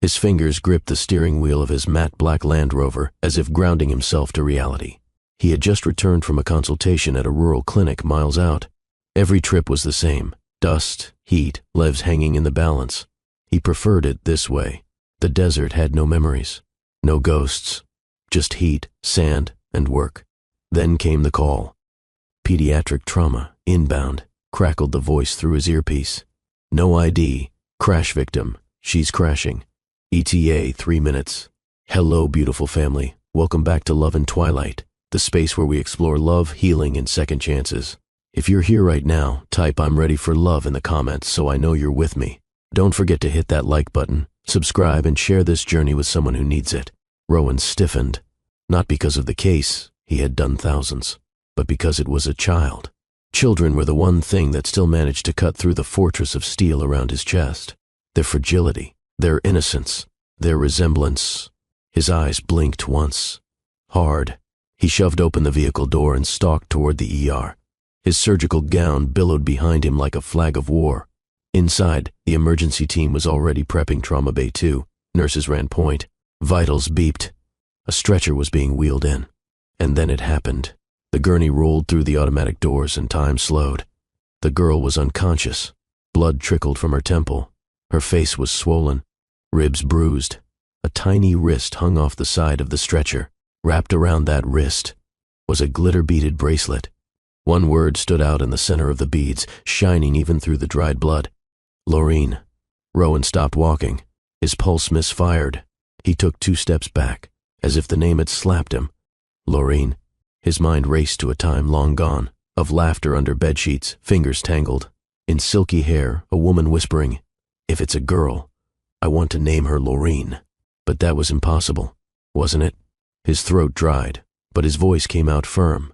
His fingers gripped the steering wheel of his matte black Land Rover as if grounding himself to reality. He had just returned from a consultation at a rural clinic miles out. Every trip was the same: dust, heat, lives hanging in the balance. He preferred it this way. The desert had no memories, no ghosts, just heat, sand, and work. Then came the call. Pediatric trauma, inbound, crackled the voice through his earpiece. No ID, crash victim, she's crashing. ETA 3 minutes. Hello, beautiful family. Welcome back to Love and Twilight, the space where we explore love, healing, and second chances. If you're here right now, type "I'm ready for love" in the comments so I know you're with me. Don't forget to hit that like button, subscribe, and share this journey with someone who needs it. Rowan stiffened, not because of the case, he had done thousands, but because it was a child. Children were the one thing that still managed to cut through the fortress of steel around his chest. Their fragility, their innocence, their resemblance. His eyes blinked once. Hard. He shoved open the vehicle door and stalked toward the ER. His surgical gown billowed behind him like a flag of war. Inside, the emergency team was already prepping Trauma Bay 2. Nurses ran point. Vitals beeped. A stretcher was being wheeled in. And then it happened. The gurney rolled through the automatic doors and time slowed. The girl was unconscious. Blood trickled from her temple. Her face was swollen, ribs bruised. A tiny wrist hung off the side of the stretcher. Wrapped around that wrist was a glitter-beaded bracelet. One word stood out in the center of the beads, shining even through the dried blood. Laureen. Rowan stopped walking. His pulse misfired. He took 2 steps back, as if the name had slapped him. Laureen. His mind raced to a time long gone, of laughter under bedsheets, fingers tangled. In silky hair, a woman whispering, "If it's a girl, I want to name her Laureen." But that was impossible, wasn't it? His throat dried, but his voice came out firm.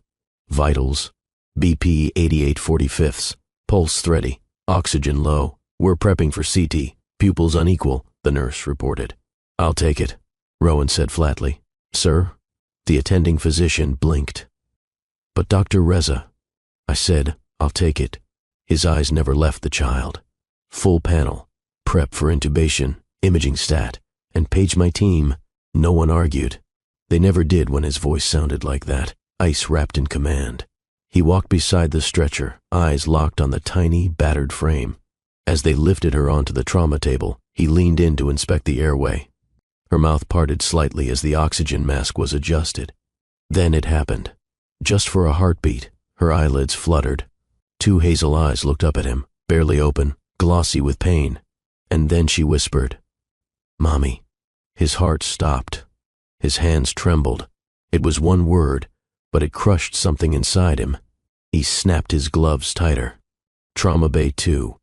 Vitals. BP 88/45, pulse thready, oxygen low. "We're prepping for CT, pupils unequal," the nurse reported. "I'll take it," Rowan said flatly. "Sir?" The attending physician blinked. "But Dr. Reza," I said, "I'll take it." His eyes never left the child. Full panel, prep for intubation, imaging stat, and page my team. No one argued. They never did when his voice sounded like that, ice wrapped in command. He walked beside the stretcher, eyes locked on the tiny, battered frame. As they lifted her onto the trauma table, he leaned in to inspect the airway. Her mouth parted slightly as the oxygen mask was adjusted. Then it happened. Just for a heartbeat, her eyelids fluttered. 2 hazel eyes looked up at him, barely open, glossy with pain. And then she whispered, "Mommy." His heart stopped. His hands trembled. It was one word, but it crushed something inside him. He snapped his gloves tighter. Trauma Bay 2.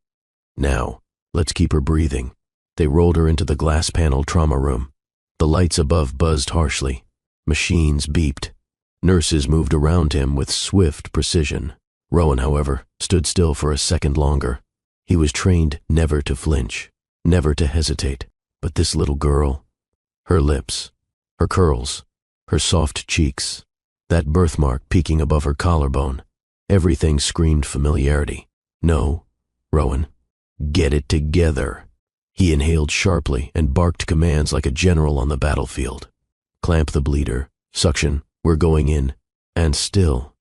Now, let's keep her breathing. They rolled her into the glass-paneled trauma room. The lights above buzzed harshly. Machines beeped. Nurses moved around him with swift precision. Rowan, however, stood still for a second longer. He was trained never to flinch, never to hesitate. But this little girl, her lips, her curls, her soft cheeks, that birthmark peeking above her collarbone, everything screamed familiarity. "No, Rowan, get it together." He inhaled sharply and barked commands like a general on the battlefield. "Clamp the bleeder, suction, we're going in." And still,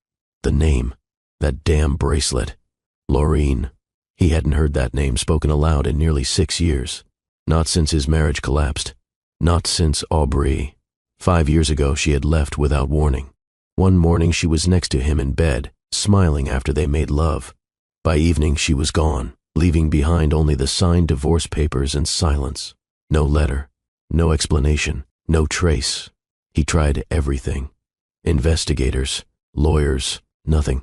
the name, that damn bracelet, Laureen. He hadn't heard that name spoken aloud in nearly 6 years. Not since his marriage collapsed. Not since Aubrey. 5 years ago she had left without warning. One morning she was next to him in bed, smiling after they made love. By evening she was gone, leaving behind only the signed divorce papers and silence. No letter, no explanation, no trace. He tried everything. Investigators, lawyers, nothing.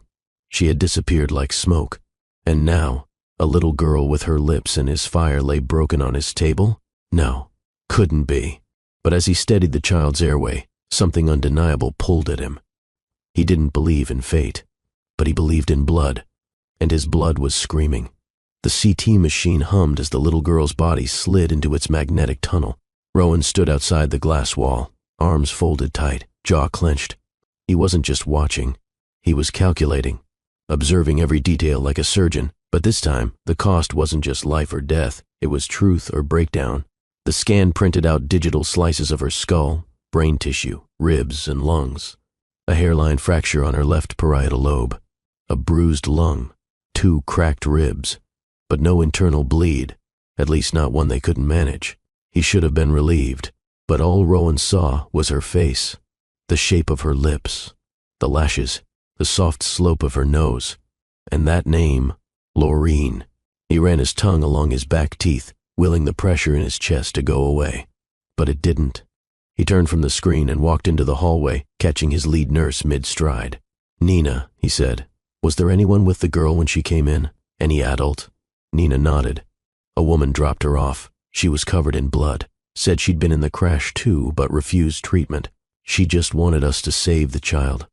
She had disappeared like smoke. And now, a little girl with her lips in his fire lay broken on his table? No, couldn't be. But as he steadied the child's airway, something undeniable pulled at him. He didn't believe in fate, but he believed in blood, and his blood was screaming. The CT machine hummed as the little girl's body slid into its magnetic tunnel. Rowan stood outside the glass wall, arms folded tight, jaw clenched. He wasn't just watching, he was calculating, observing every detail like a surgeon, but this time the cost wasn't just life or death, it was truth or breakdown. The scan printed out digital slices of her skull, brain tissue, ribs, and lungs. A hairline fracture on her left parietal lobe, a bruised lung, 2 cracked ribs, but no internal bleed, at least not one they couldn't manage. He should have been relieved, but all Rowan saw was her face, the shape of her lips, the lashes, the soft slope of her nose, and that name, Laureen. He ran his tongue along his back teeth, willing the pressure in his chest to go away. But it didn't. He turned from the screen and walked into the hallway, catching his lead nurse mid-stride. "Nina," he said. "Was there anyone with the girl when she came in? Any adult?" Nina nodded. "A woman dropped her off. She was covered in blood. Said she'd been in the crash too, but refused treatment. She just wanted us to save the child."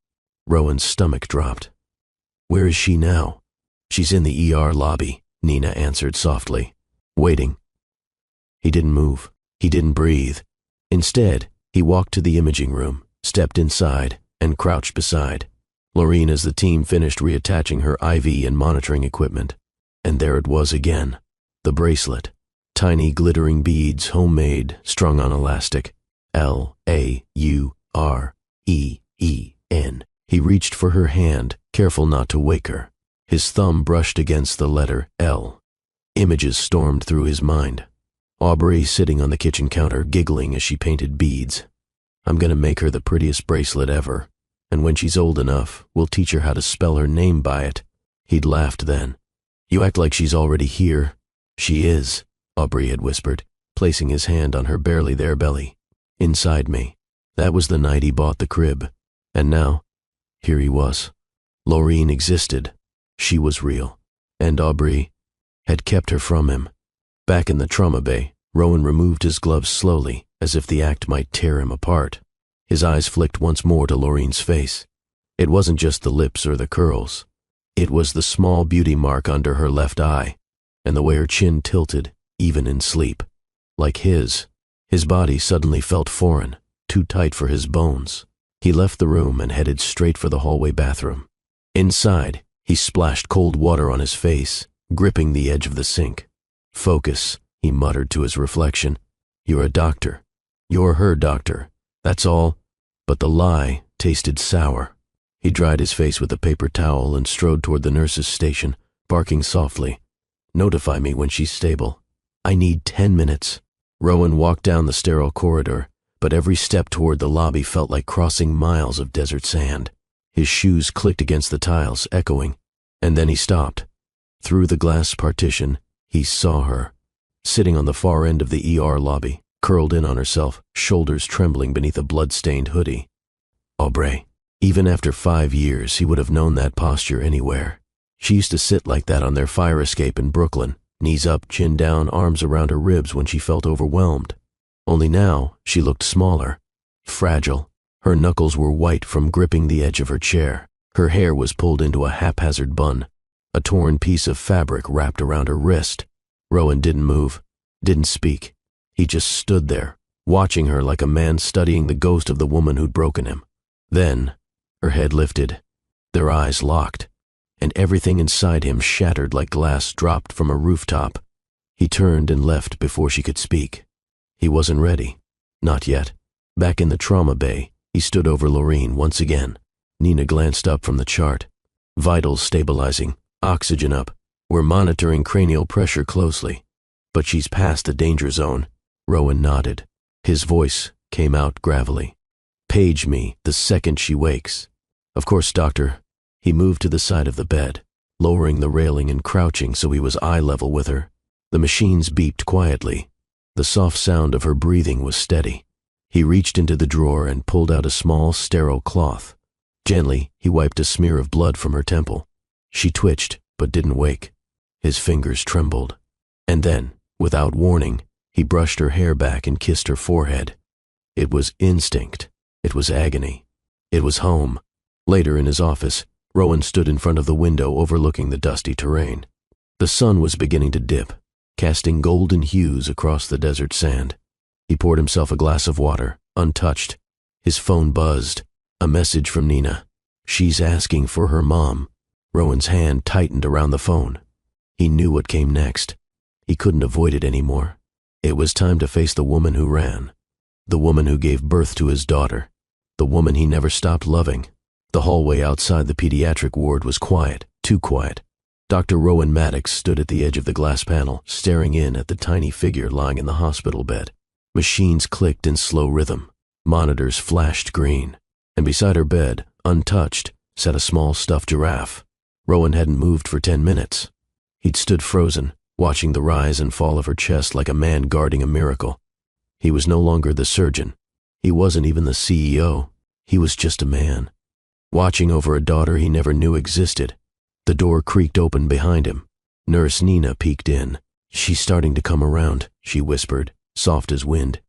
Rowan's stomach dropped. "Where is she now?" "She's in the ER lobby," Nina answered softly. "Waiting." He didn't move. He didn't breathe. Instead, he walked to the imaging room, stepped inside, and crouched beside Laureen as the team finished reattaching her IV and monitoring equipment. And there it was again, the bracelet. Tiny glittering beads, homemade, strung on elastic. Laureen. He reached for her hand, careful not to wake her. His thumb brushed against the letter L. Images stormed through his mind. Aubrey sitting on the kitchen counter, giggling as she painted beads. "I'm gonna make her the prettiest bracelet ever, and when she's old enough, we'll teach her how to spell her name by it." He'd laughed then. "You act like she's already here." "She is," Aubrey had whispered, placing his hand on her barely there belly. "Inside me." That was the night he bought the crib. And now, here he was. Laureen existed. She was real. And Aubrey had kept her from him. Back in the trauma bay, Rowan removed his gloves slowly, as if the act might tear him apart. His eyes flicked once more to Laureen's face. It wasn't just the lips or the curls. It was the small beauty mark under her left eye, and the way her chin tilted, even in sleep. Like his body suddenly felt foreign, too tight for his bones. He left the room and headed straight for the hallway bathroom. Inside, he splashed cold water on his face, gripping the edge of the sink. "Focus," he muttered to his reflection. "You're a doctor. You're her doctor. That's all." But the lie tasted sour. He dried his face with a paper towel and strode toward the nurse's station, barking softly. "Notify me when she's stable. I need 10 minutes." Rowan walked down the sterile corridor, but every step toward the lobby felt like crossing miles of desert sand. His shoes clicked against the tiles, echoing, and then he stopped. Through the glass partition, he saw her, sitting on the far end of the ER lobby, curled in on herself, shoulders trembling beneath a blood-stained hoodie. Aubrey. Even after 5 years, he would have known that posture anywhere. She used to sit like that on their fire escape in Brooklyn, knees up, chin down, arms around her ribs when she felt overwhelmed. Only now, she looked smaller, fragile. Her knuckles were white from gripping the edge of her chair. Her hair was pulled into a haphazard bun. A torn piece of fabric wrapped around her wrist. Rowan didn't move, didn't speak. He just stood there, watching her like a man studying the ghost of the woman who'd broken him. Then, her head lifted, their eyes locked, and everything inside him shattered like glass dropped from a rooftop. He turned and left before she could speak. He wasn't ready. Not yet. Back in the trauma bay, he stood over Laureen once again. Nina glanced up from the chart. Vitals stabilizing. Oxygen up. We're monitoring cranial pressure closely. But she's past the danger zone. Rowan nodded. His voice came out gravelly. "Page me the second she wakes." "Of course, doctor." He moved to the side of the bed, lowering the railing and crouching so he was eye level with her. The machines beeped quietly. The soft sound of her breathing was steady. He reached into the drawer and pulled out a small, sterile cloth. Gently, he wiped a smear of blood from her temple. She twitched, but didn't wake. His fingers trembled. And then, without warning, he brushed her hair back and kissed her forehead. It was instinct. It was agony. It was home. Later in his office, Rowan stood in front of the window overlooking the dusty terrain. The sun was beginning to dip, casting golden hues across the desert sand. He poured himself a glass of water, untouched. His phone buzzed. A message from Nina. "She's asking for her mom." Rowan's hand tightened around the phone. He knew what came next. He couldn't avoid it anymore. It was time to face the woman who ran, the woman who gave birth to his daughter, the woman he never stopped loving. The hallway outside the pediatric ward was quiet, too quiet. Dr. Rowan Maddox stood at the edge of the glass panel, staring in at the tiny figure lying in the hospital bed. Machines clicked in slow rhythm. Monitors flashed green. And beside her bed, untouched, sat a small stuffed giraffe. Rowan hadn't moved for 10 minutes. He'd stood frozen, watching the rise and fall of her chest like a man guarding a miracle. He was no longer the surgeon. He wasn't even the CEO. He was just a man, watching over a daughter he never knew existed. The door creaked open behind him. Nurse Nina peeked in. "She's starting to come around," she whispered, soft as wind.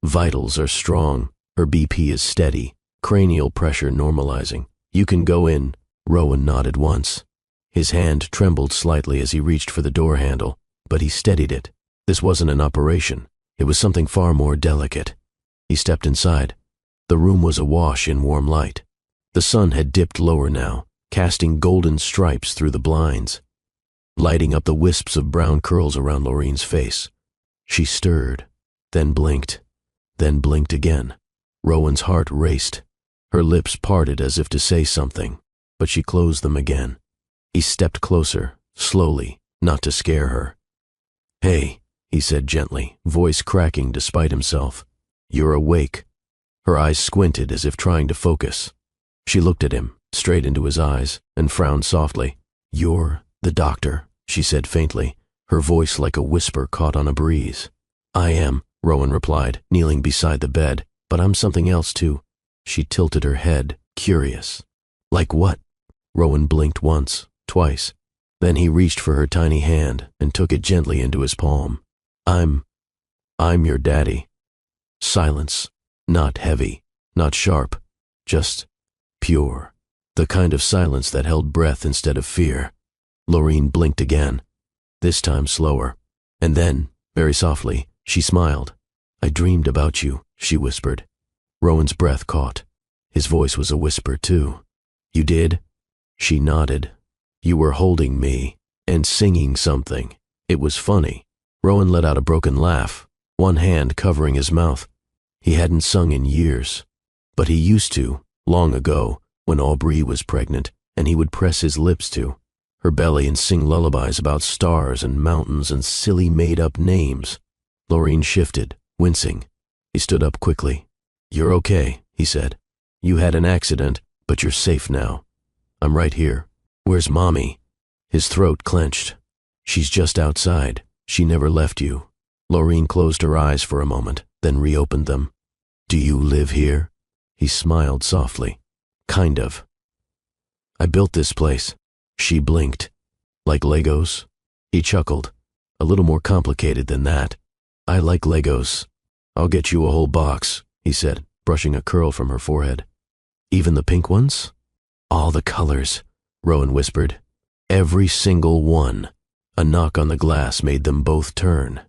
"Vitals are strong. Her BP is steady. Cranial pressure normalizing. You can go in." Rowan nodded once. His hand trembled slightly as he reached for the door handle, but he steadied it. This wasn't an operation. It was something far more delicate. He stepped inside. The room was awash in warm light. The sun had dipped lower now, casting golden stripes through the blinds, lighting up the wisps of brown curls around Laureen's face. She stirred, then blinked again. Rowan's heart raced. Her lips parted as if to say something, but she closed them again. He stepped closer, slowly, not to scare her. "Hey," he said gently, voice cracking despite himself. "You're awake." Her eyes squinted as if trying to focus. She looked at him, straight into his eyes, and frowned softly. "You're the doctor," she said faintly, her voice like a whisper caught on a breeze. "I am," Rowan replied, kneeling beside the bed, "but I'm something else too." She tilted her head, curious. "Like what?" Rowan blinked once, twice. Then he reached for her tiny hand and took it gently into his palm. I'm your daddy." Silence. Not heavy, not sharp, just pure. The kind of silence that held breath instead of fear. Laureen blinked again, this time slower. And then, very softly, she smiled. "I dreamed about you," she whispered. Rowan's breath caught. His voice was a whisper too. "You did?" She nodded. "You were holding me and singing something. It was funny." Rowan let out a broken laugh, one hand covering his mouth. He hadn't sung in years, but he used to, long ago, when Aubrey was pregnant, and he would press his lips to her belly and sing lullabies about stars and mountains and silly made-up names. Laureen shifted, wincing. He stood up quickly. "You're okay," he said. "You had an accident, but you're safe now. I'm right here. Where's Mommy?" His throat clenched. "She's just outside. She never left you." Laureen closed her eyes for a moment, then reopened them. "Do you live here?" He smiled softly. "Kind of. I built this place." She blinked. "Like Legos?" He chuckled. "A little more complicated than that. I like Legos. I'll get you a whole box," he said, brushing a curl from her forehead. "Even the pink ones?" "All the colors," Rowan whispered. "Every single one." A knock on the glass made them both turn.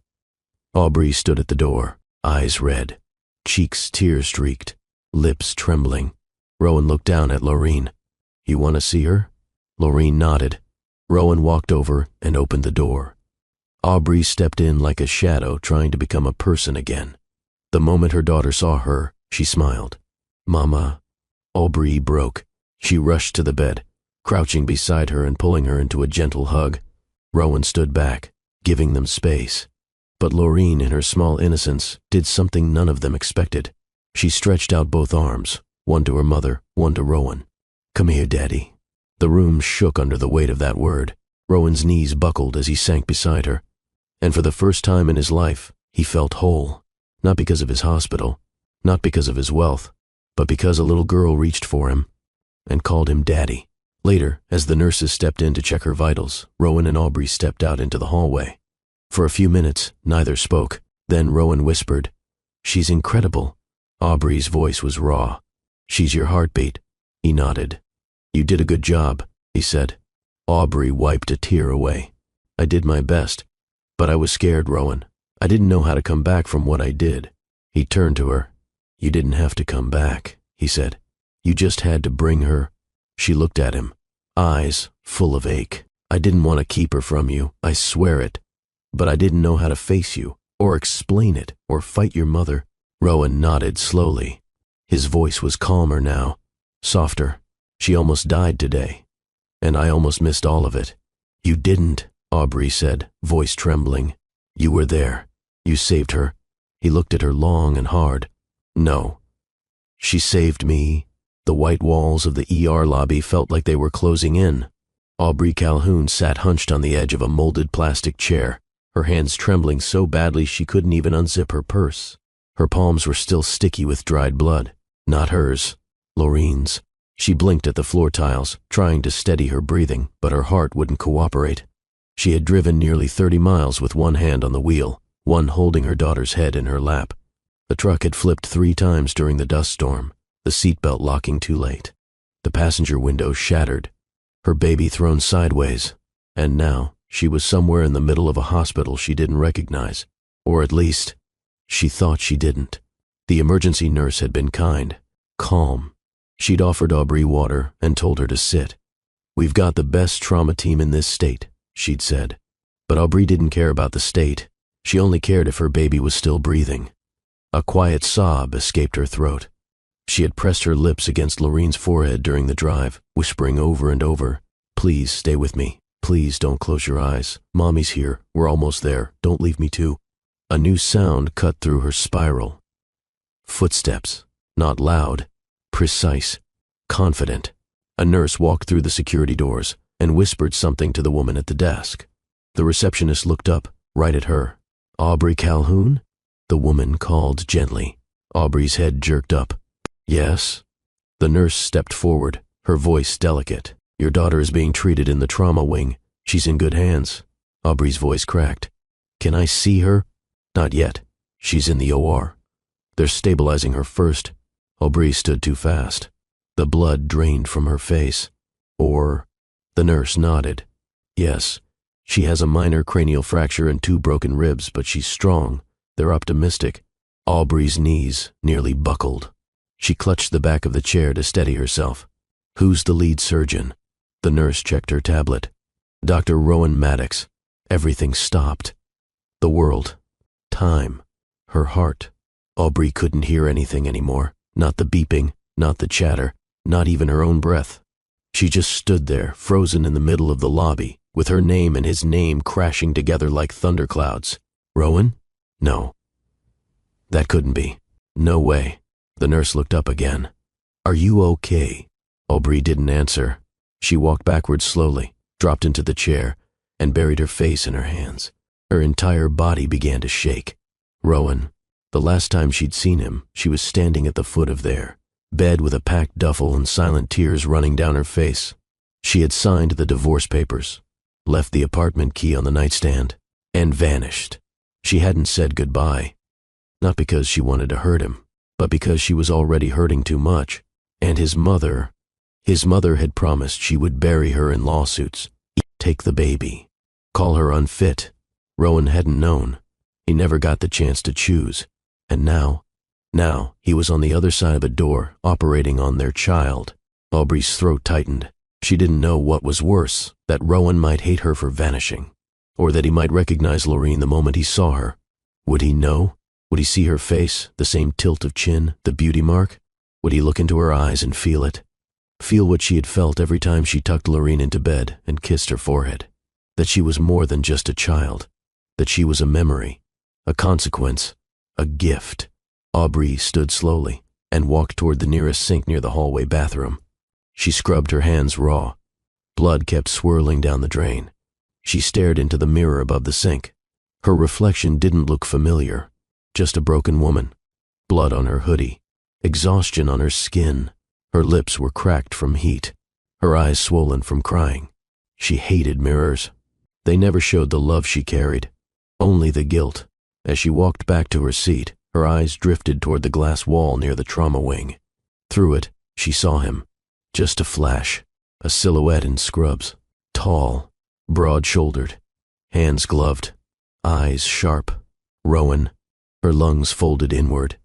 Aubrey stood at the door, eyes red, cheeks tear-streaked, lips trembling. Rowan looked down at Laureen. "You want to see her?" Laureen nodded. Rowan walked over and opened the door. Aubrey stepped in like a shadow, trying to become a person again. The moment her daughter saw her, she smiled. "Mama." Aubrey broke. She rushed to the bed, crouching beside her and pulling her into a gentle hug. Rowan stood back, giving them space. But Laureen, in her small innocence, did something none of them expected. She stretched out both arms, one to her mother, one to Rowan. "Come here, Daddy." The room shook under the weight of that word. Rowan's knees buckled as he sank beside her. And for the first time in his life, he felt whole. Not because of his hospital, not because of his wealth, but because a little girl reached for him and called him Daddy. Later, as the nurses stepped in to check her vitals, Rowan and Aubrey stepped out into the hallway. For a few minutes, neither spoke. Then Rowan whispered, "She's incredible." Aubrey's voice was raw. "She's your heartbeat." He nodded. "You did a good job," he said. Aubrey wiped a tear away. "I did my best, but I was scared, Rowan. I didn't know how to come back from what I did." He turned to her. "You didn't have to come back," he said. "You just had to bring her." She looked at him, eyes full of ache. "I didn't want to keep her from you, I swear it. But I didn't know how to face you. Or explain it, or fight your mother? Rowan nodded slowly. His voice was calmer now, softer. She almost died today, and I almost missed all of it. You didn't, Aubrey said, voice trembling. You were there. You saved her. He looked at her long and hard. No. She saved me. The white walls of the ER lobby felt like they were closing in. Aubrey Calhoun sat hunched on the edge of a molded plastic chair, her hands trembling so badly she couldn't even unzip her purse. Her palms were still sticky with dried blood. Not hers. Lorraine's. She blinked at the floor tiles, trying to steady her breathing, but her heart wouldn't cooperate. She had driven nearly 30 miles with one hand on the wheel, one holding her daughter's head in her lap. The truck had flipped 3 times during the dust storm, the seatbelt locking too late. The passenger window shattered, her baby thrown sideways, and now she was somewhere in the middle of a hospital she didn't recognize, or at least, she thought she didn't. The emergency nurse had been kind, calm. She'd offered Aubrey water and told her to sit. We've got the best trauma team in this state, she'd said. But Aubrey didn't care about the state. She only cared if her baby was still breathing. A quiet sob escaped her throat. She had pressed her lips against Lorraine's forehead during the drive, whispering over and over, "Please stay with me. Please don't close your eyes. Mommy's here. We're almost there. Don't leave me too." A new sound cut through her spiral. Footsteps, not loud, precise, confident. A nurse walked through the security doors and whispered something to the woman at the desk. The receptionist looked up, right at her. "Aubrey Calhoun?" The woman called gently. Aubrey's head jerked up. "Yes?" The nurse stepped forward, her voice delicate. "Your daughter is being treated in the trauma wing. She's in good hands." Aubrey's voice cracked. "Can I see her?" "Not yet. She's in the OR. They're stabilizing her first." Aubrey stood too fast. The blood drained from her face. "Or?" The nurse nodded. "Yes. She has a minor cranial fracture and 2 broken ribs, but she's strong. They're optimistic." Aubrey's knees nearly buckled. She clutched the back of the chair to steady herself. "Who's the lead surgeon?" The nurse checked her tablet. "Dr. Rowan Maddox." Everything stopped. The world. Time. Her heart. Aubrey couldn't hear anything anymore. Not the beeping, not the chatter, not even her own breath. She just stood there, frozen in the middle of the lobby, with her name and his name crashing together like thunderclouds. Rowan? No. That couldn't be. No way. The nurse looked up again. "Are you okay?" Aubrey didn't answer. She walked backwards slowly, dropped into the chair, and buried her face in her hands. Her entire body began to shake. Rowan. The last time she'd seen him, she was standing at the foot of their bed with a packed duffel and silent tears running down her face. She had signed the divorce papers, left the apartment key on the nightstand, and vanished. She hadn't said goodbye. Not because she wanted to hurt him, but because she was already hurting too much. And his mother had promised she would bury her in lawsuits, take the baby, call her unfit. Rowan hadn't known. He never got the chance to choose. And now he was on the other side of a door, operating on their child. Aubrey's throat tightened. She didn't know what was worse, that Rowan might hate her for vanishing, or that he might recognize Lorraine the moment he saw her. Would he know? Would he see her face, the same tilt of chin, the beauty mark? Would he look into her eyes and feel it? Feel what she had felt every time she tucked Lorraine into bed and kissed her forehead. That she was more than just a child. That she was a memory, a consequence, a gift. Aubrey stood slowly and walked toward the nearest sink near the hallway bathroom. She scrubbed her hands raw. Blood kept swirling down the drain. She stared into the mirror above the sink. Her reflection didn't look familiar. Just a broken woman. Blood on her hoodie. Exhaustion on her skin. Her lips were cracked from heat. Her eyes swollen from crying. She hated mirrors. They never showed the love she carried. Only the guilt. As she walked back to her seat, her eyes drifted toward the glass wall near the trauma wing. Through it, she saw him. Just a flash. A silhouette in scrubs. Tall. Broad-shouldered. Hands gloved. Eyes sharp. Rowan. Her lungs folded inward.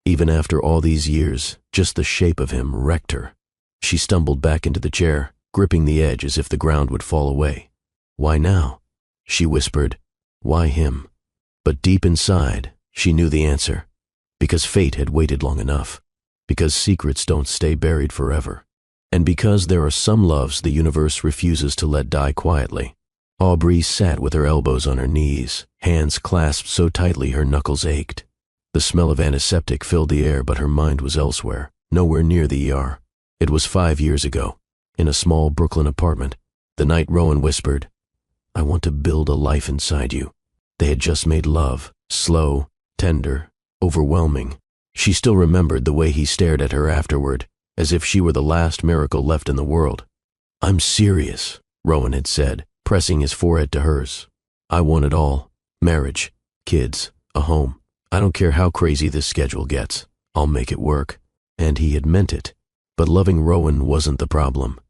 Even after all these years, just the shape of him wrecked her. She stumbled back into the chair, gripping the edge as if the ground would fall away. "Why now?" She whispered. "Why him?" But deep inside, she knew the answer. Because fate had waited long enough. Because secrets don't stay buried forever. And because there are some loves the universe refuses to let die quietly. Aubrey sat with her elbows on her knees, hands clasped so tightly her knuckles ached. The smell of antiseptic filled the air, but her mind was elsewhere, nowhere near the ER. It was 5 years ago, in a small Brooklyn apartment, the night Rowan whispered, "I want to build a life inside you." They had just made love, slow, tender, overwhelming. She still remembered the way he stared at her afterward, as if she were the last miracle left in the world. "I'm serious," Rowan had said, pressing his forehead to hers. "I want it all. Marriage, kids, a home. I don't care how crazy this schedule gets. I'll make it work." And he had meant it. But loving Rowan wasn't the problem.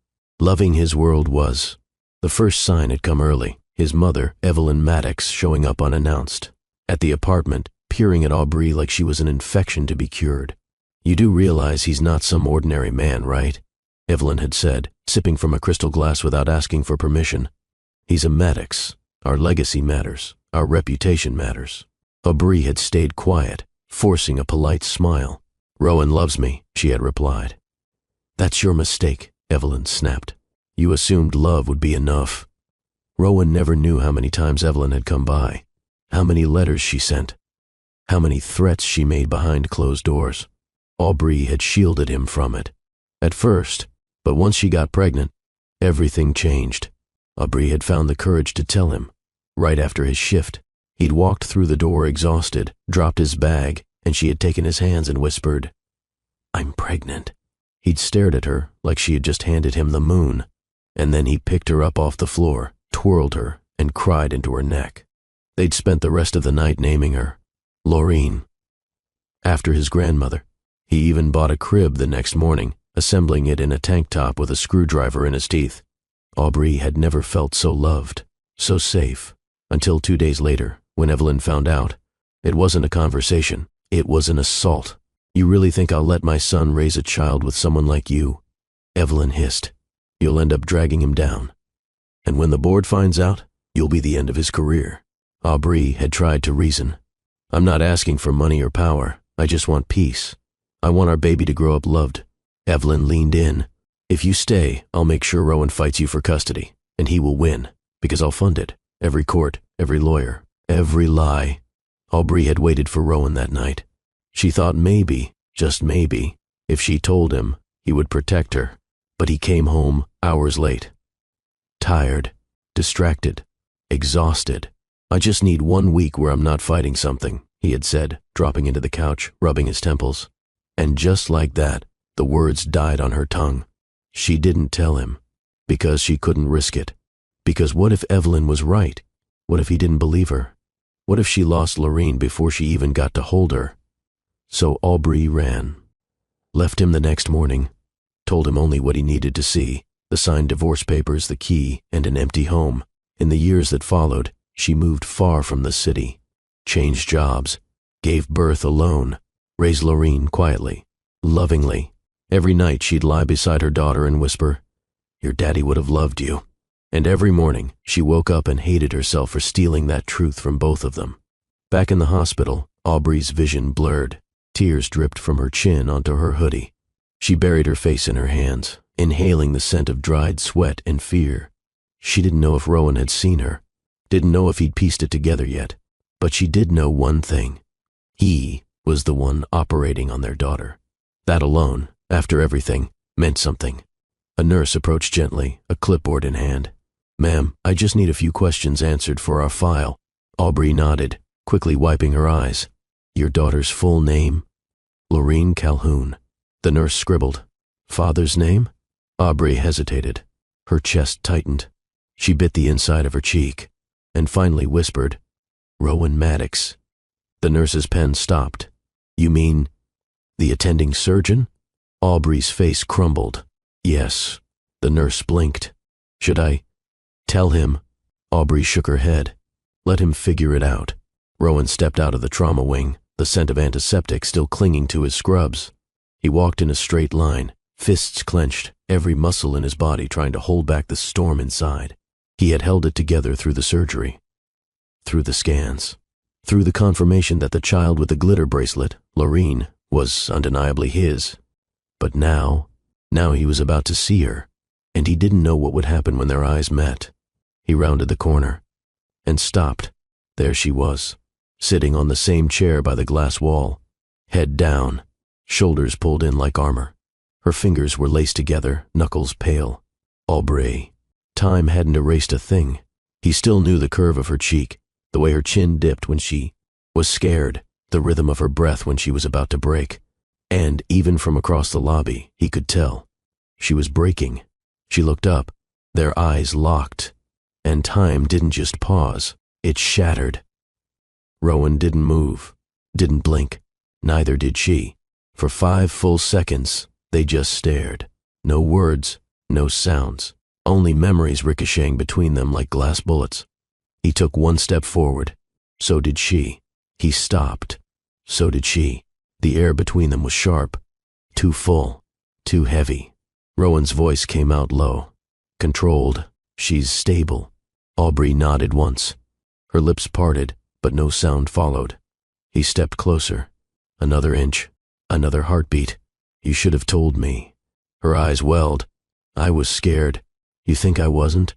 Loving his world was. The first sign had come early, his mother, Evelyn Maddox, showing up unannounced. At the apartment, peering at Aubrey like she was an infection to be cured. "You do realize he's not some ordinary man, right?" Evelyn had said, sipping from a crystal glass without asking for permission. "He's a Maddox. Our legacy matters. Our reputation matters." Aubrey had stayed quiet, forcing a polite smile. "Rowan loves me," she had replied. "That's your mistake," Evelyn snapped. "You assumed love would be enough." Rowan never knew how many times Evelyn had come by, how many letters she sent, how many threats she made behind closed doors. Aubrey had shielded him from it. At first, but once she got pregnant, everything changed. Aubrey had found the courage to tell him. Right after his shift, he'd walked through the door exhausted, dropped his bag, and she had taken his hands and whispered, "I'm pregnant." He'd stared at her like she had just handed him the moon, and then he picked her up off the floor, twirled her, and cried into her neck. They'd spent the rest of the night naming her Laureen, after his grandmother. He even bought a crib the next morning, assembling it in a tank top with a screwdriver in his teeth. Aubrey had never felt so loved, so safe, until 2 days later, when Evelyn found out. It wasn't a conversation, it was an assault. "You really think I'll let my son raise a child with someone like you?" Evelyn hissed. "You'll end up dragging him down. And when the board finds out, you'll be the end of his career." Aubrey had tried to reason. "I'm not asking for money or power. I just want peace. I want our baby to grow up loved." Evelyn leaned in. "If you stay, I'll make sure Rowan fights you for custody, and he will win, because I'll fund it. Every court, every lawyer, every lie." Aubrey had waited for Rowan that night. She thought maybe, just maybe, if she told him, he would protect her. But he came home hours late. Tired, distracted, exhausted. "I just need 1 week where I'm not fighting something," he had said, dropping into the couch, rubbing his temples. And just like that, the words died on her tongue. She didn't tell him, because she couldn't risk it. Because what if Evelyn was right? What if he didn't believe her? What if she lost Laureen before she even got to hold her? So Aubrey ran. Left him the next morning. Told him only what he needed to see, the signed divorce papers, the key, and an empty home. In the years that followed, she moved far from the city, changed jobs, gave birth alone, raised Laureen quietly, lovingly. Every night she'd lie beside her daughter and whisper, "Your daddy would have loved you." And every morning she woke up and hated herself for stealing that truth from both of them. Back in the hospital, Aubrey's vision blurred. Tears dripped from her chin onto her hoodie. She buried her face in her hands, inhaling the scent of dried sweat and fear. She didn't know if Rowan had seen her, didn't know if he'd pieced it together yet, but she did know one thing. He was the one operating on their daughter. That alone, after everything, meant something. A nurse approached gently, a clipboard in hand. "Ma'am, I just need a few questions answered for our file." Aubrey nodded, quickly wiping her eyes. "Your daughter's full name?" "Laureen Calhoun." The nurse scribbled. "Father's name?" Aubrey hesitated. Her chest tightened. She bit the inside of her cheek, and finally whispered, "Rowan Maddox." The nurse's pen stopped. "You mean the attending surgeon?" Aubrey's face crumbled. "Yes." The nurse blinked. "Should I tell him?" Aubrey shook her head. "Let him figure it out." Rowan stepped out of the trauma wing, the scent of antiseptic still clinging to his scrubs. He walked in a straight line, fists clenched, every muscle in his body trying to hold back the storm inside. He had held it together through the surgery, through the scans. through the confirmation that the child with the glitter bracelet, Lorene, was undeniably his. But now he was about to see her, and he didn't know what would happen when their eyes met. He rounded the corner and stopped. There she was, sitting on the same chair by the glass wall, head down, shoulders pulled in like armor. Her fingers were laced together, knuckles pale. Aubrey. Time hadn't erased a thing. He still knew the curve of her cheek, the way her chin dipped when she was scared, the rhythm of her breath when she was about to break. And even from across the lobby, he could tell. She was breaking. She looked up, their eyes locked, and time didn't just pause, it shattered. Rowan didn't move, didn't blink. Neither did she. For 5 full seconds, they just stared. No words, no sounds, only memories ricocheting between them like glass bullets. He took 1 step forward. So did she. He stopped. So did she. The air between them was sharp, too full, too heavy. Rowan's voice came out low, controlled. She's stable. Aubrey nodded once. Her lips parted, but no sound followed. He stepped closer. Another inch, another heartbeat. You should have told me. Her eyes welled. I was scared. You think I wasn't?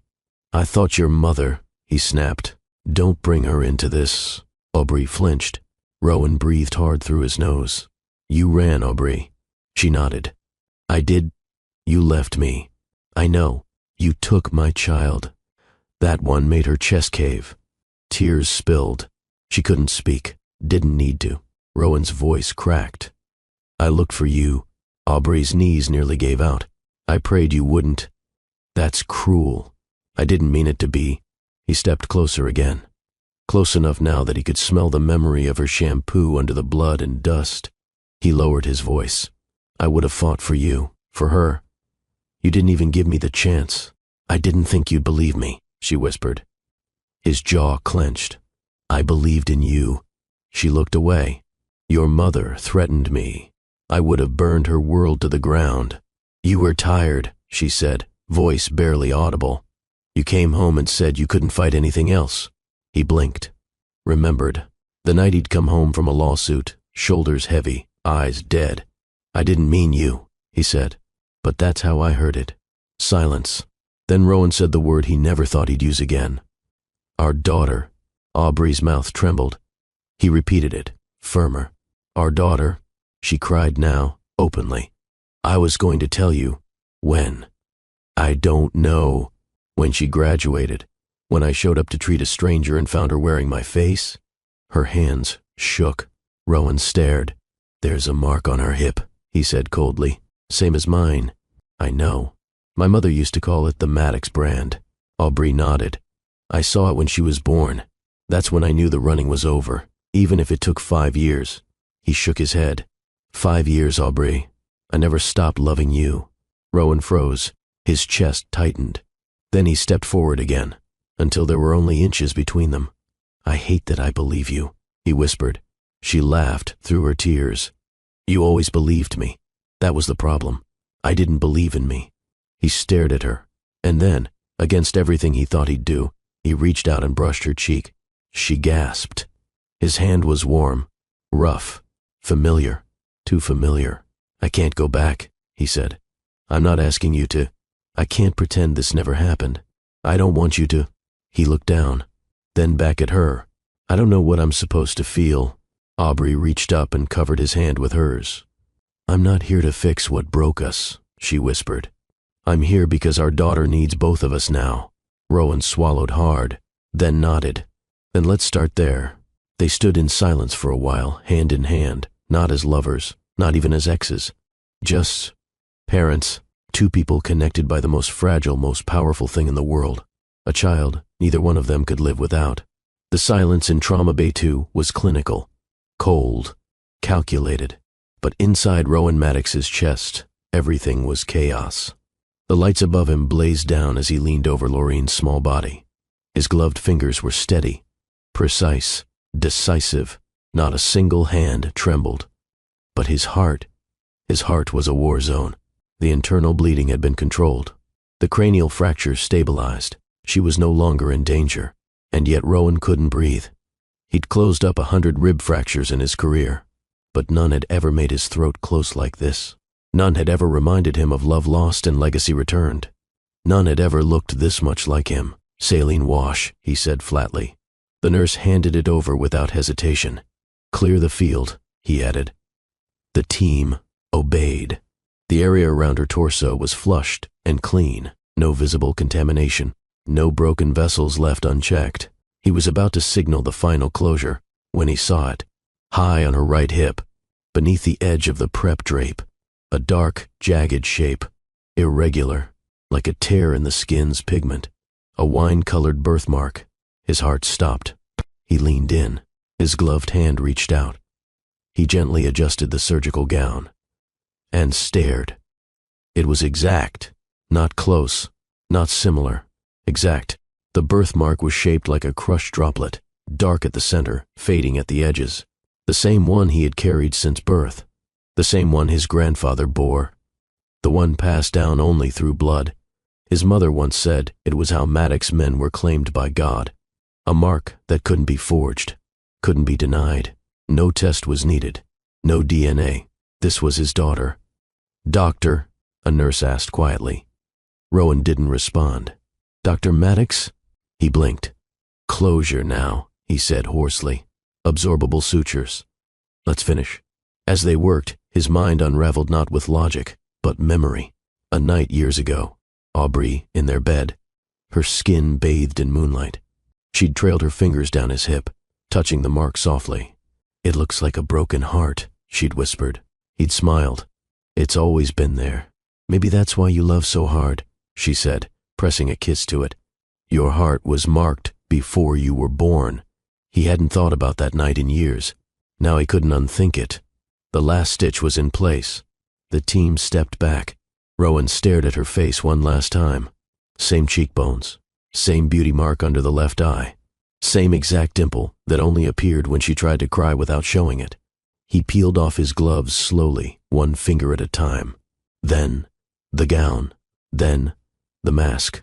I thought your mother, he snapped. Don't bring her into this. Aubrey flinched. Rowan breathed hard through his nose. You ran, Aubrey. She nodded. I did. You left me. I know. You took my child. That one made her chest cave. Tears spilled. She couldn't speak. Didn't need to. Rowan's voice cracked. I looked for you. Aubrey's knees nearly gave out. I prayed you wouldn't. That's cruel. I didn't mean it to be. He stepped closer again. Close enough now that he could smell the memory of her shampoo under the blood and dust. He lowered his voice. I would have fought for you, for her. You didn't even give me the chance. I didn't think you'd believe me, she whispered. His jaw clenched. I believed in you. She looked away. Your mother threatened me. I would have burned her world to the ground. You were tired, she said, voice barely audible. You came home and said you couldn't fight anything else. He blinked. Remembered. The night he'd come home from a lawsuit, shoulders heavy, eyes dead. I didn't mean you, he said. But that's how I heard it. Silence. Then Rowan said the word he never thought he'd use again. Our daughter. Aubrey's mouth trembled. He repeated it, firmer. Our daughter. She cried now, openly. I was going to tell you. When? I don't know. When she graduated. When I showed up to treat a stranger and found her wearing my face. Her hands shook. Rowan stared. There's a mark on her hip, he said coldly. Same as mine. I know. My mother used to call it the Maddox brand. Aubrey nodded. I saw it when she was born. That's when I knew the running was over, even if it took 5 years. He shook his head. 5 years, Aubrey. I never stopped loving you. Rowan froze. His chest tightened. Then he stepped forward again, until there were only inches between them. I hate that I believe you, he whispered. She laughed through her tears. You always believed me. That was the problem. I didn't believe in me. He stared at her, and then, against everything he thought he'd do, he reached out and brushed her cheek. She gasped. His hand was warm, rough, familiar, too familiar. I can't go back, he said. I'm not asking you to. I can't pretend this never happened. I don't want you to. He looked down, then back at her. I don't know what I'm supposed to feel. Aubrey reached up and covered his hand with hers. I'm not here to fix what broke us, she whispered. I'm here because our daughter needs both of us now. Rowan swallowed hard, then nodded. Then let's start there. They stood in silence for a while, hand in hand, not as lovers, not even as exes. Just parents, 2 people connected by the most fragile, most powerful thing in the world. A child neither one of them could live without. The silence in Trauma Bay 2 was clinical, cold, calculated. But inside Rowan Maddox's chest, everything was chaos. The lights above him blazed down as he leaned over Lorene's small body. His gloved fingers were steady, precise, decisive. Not a single hand trembled. But his heart was a war zone. The internal bleeding had been controlled. The cranial fracture stabilized. She was no longer in danger. And yet Rowan couldn't breathe. He'd closed up 100 rib fractures in his career, but none had ever made his throat close like this. None had ever reminded him of love lost and legacy returned. None had ever looked this much like him. "Saline wash," he said flatly. The nurse handed it over without hesitation. "Clear the field," he added. The team obeyed. The area around her torso was flushed and clean. No visible contamination. No broken vessels left unchecked. He was about to signal the final closure when he saw it, high on her right hip, beneath the edge of the prep drape, a dark, jagged shape, irregular, like a tear in the skin's pigment, a wine-colored birthmark. His heart stopped. He leaned in. His gloved hand reached out. He gently adjusted the surgical gown and stared. It was exact, not close, not similar, exact. The birthmark was shaped like a crushed droplet, dark at the center, fading at the edges. The same one he had carried since birth. The same one his grandfather bore. The one passed down only through blood. His mother once said it was how Maddox's men were claimed by God. A mark that couldn't be forged, couldn't be denied. No test was needed. No DNA. This was his daughter. "Doctor?" a nurse asked quietly. Rowan didn't respond. "Dr. Maddox?" He blinked. "Closure now," he said hoarsely. "Absorbable sutures. Let's finish." As they worked, his mind unraveled not with logic, but memory. A night years ago. Aubrey in their bed, her skin bathed in moonlight. She'd trailed her fingers down his hip, touching the mark softly. "It looks like a broken heart," she'd whispered. He'd smiled. "It's always been there. Maybe that's why you love so hard," she said, pressing a kiss to it. "Your heart was marked before you were born." He hadn't thought about that night in years. Now he couldn't unthink it. The last stitch was in place. The team stepped back. Rowan stared at her face one last time. Same cheekbones, same beauty mark under the left eye, same exact dimple that only appeared when she tried to cry without showing it. He peeled off his gloves slowly, one finger at a time. Then, the gown. Then, the mask.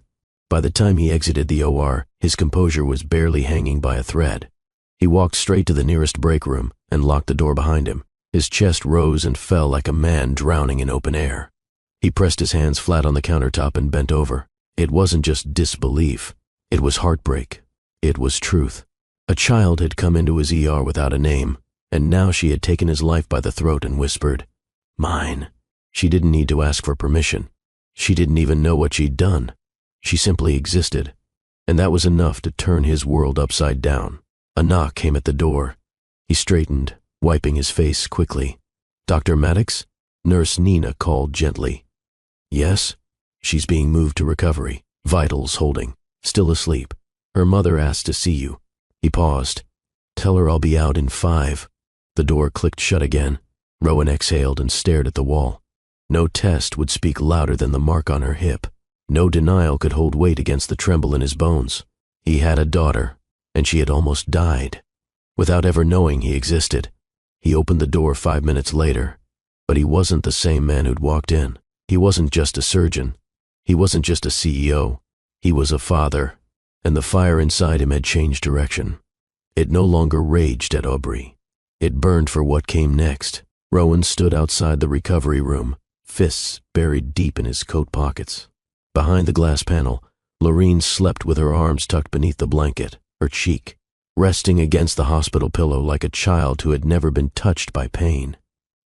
By the time he exited the OR, his composure was barely hanging by a thread. He walked straight to the nearest break room and locked the door behind him. His chest rose and fell like a man drowning in open air. He pressed his hands flat on the countertop and bent over. It wasn't just disbelief. It was heartbreak. It was truth. A child had come into his ER without a name, and now she had taken his life by the throat and whispered, "Mine." She didn't need to ask for permission. She didn't even know what she'd done. She simply existed, and that was enough to turn his world upside down. A knock came at the door. He straightened, wiping his face quickly. "Dr. Maddox?" Nurse Nina called gently. "Yes?" "She's being moved to recovery. Vitals holding. Still asleep. Her mother asked to see you." He paused. "Tell her I'll be out in 5. The door clicked shut again. Rowan exhaled and stared at the wall. No test would speak louder than the mark on her hip. No denial could hold weight against the tremble in his bones. He had a daughter, and she had almost died. Without ever knowing he existed. He opened the door 5 minutes later, but he wasn't the same man who'd walked in. He wasn't just a surgeon. He wasn't just a CEO. He was a father, and the fire inside him had changed direction. It no longer raged at Aubrey. It burned for what came next. Rowan stood outside the recovery room, fists buried deep in his coat pockets. Behind the glass panel, Lorene slept with her arms tucked beneath the blanket, her cheek resting against the hospital pillow like a child who had never been touched by pain.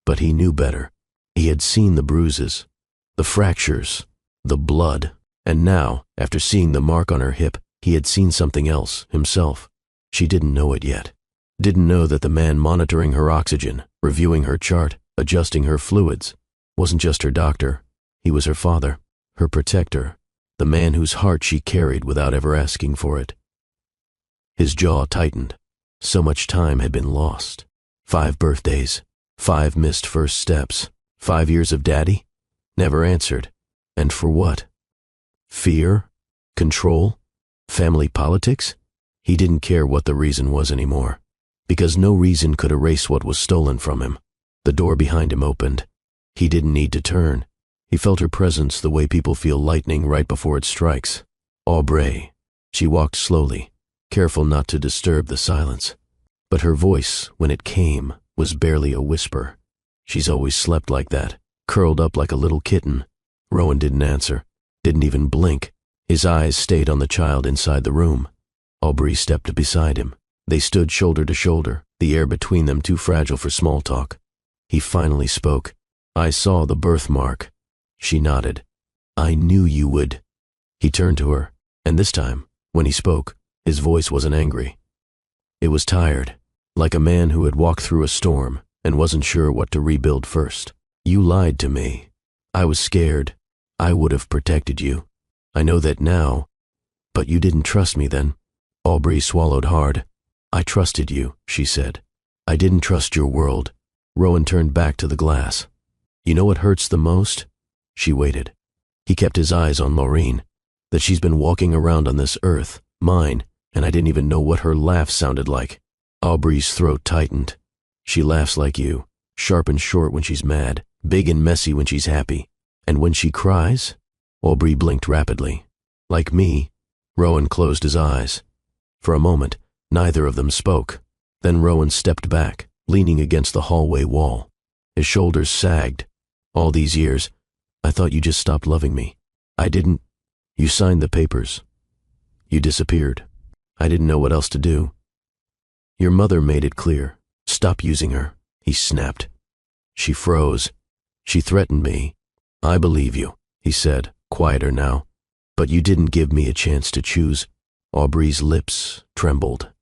But he knew better. He had seen the bruises, the fractures, the blood, and now, after seeing the mark on her hip, he had seen something else, himself. She didn't know it yet. Didn't know that the man monitoring her oxygen, reviewing her chart, adjusting her fluids, wasn't just her doctor. He was her father, her protector, the man whose heart she carried without ever asking for it. His jaw tightened. So much time had been lost. 5 birthdays, 5 missed first steps, 5 years of daddy? Never answered. And for what? Fear? Control? Family politics? He didn't care what the reason was anymore, because no reason could erase what was stolen from him. The door behind him opened. He didn't need to turn. He felt her presence the way people feel lightning right before it strikes. Aubrey. She walked slowly, careful not to disturb the silence. But her voice, when it came, was barely a whisper. She's always slept like that, curled up like a little kitten. Rowan didn't answer, didn't even blink. His eyes stayed on the child inside the room. Aubrey stepped beside him. They stood shoulder to shoulder, the air between them too fragile for small talk. He finally spoke. "I saw the birthmark." She nodded. "I knew you would." He turned to her, and this time, when he spoke, his voice wasn't angry. It was tired, like a man who had walked through a storm and wasn't sure what to rebuild first. "You lied to me. I was scared. I would have protected you. I know that now, but you didn't trust me then." Aubrey swallowed hard. "I trusted you," she said. "I didn't trust your world." Rowan turned back to the glass. "You know what hurts the most?" She waited. He kept his eyes on Laureen. "That she's been walking around on this earth, mine, and I didn't even know what her laugh sounded like." Aubrey's throat tightened. "She laughs like you, sharp and short when she's mad, big and messy when she's happy. And when she cries?" Aubrey blinked rapidly. "Like me." Rowan closed his eyes. For a moment, neither of them spoke. Then Rowan stepped back, leaning against the hallway wall. His shoulders sagged. "All these years, I thought you just stopped loving me. I didn't. You signed the papers. You disappeared. I didn't know what else to do. Your mother made it clear. Stop using her," he snapped. She froze. "She threatened me." "I believe you," he said, quieter now. "But you didn't give me a chance to choose." Aubrey's lips trembled.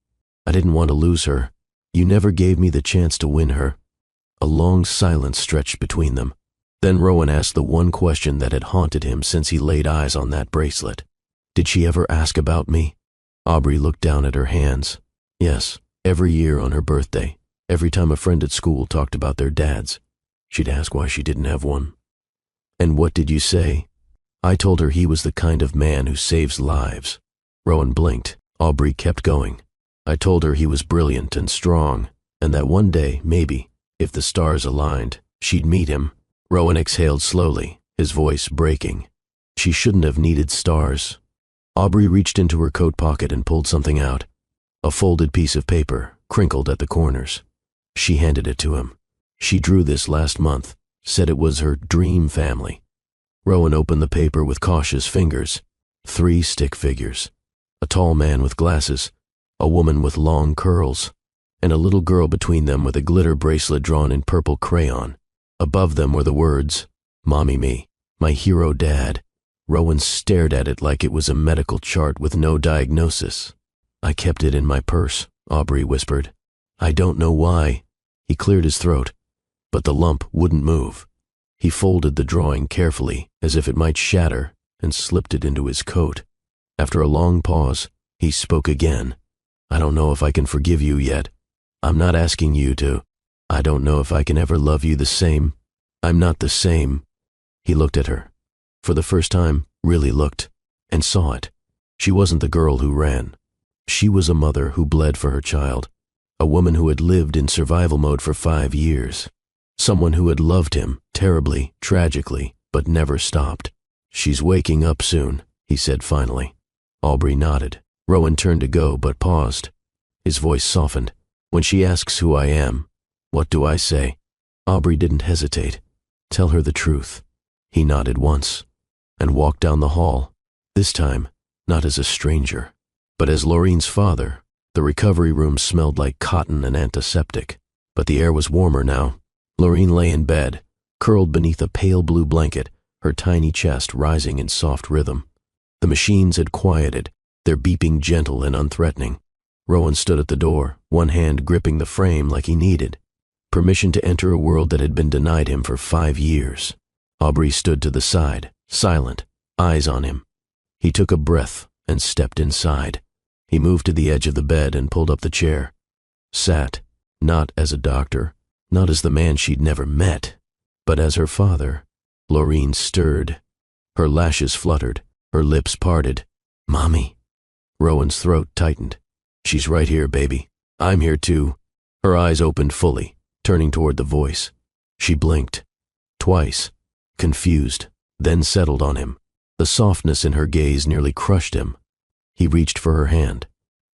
"I didn't want to lose her. You never gave me the chance to win her." A long silence stretched between them. Then Rowan asked the one question that had haunted him since he laid eyes on that bracelet. "Did she ever ask about me?" Aubrey looked down at her hands. "Yes, every year on her birthday, every time a friend at school talked about their dads, she'd ask why she didn't have one." "And what did you say?" "I told her he was the kind of man who saves lives." Rowan blinked. Aubrey kept going. "I told her he was brilliant and strong, and that one day, maybe, if the stars aligned, she'd meet him." Rowan exhaled slowly, his voice breaking. She shouldn't have needed stars. Aubrey reached into her coat pocket and pulled something out. A folded piece of paper, crinkled at the corners. She handed it to him. "She drew this last month, said it was her dream family." Rowan opened the paper with cautious fingers. 3 stick figures. A tall man with glasses, a woman with long curls, and a little girl between them with a glitter bracelet drawn in purple crayon. Above them were the words, "Mommy me, my hero dad." Rowan stared at it like it was a medical chart with no diagnosis. "I kept it in my purse," Aubrey whispered. "I don't know why." He cleared his throat, but the lump wouldn't move. He folded the drawing carefully, as if it might shatter, and slipped it into his coat. After a long pause, he spoke again. "I don't know if I can forgive you yet. I'm not asking you to. I don't know if I can ever love you the same. I'm not the same." He looked at her. For the first time, really looked, and saw it. She wasn't the girl who ran. She was a mother who bled for her child, a woman who had lived in survival mode for 5 years, someone who had loved him terribly, tragically, but never stopped. "She's waking up soon," he said finally. Aubrey nodded. Rowan turned to go, but paused. His voice softened. "When she asks who I am, what do I say?" Aubrey didn't hesitate. "Tell her the truth." He nodded once, and walked down the hall, this time not as a stranger, but as Laureen's father. The recovery room smelled like cotton and antiseptic, but the air was warmer now. Laureen lay in bed, curled beneath a pale blue blanket, her tiny chest rising in soft rhythm. The machines had quieted, their beeping gentle and unthreatening. Rowan stood at the door, one hand gripping the frame like he needed permission to enter a world that had been denied him for 5 years. Aubrey stood to the side, silent, eyes on him. He took a breath and stepped inside. He moved to the edge of the bed and pulled up the chair. Sat, not as a doctor, not as the man she'd never met, but as her father. Laureen stirred. Her lashes fluttered, her lips parted. "Mommy." Rowan's throat tightened. "She's right here, baby. I'm here too." Her eyes opened fully, turning toward the voice. She blinked. Twice, confused, then settled on him. The softness in her gaze nearly crushed him. He reached for her hand,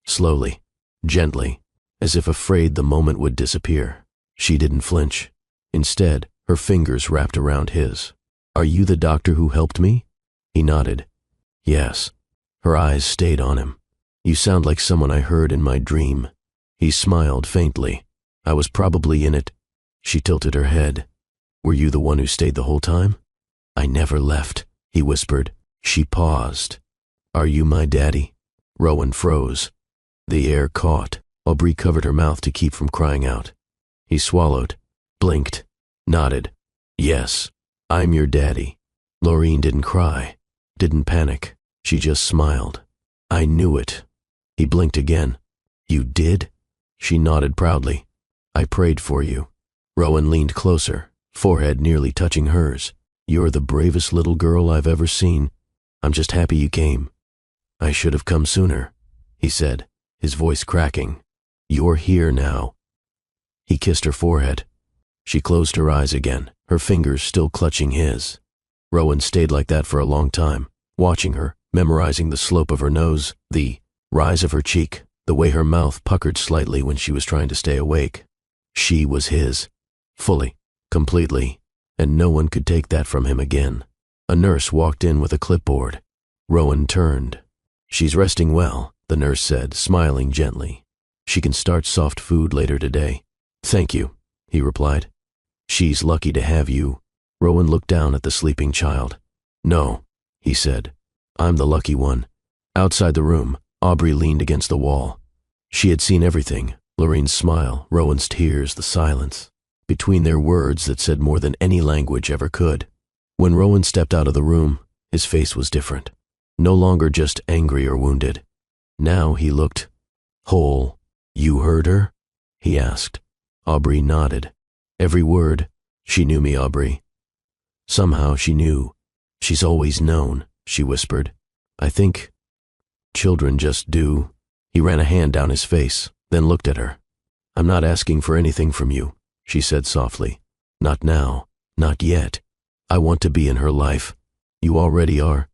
slowly, gently, as if afraid the moment would disappear. She didn't flinch. Instead, her fingers wrapped around his. "Are you the doctor who helped me?" He nodded. "Yes." Her eyes stayed on him. "You sound like someone I heard in my dream." He smiled faintly. "I was probably in it." She tilted her head. "Were you the one who stayed the whole time?" "I never left," he whispered. She paused. "Are you my daddy?" Rowan froze. The air caught. Aubrey covered her mouth to keep from crying out. He swallowed, blinked, nodded. "Yes, I'm your daddy." Laureen didn't cry, didn't panic. She just smiled. "I knew it." He blinked again. "You did?" She nodded proudly. "I prayed for you." Rowan leaned closer, forehead nearly touching hers. "You're the bravest little girl I've ever seen. I'm just happy you came." "I should have come sooner," he said, his voice cracking. "You're here now." He kissed her forehead. She closed her eyes again, her fingers still clutching his. Rowan stayed like that for a long time, watching her, memorizing the slope of her nose, the rise of her cheek, the way her mouth puckered slightly when she was trying to stay awake. She was his, fully, completely, and no one could take that from him again. A nurse walked in with a clipboard. Rowan turned. "She's resting well," the nurse said, smiling gently. "She can start soft food later today." "Thank you," he replied. "She's lucky to have you." Rowan looked down at the sleeping child. "No," he said. "I'm the lucky one." Outside the room, Aubrey leaned against the wall. She had seen everything, Laureen's smile, Rowan's tears, the silence, between their words that said more than any language ever could. When Rowan stepped out of the room, his face was different. No longer just angry or wounded. Now he looked whole. "You heard her?" he asked. Aubrey nodded. "Every word. She knew me, Aubrey." Somehow she knew. "She's always known," she whispered. "I think children just do." He ran a hand down his face, then looked at her. "I'm not asking for anything from you," she said softly. "Not now. Not yet. I want to be in her life. You already are."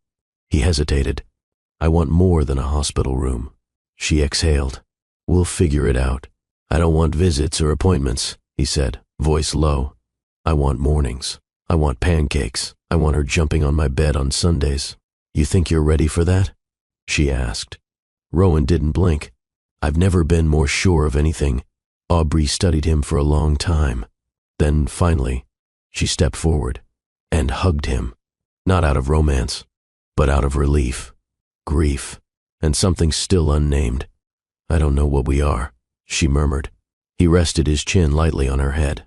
He hesitated. "I want more than a hospital room." She exhaled. "We'll figure it out." "I don't want visits or appointments," he said, voice low. "I want mornings. I want pancakes. I want her jumping on my bed on Sundays." "You think you're ready for that?" she asked. Rowan didn't blink. "I've never been more sure of anything." Aubrey studied him for a long time. Then, finally, she stepped forward and hugged him, not out of romance, but out of relief, grief, and something still unnamed. "I don't know what we are," she murmured. He rested his chin lightly on her head.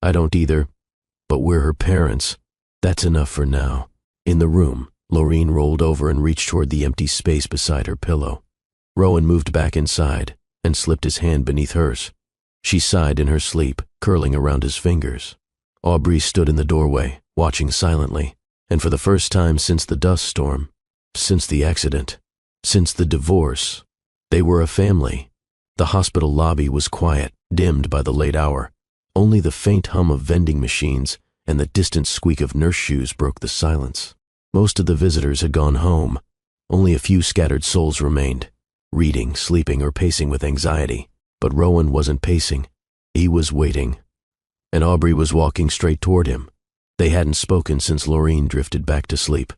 "I don't either, but we're her parents. That's enough for now." In the room, Laureen rolled over and reached toward the empty space beside her pillow. Rowan moved back inside and slipped his hand beneath hers. She sighed in her sleep, curling around his fingers. Aubrey stood in the doorway, watching silently, and for the first time since the dust storm, since the accident, since the divorce, they were a family. The hospital lobby was quiet, dimmed by the late hour. Only the faint hum of vending machines and the distant squeak of nurse shoes broke the silence. Most of the visitors had gone home. Only a few scattered souls remained, reading, sleeping, or pacing with anxiety. But Rowan wasn't pacing. He was waiting. And Aubrey was walking straight toward him. They hadn't spoken since Laureen drifted back to sleep.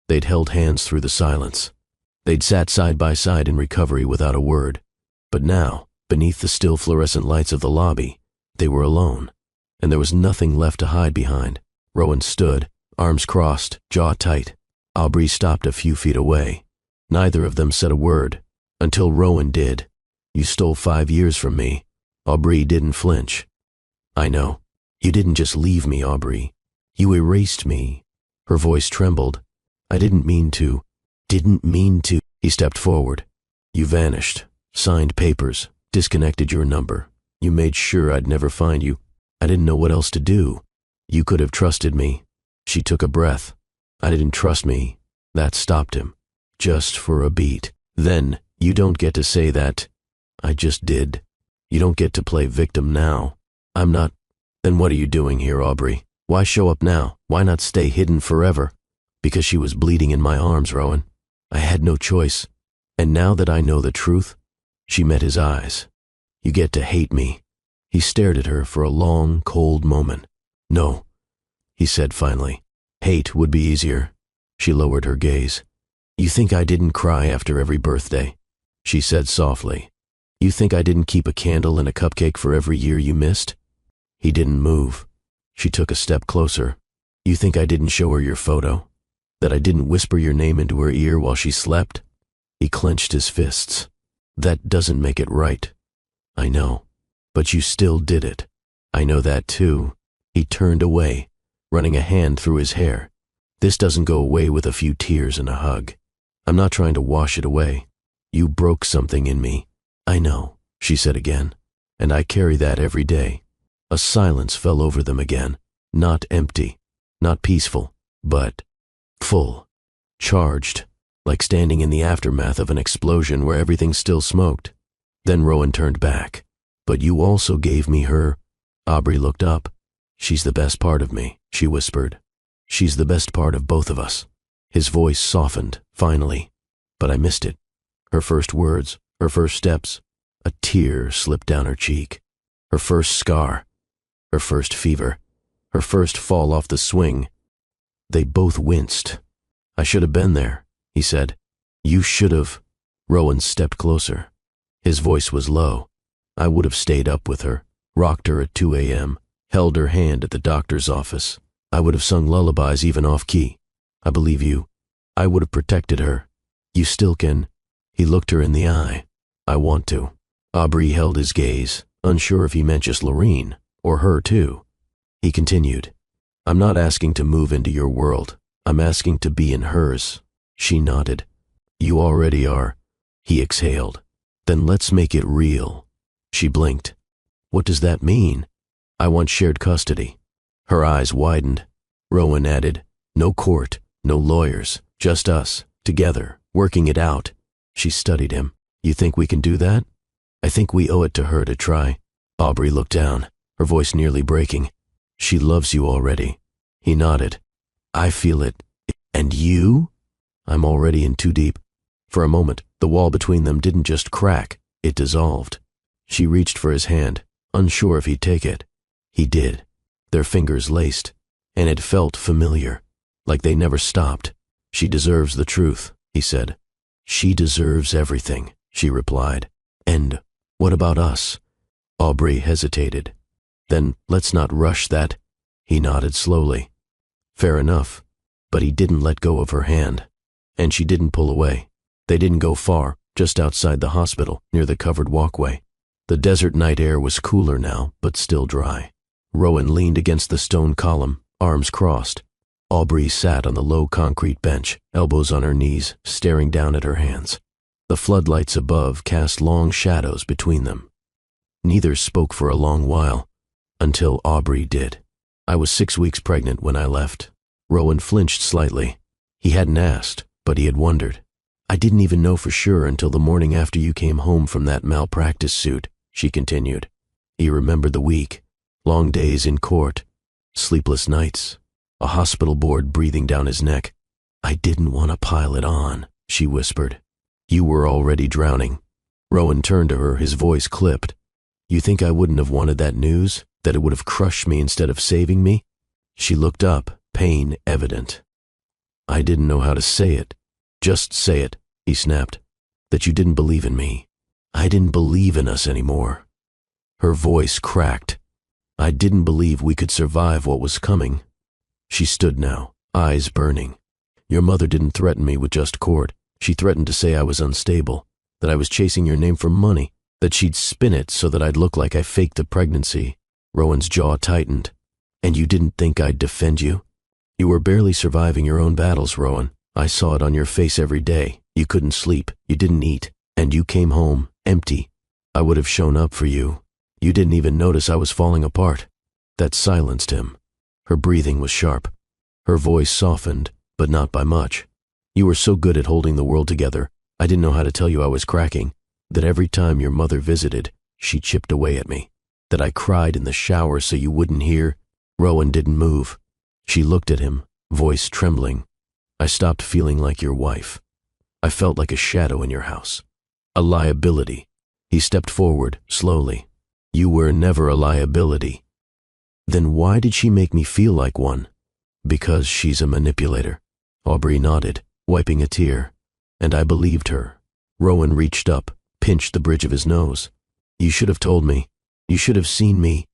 They'd held hands through the silence. They'd sat side by side in recovery without a word. But now, beneath the still fluorescent lights of the lobby, they were alone, and there was nothing left to hide behind. Rowan stood, arms crossed, jaw tight. Aubrey stopped a few feet away. Neither of them said a word, until Rowan did. "You stole 5 years from me." Aubrey didn't flinch. "I know. You didn't just leave me, Aubrey. You erased me." Her voice trembled. "I didn't mean to. Didn't mean to." He stepped forward. "You vanished, signed papers, disconnected your number. You made sure I'd never find you. I didn't know what else to do. You could have trusted me." She took a breath. "I didn't trust me." That stopped him. Just for a beat. "Then, you don't get to say that." "I just did. You don't get to play victim now." "I'm not." "Then what are you doing here, Aubrey? Why show up now? Why not stay hidden forever?" "Because she was bleeding in my arms, Rowan. I had no choice. And now that I know the truth," she met his eyes. You get to hate me." He stared at her for a long, cold moment. "No," he said finally. "Hate would be easier." She lowered her gaze. "You think I didn't cry after every birthday?" she said softly. "You think I didn't keep a candle and a cupcake for every year you missed?" He didn't move. She took a step closer. "You think I didn't show her your photo? That I didn't whisper your name into her ear while she slept?" He clenched his fists. "That doesn't make it right." "I know, but you still did it." "I know that too." He turned away, running a hand through his hair. "This doesn't go away with a few tears and a hug. I'm not trying to wash it away. You broke something in me." "I know," she said again, "and I carry that every day." A silence fell over them again, not empty, not peaceful, but full, charged, like standing in the aftermath of an explosion where everything still smoked. Then Rowan turned back. "But you also gave me her." Aubrey looked up. "She's the best part of me," she whispered. "She's the best part of both of us." His voice softened, finally, but I missed it. Her first words, her first steps. A tear slipped down her cheek. Her first scar, her first fever, her first fall off the swing. They both winced. "I should have been there," he said. "You should have." Rowan stepped closer. His voice was low. "I would have stayed up with her, rocked her at 2 a.m., held her hand at the doctor's office. I would have sung lullabies even off-key. I believe you. I would have protected her. You still can." He looked her in the eye. "I want to." Aubrey held his gaze, unsure if he meant just Lorene, or her too. He continued, "I'm not asking to move into your world. I'm asking to be in hers." She nodded. "You already are." He exhaled. "Then let's make it real." She blinked. "What does that mean?" "I want shared custody." Her eyes widened. Rowan added, "No court, no lawyers, just us, together, working it out." She studied him. "You think we can do that?" "I think we owe it to her to try." Aubrey looked down, her voice nearly breaking. "She loves you already." He nodded. "I feel it." "And you?" "I'm already in too deep." For a moment, the wall between them didn't just crack, it dissolved. She reached for his hand, unsure if he'd take it. He did. Their fingers laced, and it felt familiar, like they never stopped. "She deserves the truth," he said. "She deserves everything," she replied. "And what about us?" Aubrey hesitated. "Then let's not rush that." He nodded slowly. "Fair enough." But he didn't let go of her hand, and she didn't pull away. They didn't go far, just outside the hospital, near the covered walkway. The desert night air was cooler now, but still dry. Rowan leaned against the stone column, arms crossed. Aubrey sat on the low concrete bench, elbows on her knees, staring down at her hands. The floodlights above cast long shadows between them. Neither spoke for a long while, until Aubrey did. "I was 6 weeks pregnant when I left." Rowan flinched slightly. He hadn't asked, but he had wondered. "I didn't even know for sure until the morning after you came home from that malpractice suit," she continued. He remembered the week, long days in court, sleepless nights, a hospital board breathing down his neck. "I didn't want to pile it on," she whispered. "You were already drowning." Rowan turned to her, his voice clipped. "You think I wouldn't have wanted that news? That it would have crushed me instead of saving me?" She looked up, pain evident. "I didn't know how to say it." "Just say it," he snapped. "That you didn't believe in me. I didn't believe in us anymore." Her voice cracked. "I didn't believe we could survive what was coming." She stood now, eyes burning. "Your mother didn't threaten me with just court. She threatened to say I was unstable, that I was chasing your name for money, that she'd spin it so that I'd look like I faked the pregnancy." Rowan's jaw tightened. "And you didn't think I'd defend you?" "You were barely surviving your own battles, Rowan. I saw it on your face every day. You couldn't sleep, you didn't eat, and you came home empty. I would have shown up for you. You didn't even notice I was falling apart." That silenced him. Her breathing was sharp. Her voice softened, but not by much. "You were so good at holding the world together, I didn't know how to tell you I was cracking. That every time your mother visited, she chipped away at me. That I cried in the shower so you wouldn't hear." Rowan didn't move. She looked at him, voice trembling. "I stopped feeling like your wife. I felt like a shadow in your house. A liability. He stepped forward, slowly. You were never a liability. Then why did she make me feel like one? Because she's a manipulator. Aubrey nodded, wiping a tear. And I believed her. Rowan reached up, pinched the bridge of his nose. You should have told me. You should have seen me.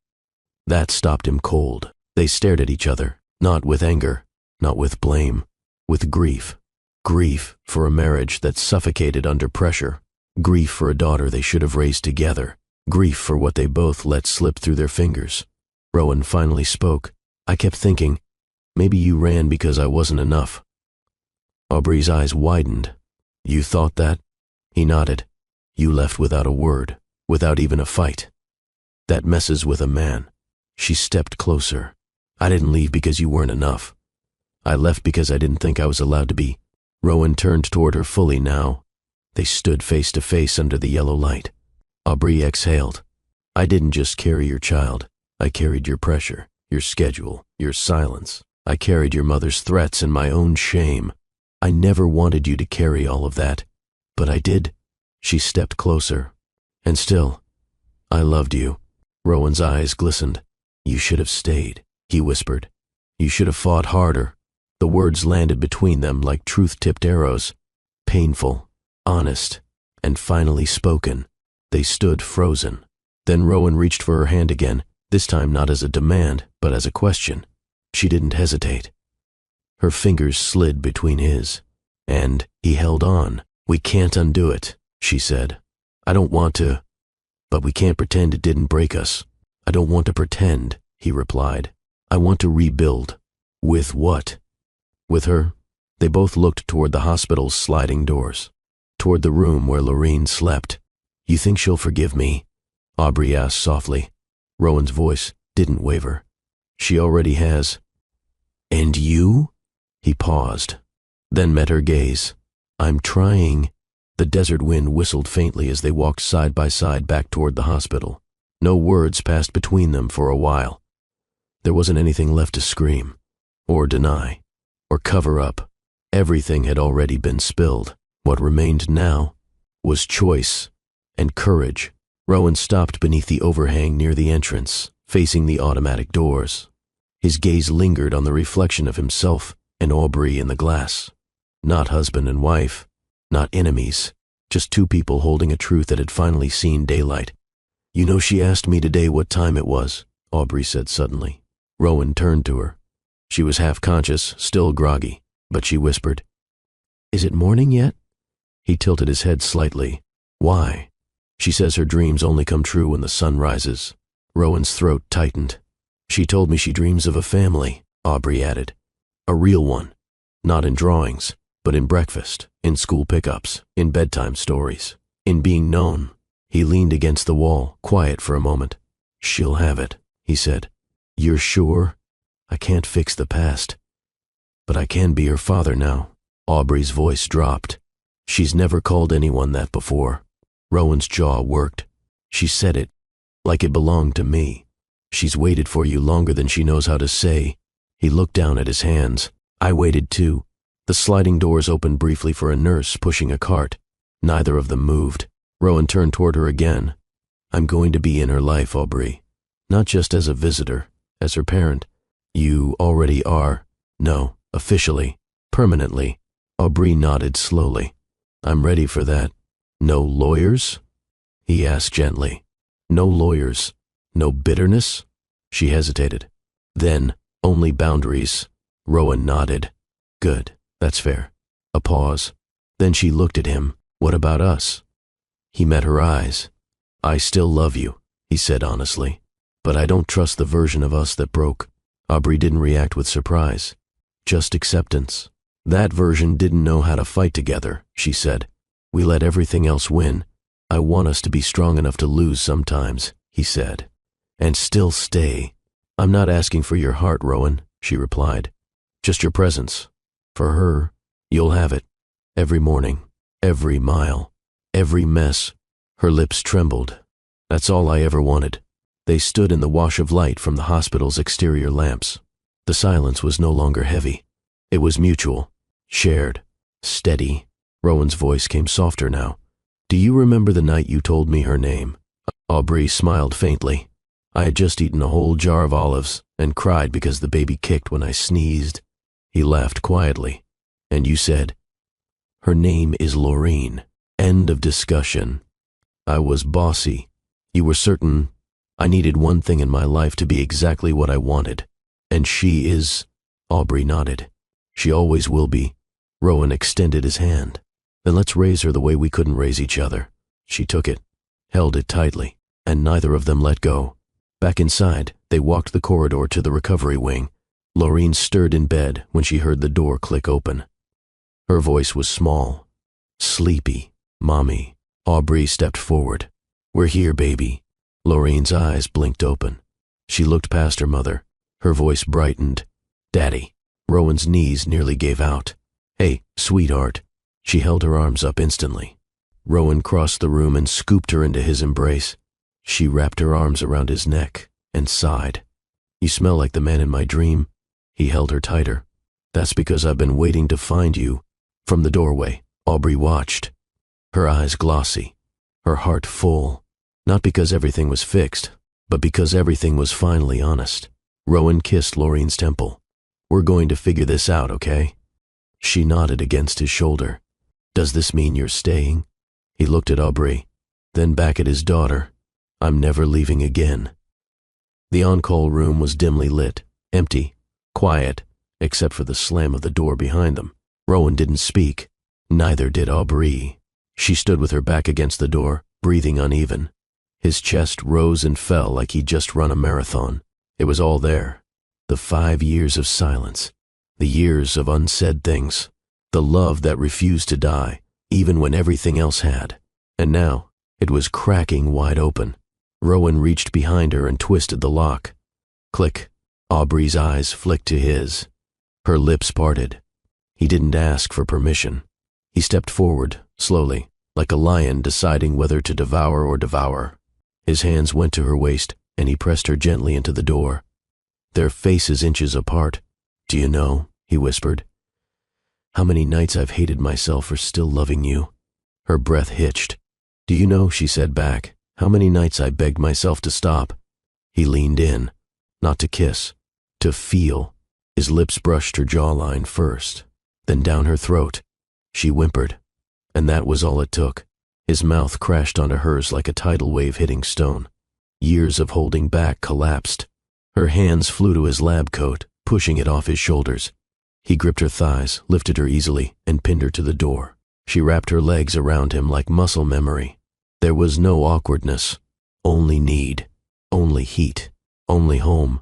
That stopped him cold. They stared at each other, not with anger, not with blame, with grief. Grief for a marriage that suffocated under pressure. Grief for a daughter they should have raised together. Grief for what they both let slip through their fingers. Rowan finally spoke. I kept thinking, maybe you ran because I wasn't enough. Aubrey's eyes widened. You thought that? He nodded. You left without a word, without even a fight. That messes with a man. She stepped closer. I didn't leave because you weren't enough. I left because I didn't think I was allowed to be. Rowan turned toward her fully now. They stood face to face under the yellow light. Aubrey exhaled. I didn't just carry your child. I carried your pressure, your schedule, your silence. I carried your mother's threats and my own shame. I never wanted you to carry all of that, but I did. She stepped closer. And still, I loved you. Rowan's eyes glistened. You should have stayed, he whispered. You should have fought harder. The words landed between them like truth-tipped arrows. Painful, honest, and finally spoken. They stood frozen. Then Rowan reached for her hand again, this time not as a demand, but as a question. She didn't hesitate. Her fingers slid between his, and he held on. We can't undo it, she said. I don't want to, but we can't pretend it didn't break us. I don't want to pretend, he replied. I want to rebuild. With what? With her? They both looked toward the hospital's sliding doors, toward the room where Lorene slept. You think she'll forgive me? Aubrey asked softly. Rowan's voice didn't waver. She already has. And you? He paused, then met her gaze. I'm trying. The desert wind whistled faintly as they walked side by side back toward the hospital. No words passed between them for a while. There wasn't anything left to scream, or deny, or cover up. Everything had already been spilled. What remained now was choice and courage. Rowan stopped beneath the overhang near the entrance, facing the automatic doors. His gaze lingered on the reflection of himself and Aubrey in the glass. Not husband and wife, not enemies, just two people holding a truth that had finally seen daylight. You know, she asked me today what time it was, Aubrey said suddenly. Rowan turned to her. She was half-conscious, still groggy, but she whispered, Is it morning yet? He tilted his head slightly. Why? She says her dreams only come true when the sun rises. Rowan's throat tightened. She told me she dreams of a family, Aubrey added. A real one. Not in drawings, but in breakfast, in school pickups, in bedtime stories, in being known. He leaned against the wall, quiet for a moment. She'll have it, he said. You're sure? I can't fix the past. But I can be her father now. Aubrey's voice dropped. She's never called anyone that before. Rowan's jaw worked. She said it, like it belonged to me. She's waited for you longer than she knows how to say. He looked down at his hands. I waited too. The sliding doors opened briefly for a nurse pushing a cart. Neither of them moved. Rowan turned toward her again. I'm going to be in her life, Aubrey. Not just as a visitor, as her parent. You already are. No, officially, permanently. Aubrey nodded slowly. I'm ready for that. No lawyers? He asked gently. No lawyers. No bitterness? She hesitated. Then, only boundaries. Rowan nodded. Good, that's fair. A pause. Then she looked at him. What about us? He met her eyes. I still love you, he said honestly. But I don't trust the version of us that broke. Aubrey didn't react with surprise. Just acceptance. That version didn't know how to fight together, she said. We let everything else win. I want us to be strong enough to lose sometimes, he said. And still stay. I'm not asking for your heart, Rowan, she replied. Just your presence. For her, you'll have it. Every morning, every mile, every mess. Her lips trembled. That's all I ever wanted. They stood in the wash of light from the hospital's exterior lamps. The silence was no longer heavy. It was mutual, shared, steady. Rowan's voice came softer now. Do you remember the night you told me her name? Aubrey smiled faintly. I had just eaten a whole jar of olives and cried because the baby kicked when I sneezed. He laughed quietly. And you said, her name is Laureen. End of discussion. I was bossy. You were certain I needed one thing in my life to be exactly what I wanted. And she is... Aubrey nodded. She always will be. Rowan extended his hand. Then let's raise her the way we couldn't raise each other. She took it, held it tightly, and neither of them let go. Back inside, they walked the corridor to the recovery wing. Laureen stirred in bed when she heard the door click open. Her voice was small, sleepy. Mommy. Aubrey stepped forward. We're here, baby. Laureen's eyes blinked open. She looked past her mother. Her voice brightened. Daddy. Rowan's knees nearly gave out. Hey, sweetheart. She held her arms up instantly. Rowan crossed the room and scooped her into his embrace. She wrapped her arms around his neck and sighed. You smell like the man in my dream. He held her tighter. That's because I've been waiting to find you. From the doorway, Aubrey watched. Her eyes glossy, her heart full. Not because everything was fixed, but because everything was finally honest. Rowan kissed Laureen's temple. We're going to figure this out, okay? She nodded against his shoulder. Does this mean you're staying? He looked at Aubrey, then back at his daughter. I'm never leaving again. The on-call room was dimly lit, empty, quiet, except for the slam of the door behind them. Rowan didn't speak. Neither did Aubrey. She stood with her back against the door, breathing uneven. His chest rose and fell like he'd just run a marathon. It was all there. The 5 years of silence. The years of unsaid things. The love that refused to die, even when everything else had. And now, it was cracking wide open. Rowan reached behind her and twisted the lock. Click. Aubrey's eyes flicked to his. Her lips parted. He didn't ask for permission. He stepped forward, slowly, like a lion deciding whether to devour or devour. His hands went to her waist, and he pressed her gently into the door. Their faces inches apart. Do you know, he whispered, how many nights I've hated myself for still loving you? Her breath hitched. Do you know, she said back, how many nights I begged myself to stop? He leaned in, not to kiss, to feel. His lips brushed her jawline first, then down her throat. She whimpered, and that was all it took. His mouth crashed onto hers like a tidal wave hitting stone. Years of holding back collapsed. Her hands flew to his lab coat, pushing it off his shoulders. He gripped her thighs, lifted her easily, and pinned her to the door. She wrapped her legs around him like muscle memory. There was no awkwardness, only need, only heat, only home.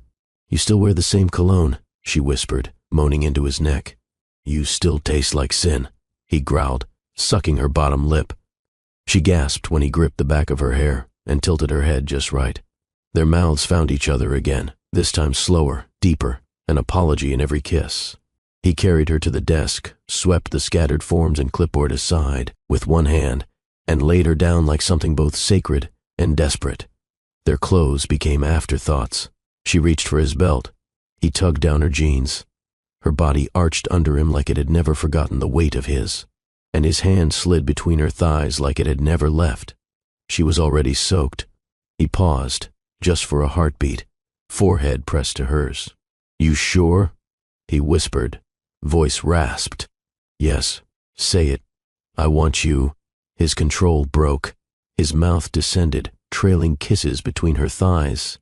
You still wear the same cologne, she whispered, moaning into his neck. You still taste like sin, he growled, sucking her bottom lip. She gasped when he gripped the back of her hair and tilted her head just right. Their mouths found each other again, this time slower, deeper, an apology in every kiss. He carried her to the desk, swept the scattered forms and clipboard aside with one hand, and laid her down like something both sacred and desperate. Their clothes became afterthoughts. She reached for his belt. He tugged down her jeans. Her body arched under him like it had never forgotten the weight of his, and his hand slid between her thighs like it had never left. She was already soaked. He paused, just for a heartbeat, forehead pressed to hers. You sure? He whispered, voice rasped. Yes, say it. I want you. His control broke. His mouth descended, trailing kisses between her thighs.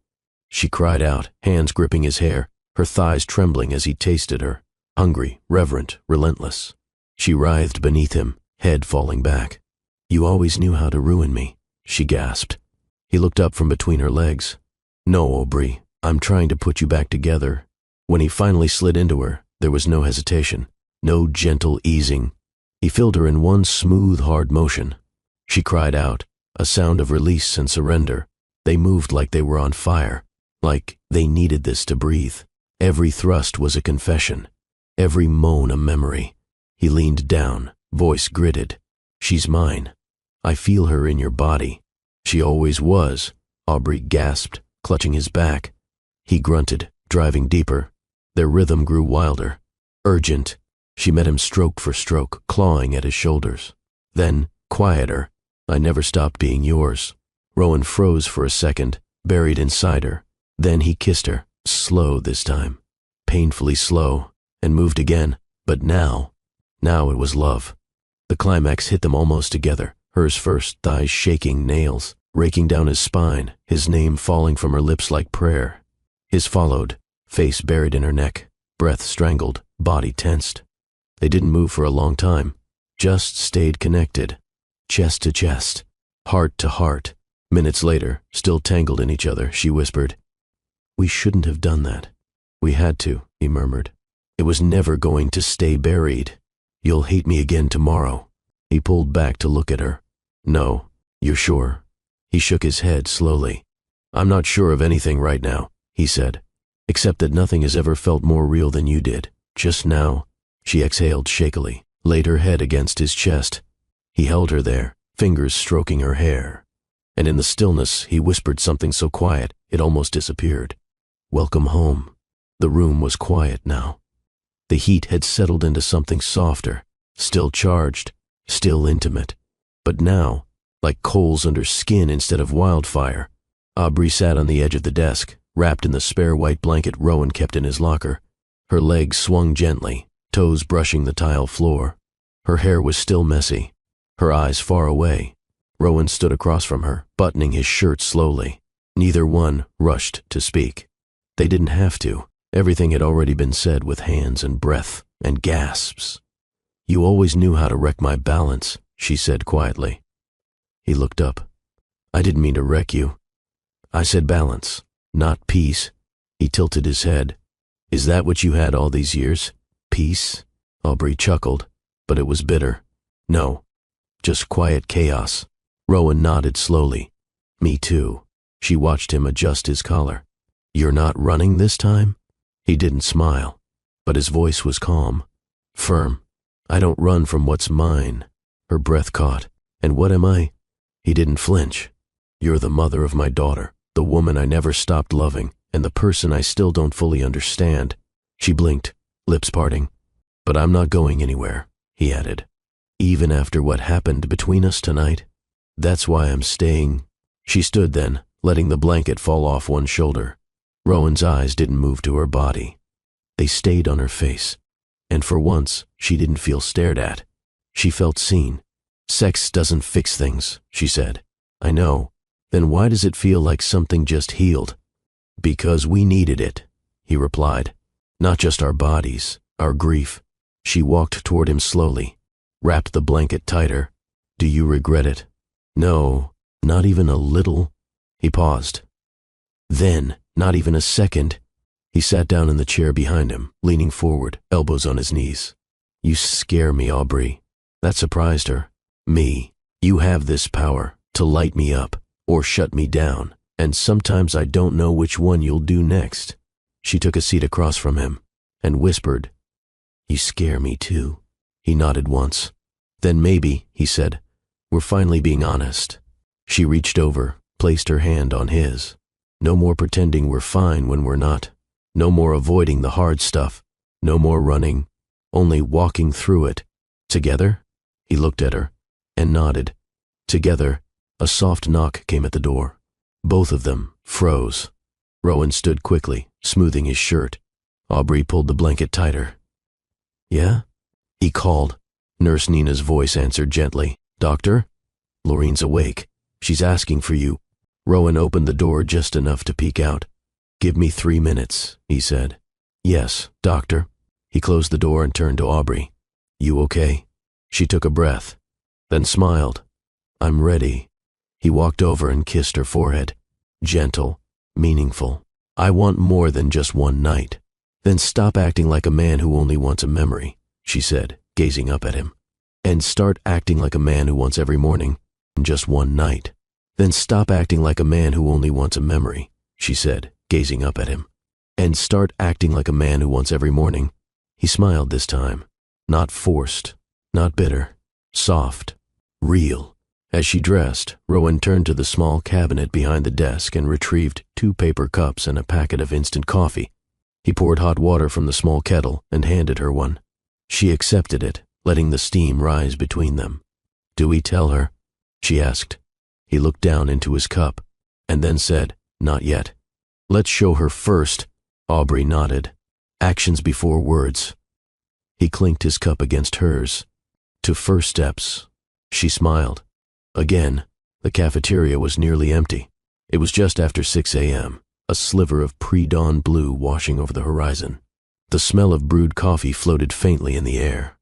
She cried out, hands gripping his hair, her thighs trembling as he tasted her, hungry, reverent, relentless. She writhed beneath him, head falling back. You always knew how to ruin me, she gasped. He looked up from between her legs. No, Aubrey, I'm trying to put you back together. When he finally slid into her, there was no hesitation, no gentle easing. He filled her in one smooth, hard motion. She cried out, a sound of release and surrender. They moved like they were on fire, like they needed this to breathe. Every thrust was a confession, every moan a memory. He leaned down, voice gritted. She's mine. I feel her in your body. She always was, Aubrey gasped, clutching his back. He grunted, driving deeper. Their rhythm grew wilder, urgent. She met him stroke for stroke, clawing at his shoulders. Then, quieter, I never stopped being yours. Rowan froze for a second, buried inside her. Then he kissed her, slow this time, painfully slow, and moved again. But now it was love. The climax hit them almost together, hers first, thighs shaking, nails raking down his spine, his name falling from her lips like prayer. His followed, face buried in her neck, breath strangled, body tensed. They didn't move for a long time, just stayed connected, chest to chest, heart to heart. Minutes later, still tangled in each other, she whispered, "We shouldn't have done that." "We had to," he murmured. "It was never going to stay buried. You'll hate me again tomorrow." He pulled back to look at her. "No, you're sure?" He shook his head slowly. "I'm not sure of anything right now," he said, "except that nothing has ever felt more real than you did. Just now." She exhaled shakily, laid her head against his chest. He held her there, fingers stroking her hair. And in the stillness, he whispered something so quiet it almost disappeared. "Welcome home." The room was quiet now. The heat had settled into something softer, still charged, still intimate. But now, like coals under skin instead of wildfire, Aubrey sat on the edge of the desk, wrapped in the spare white blanket Rowan kept in his locker. Her legs swung gently, toes brushing the tile floor. Her hair was still messy, her eyes far away. Rowan stood across from her, buttoning his shirt slowly. Neither one rushed to speak. They didn't have to. Everything had already been said with hands and breath and gasps. "You always knew how to wreck my balance," she said quietly. He looked up. "I didn't mean to wreck you. I said balance, not peace." He tilted his head. "Is that what you had all these years? Peace?" Aubrey chuckled, but it was bitter. "No, just quiet chaos." Rowan nodded slowly. "Me too." She watched him adjust his collar. "You're not running this time?" He didn't smile, but his voice was calm, firm. "I don't run from what's mine." Her breath caught. "And what am I?" He didn't flinch. "You're the mother of my daughter, the woman I never stopped loving, and the person I still don't fully understand." She blinked, lips parting. "But I'm not going anywhere," he added. "Even after what happened between us tonight. That's why I'm staying." She stood then, letting the blanket fall off one shoulder. Rowan's eyes didn't move to her body. They stayed on her face, and for once, she didn't feel stared at. She felt seen. "Sex doesn't fix things," she said. "I know. Then why does it feel like something just healed?" "Because we needed it," he replied. "Not just our bodies, our grief." She walked toward him slowly, wrapped the blanket tighter. "Do you regret it?" "No, not even a little." He paused. Then, not even a second, he sat down in the chair behind him, leaning forward, elbows on his knees. "You scare me, Aubrey." That surprised her. "Me. You have this power to light me up or shut me down, and sometimes I don't know which one you'll do next." She took a seat across from him and whispered, "You scare me too." He nodded once. "Then maybe," he said, "we're finally being honest." She reached over, placed her hand on his. "No more pretending we're fine when we're not. No more avoiding the hard stuff. No more running. Only walking through it. Together?" He looked at her and nodded. "Together." A soft knock came at the door. Both of them froze. Rowan stood quickly, smoothing his shirt. Aubrey pulled the blanket tighter. "Yeah?" he called. Nurse Nina's voice answered gently. "Doctor?" "Lorraine's awake. She's asking for you." Rowan opened the door just enough to peek out. "Give me 3 minutes," he said. "Yes, doctor." He closed the door and turned to Aubrey. "You okay?" She took a breath, then smiled. "I'm ready." He walked over and kissed her forehead. Gentle, meaningful. "I want more than just one night." "Then stop acting like a man who only wants a memory," she said, gazing up at him. "And start acting like a man who wants every morning, and just one night." "Then stop acting like a man who only wants a memory," she said, gazing up at him. "And start acting like a man who wants every morning." He smiled this time. Not forced, not bitter, soft, real. As she dressed, Rowan turned to the small cabinet behind the desk and retrieved 2 paper cups and a packet of instant coffee. He poured hot water from the small kettle and handed her one. She accepted it, letting the steam rise between them. "Do we tell her?" she asked. He looked down into his cup, and then said, "Not yet." "Let's show her first." Aubrey nodded. Actions before words. He clinked his cup against hers. "To first steps." She smiled. Again, the cafeteria was nearly empty. It was just after 6 a.m., a sliver of pre-dawn blue washing over the horizon. The smell of brewed coffee floated faintly in the air.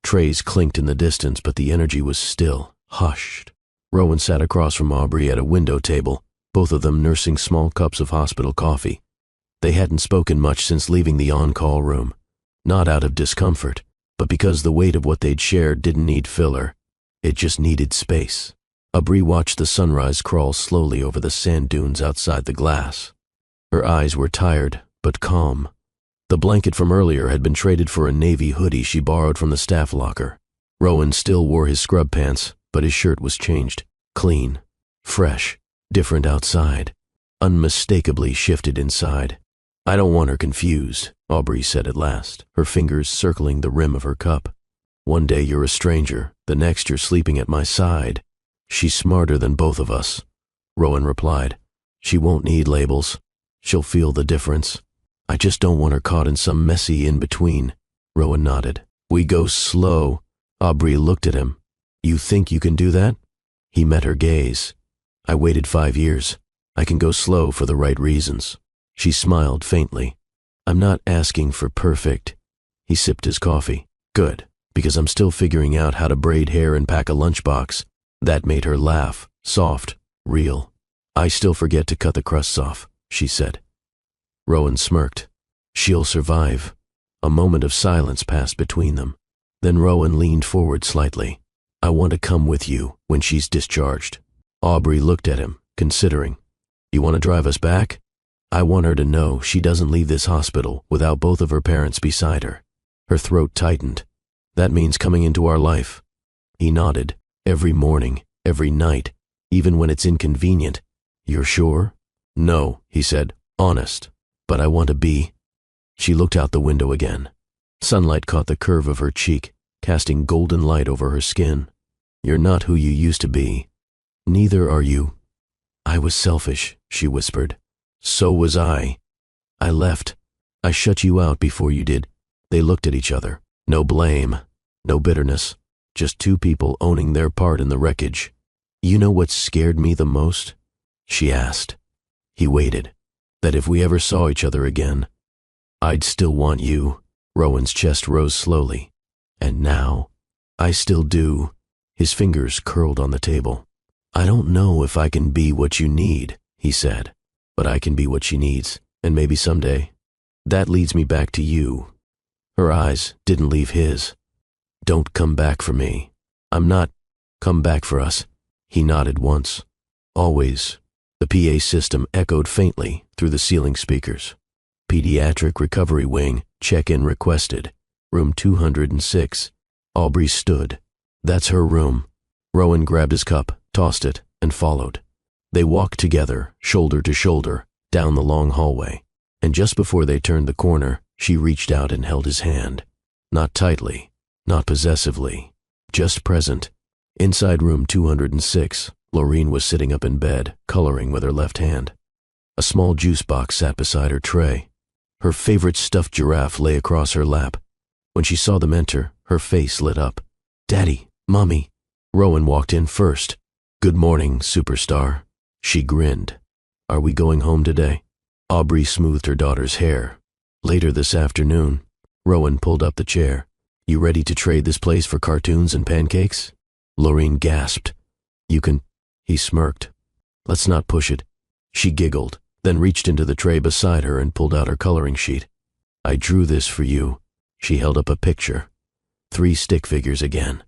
Trays clinked in the distance, but the energy was still, hushed. Rowan sat across from Aubrey at a window table, both of them nursing small cups of hospital coffee. They hadn't spoken much since leaving the on-call room, not out of discomfort, but because the weight of what they'd shared didn't need filler. It just needed space. Aubrey watched the sunrise crawl slowly over the sand dunes outside the glass. Her eyes were tired, but calm. The blanket from earlier had been traded for a navy hoodie she borrowed from the staff locker. Rowan still wore his scrub pants, but his shirt was changed. Clean, fresh, different outside, unmistakably shifted inside. "I don't want her confused," Aubrey said at last, her fingers circling the rim of her cup. "One day you're a stranger, the next you're sleeping at my side. She's smarter than both of us," Rowan replied. "She won't need labels. She'll feel the difference. I just don't want her caught in some messy in-between." Rowan nodded. "We go slow." Aubrey looked at him. "You think you can do that?" He met her gaze. "I waited 5 years. I can go slow for the right reasons." She smiled faintly. "I'm not asking for perfect." He sipped his coffee. "Good, because I'm still figuring out how to braid hair and pack a lunchbox." That made her laugh, soft, real. "I still forget to cut the crusts off," she said. Rowan smirked. "She'll survive." A moment of silence passed between them. Then Rowan leaned forward slightly. "I want to come with you when she's discharged." Aubrey looked at him, considering. "You want to drive us back?" "I want her to know she doesn't leave this hospital without both of her parents beside her." Her throat tightened. "That means coming into our life." He nodded. "Every morning, every night, even when it's inconvenient." "You're sure?" "No," he said. "Honest. But I want to be." She looked out the window again. Sunlight caught the curve of her cheek, casting golden light over her skin. "You're not who you used to be. Neither are you." "I was selfish," she whispered. "So was I. I left. I shut you out before you did." They looked at each other. No blame, no bitterness, just two people owning their part in the wreckage. "You know what scared me the most?" she asked. He waited. "That if we ever saw each other again, I'd still want you." Rowan's chest rose slowly. "And now, I still do." His fingers curled on the table. "I don't know if I can be what you need," he said, "but I can be what she needs, and maybe someday. That leads me back to you." Her eyes didn't leave his. "Don't come back for me. I'm not. Come back for us." He nodded once. "Always." The PA system echoed faintly through the ceiling speakers. "Pediatric Recovery Wing, check-in requested. Room 206. Aubrey stood. "That's her room." Rowan grabbed his cup, tossed it, and followed. They walked together, shoulder to shoulder, down the long hallway, and just before they turned the corner, she reached out and held his hand. Not tightly, not possessively, just present. Inside room 206, Laureen was sitting up in bed, coloring with her left hand. A small juice box sat beside her tray. Her favorite stuffed giraffe lay across her lap. When she saw them enter, her face lit up. "Daddy, Mommy." Rowan walked in first. "Good morning, superstar." She grinned. "Are we going home today?" Aubrey smoothed her daughter's hair. "Later this afternoon." Rowan pulled up the chair. "You ready to trade this place for cartoons and pancakes?" Laureen gasped. "You can." He smirked. "Let's not push it." She giggled, then reached into the tray beside her and pulled out her coloring sheet. "I drew this for you." She held up a picture. 3 stick figures again.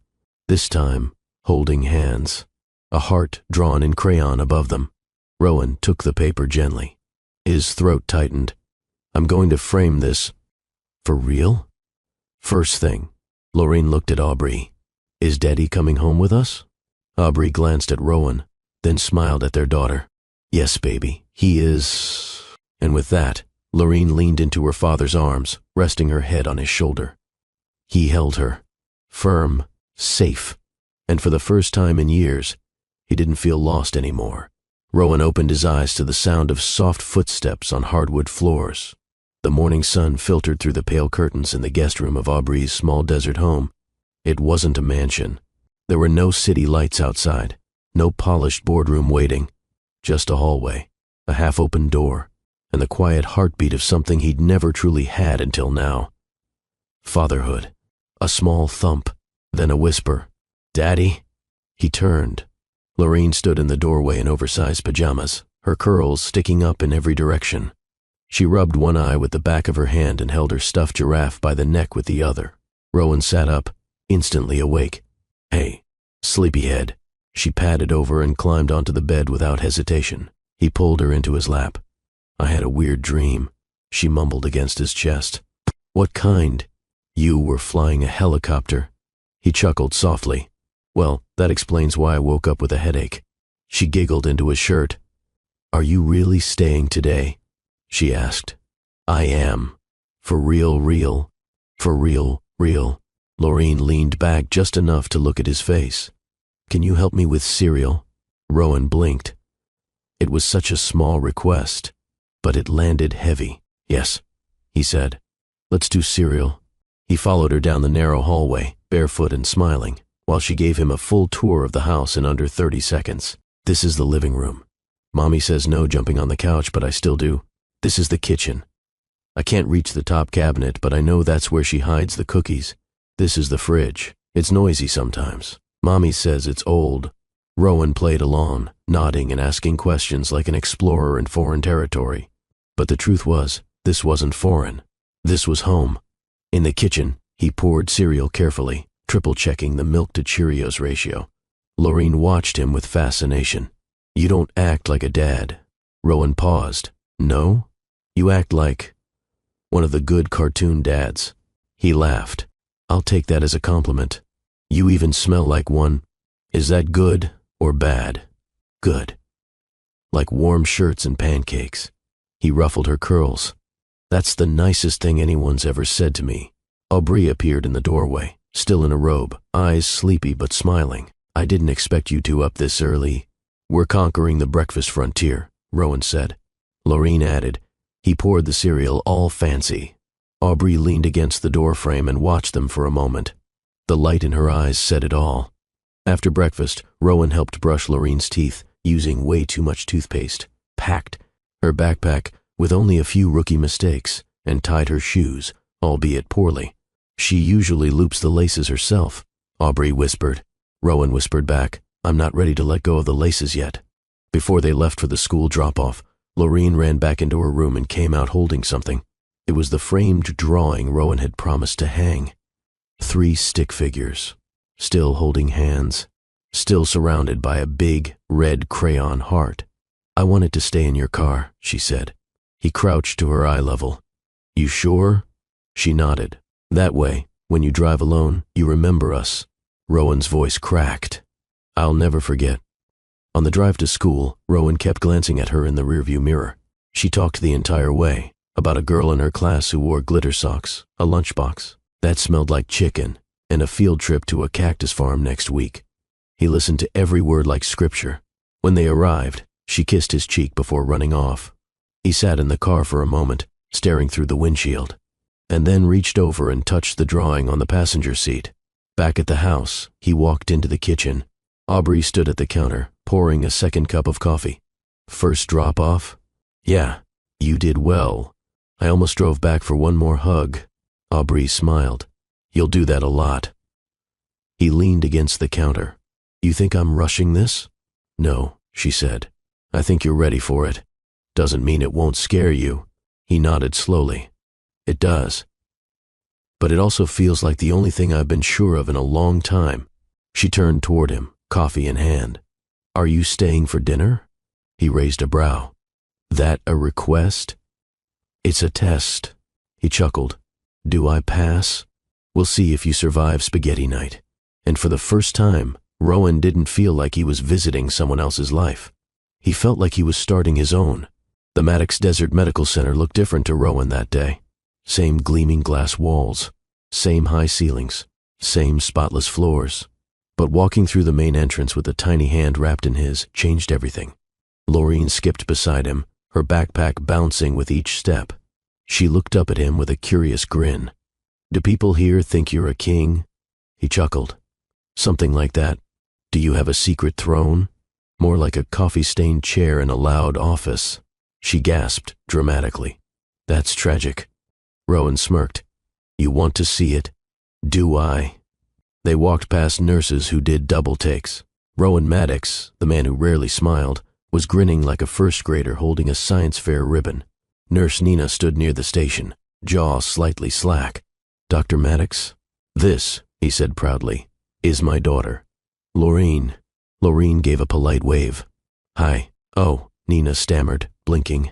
This time, holding hands. A heart drawn in crayon above them. Rowan took the paper gently. His throat tightened. "I'm going to frame this." "For real?" "First thing." Laureen looked at Aubrey. "Is Daddy coming home with us?" Aubrey glanced at Rowan, then smiled at their daughter. "Yes, baby, he is." And with that, Laureen leaned into her father's arms, resting her head on his shoulder. He held her, firm, safe, and for the first time in years, He didn't feel lost anymore. Rowan opened his eyes to the sound of soft footsteps on hardwood floors. The morning sun filtered through the pale curtains in the guest room of Aubrey's small desert home. It wasn't a mansion. There were no city lights outside, no polished boardroom waiting, just a hallway, a half-open door, and the quiet heartbeat of something he'd never truly had until now. Fatherhood. A small thump, then a whisper. "Daddy?" He turned. Lorraine stood in the doorway in oversized pajamas, her curls sticking up in every direction. She rubbed one eye with the back of her hand and held her stuffed giraffe by the neck with the other. Rowan sat up, instantly awake. "Hey, sleepyhead." She padded over and climbed onto the bed without hesitation. He pulled her into his lap. "I had a weird dream," she mumbled against his chest. "What kind?" "You were flying a helicopter." He chuckled softly. "Well, that explains why I woke up with a headache." She giggled into his shirt. "Are you really staying today?" she asked. "I am. For real, real. For real, real." Lorraine leaned back just enough to look at his face. "Can you help me with cereal?" Rowan blinked. It was such a small request, but it landed heavy. "Yes," he said. "Let's do cereal." He followed her down the narrow hallway, barefoot and smiling, while she gave him a full tour of the house in under 30 seconds. "This is the living room. Mommy says no jumping on the couch, but I still do. This is the kitchen. I can't reach the top cabinet, but I know that's where she hides the cookies. This is the fridge. It's noisy sometimes. Mommy says it's old." Rowan played along, nodding and asking questions like an explorer in foreign territory. But the truth was, this wasn't foreign. This was home. In the kitchen, he poured cereal carefully, triple-checking the milk-to-Cheerios ratio. Lorraine watched him with fascination. "You don't act like a dad." Rowan paused. "No? You act like one of the good cartoon dads." He laughed. "I'll take that as a compliment. You even smell like one. Is that good or bad?" "Good. Like warm shirts and pancakes." He ruffled her curls. "That's the nicest thing anyone's ever said to me." Aubrey appeared in the doorway, still in a robe, eyes sleepy but smiling. "I didn't expect you two up this early." "We're conquering the breakfast frontier," Rowan said. Lorraine added, "He poured the cereal all fancy." Aubrey leaned against the doorframe and watched them for a moment. The light in her eyes said it all. After breakfast, Rowan helped brush Lorraine's teeth, using way too much toothpaste, packed her backpack with only a few rookie mistakes, and tied her shoes, albeit poorly. "She usually loops the laces herself," Aubrey whispered. Rowan whispered back, "I'm not ready to let go of the laces yet." Before they left for the school drop-off, Lorraine ran back into her room and came out holding something. It was the framed drawing Rowan had promised to hang. 3 stick figures, still holding hands, still surrounded by a big, red crayon heart. "I want it to stay in your car," she said. He crouched to her eye level. "You sure?" She nodded. "That way, when you drive alone, you remember us." Rowan's voice cracked. "I'll never forget." On the drive to school, Rowan kept glancing at her in the rearview mirror. She talked the entire way, about a girl in her class who wore glitter socks, a lunchbox that smelled like chicken, and a field trip to a cactus farm next week. He listened to every word like scripture. When they arrived, she kissed his cheek before running off. He sat in the car for a moment, staring through the windshield, and then reached over and touched the drawing on the passenger seat. Back at the house, he walked into the kitchen. Aubrey stood at the counter, pouring a second cup of coffee. "First drop-off?" "Yeah, you did well. I almost drove back for one more hug." Aubrey smiled. "You'll do that a lot." He leaned against the counter. "You think I'm rushing this?" "No," she said. "I think you're ready for it. Doesn't mean it won't scare you." He nodded slowly. "It does. But it also feels like the only thing I've been sure of in a long time." She turned toward him, coffee in hand. "Are you staying for dinner?" He raised a brow. "That a request?" "It's a test." He chuckled. "Do I pass? We'll see if you survive spaghetti night." And for the first time, Rowan didn't feel like he was visiting someone else's life. He felt like he was starting his own. The Maddox Desert Medical Center looked different to Rowan that day. Same gleaming glass walls, same high ceilings, same spotless floors. But walking through the main entrance with a tiny hand wrapped in his changed everything. Lorene skipped beside him, her backpack bouncing with each step. She looked up at him with a curious grin. "Do people here think you're a king?" He chuckled. "Something like that. Do you have a secret throne? More like a coffee-stained chair in a loud office." She gasped dramatically. "That's tragic." Rowan smirked. "You want to see it? Do I?" They walked past nurses who did double takes. Rowan Maddox, the man who rarely smiled, was grinning like a first grader holding a science fair ribbon. Nurse Nina stood near the station, jaw slightly slack. "Dr. Maddox? This," he said proudly, "is my daughter, Lorene." Lorene gave a polite wave. "Hi." "Oh," Nina stammered, blinking.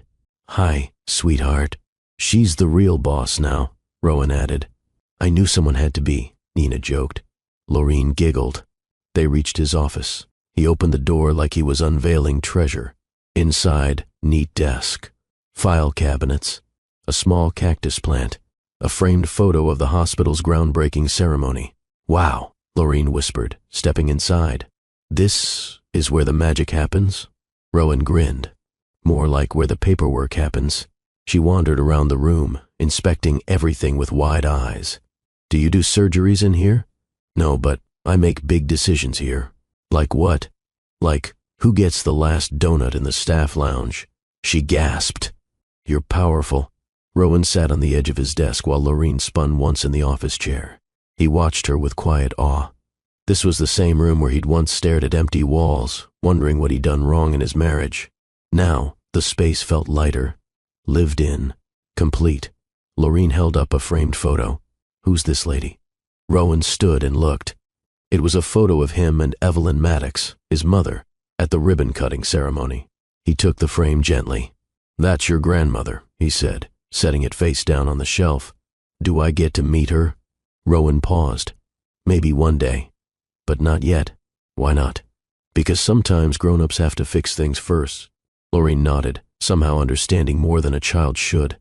"Hi, sweetheart." "She's the real boss now," Rowan added. "I knew someone had to be," Nina joked. Lorene giggled. They reached his office. He opened the door like he was unveiling treasure. Inside, neat desk, file cabinets, a small cactus plant, a framed photo of the hospital's groundbreaking ceremony. "Wow," Lorene whispered, stepping inside. "This is where the magic happens?" Rowan grinned. "More like where the paperwork happens." She wandered around the room, inspecting everything with wide eyes. "Do you do surgeries in here?" "No, but I make big decisions here." "Like what?" "Like, who gets the last donut in the staff lounge?" She gasped. "You're powerful." Rowan sat on the edge of his desk while Lorene spun once in the office chair. He watched her with quiet awe. This was the same room where he'd once stared at empty walls, wondering what he'd done wrong in his marriage. Now, the space felt lighter, lived in, complete. Lorene held up a framed photo. "Who's this lady?" Rowan stood and looked. It was a photo of him and Evelyn Maddox, his mother, at the ribbon-cutting ceremony. He took the frame gently. "That's your grandmother," he said, setting it face down on the shelf. "Do I get to meet her?" Rowan paused. "Maybe one day. But not yet." "Why not?" "Because sometimes grown-ups have to fix things first." Lorene nodded, somehow understanding more than a child should.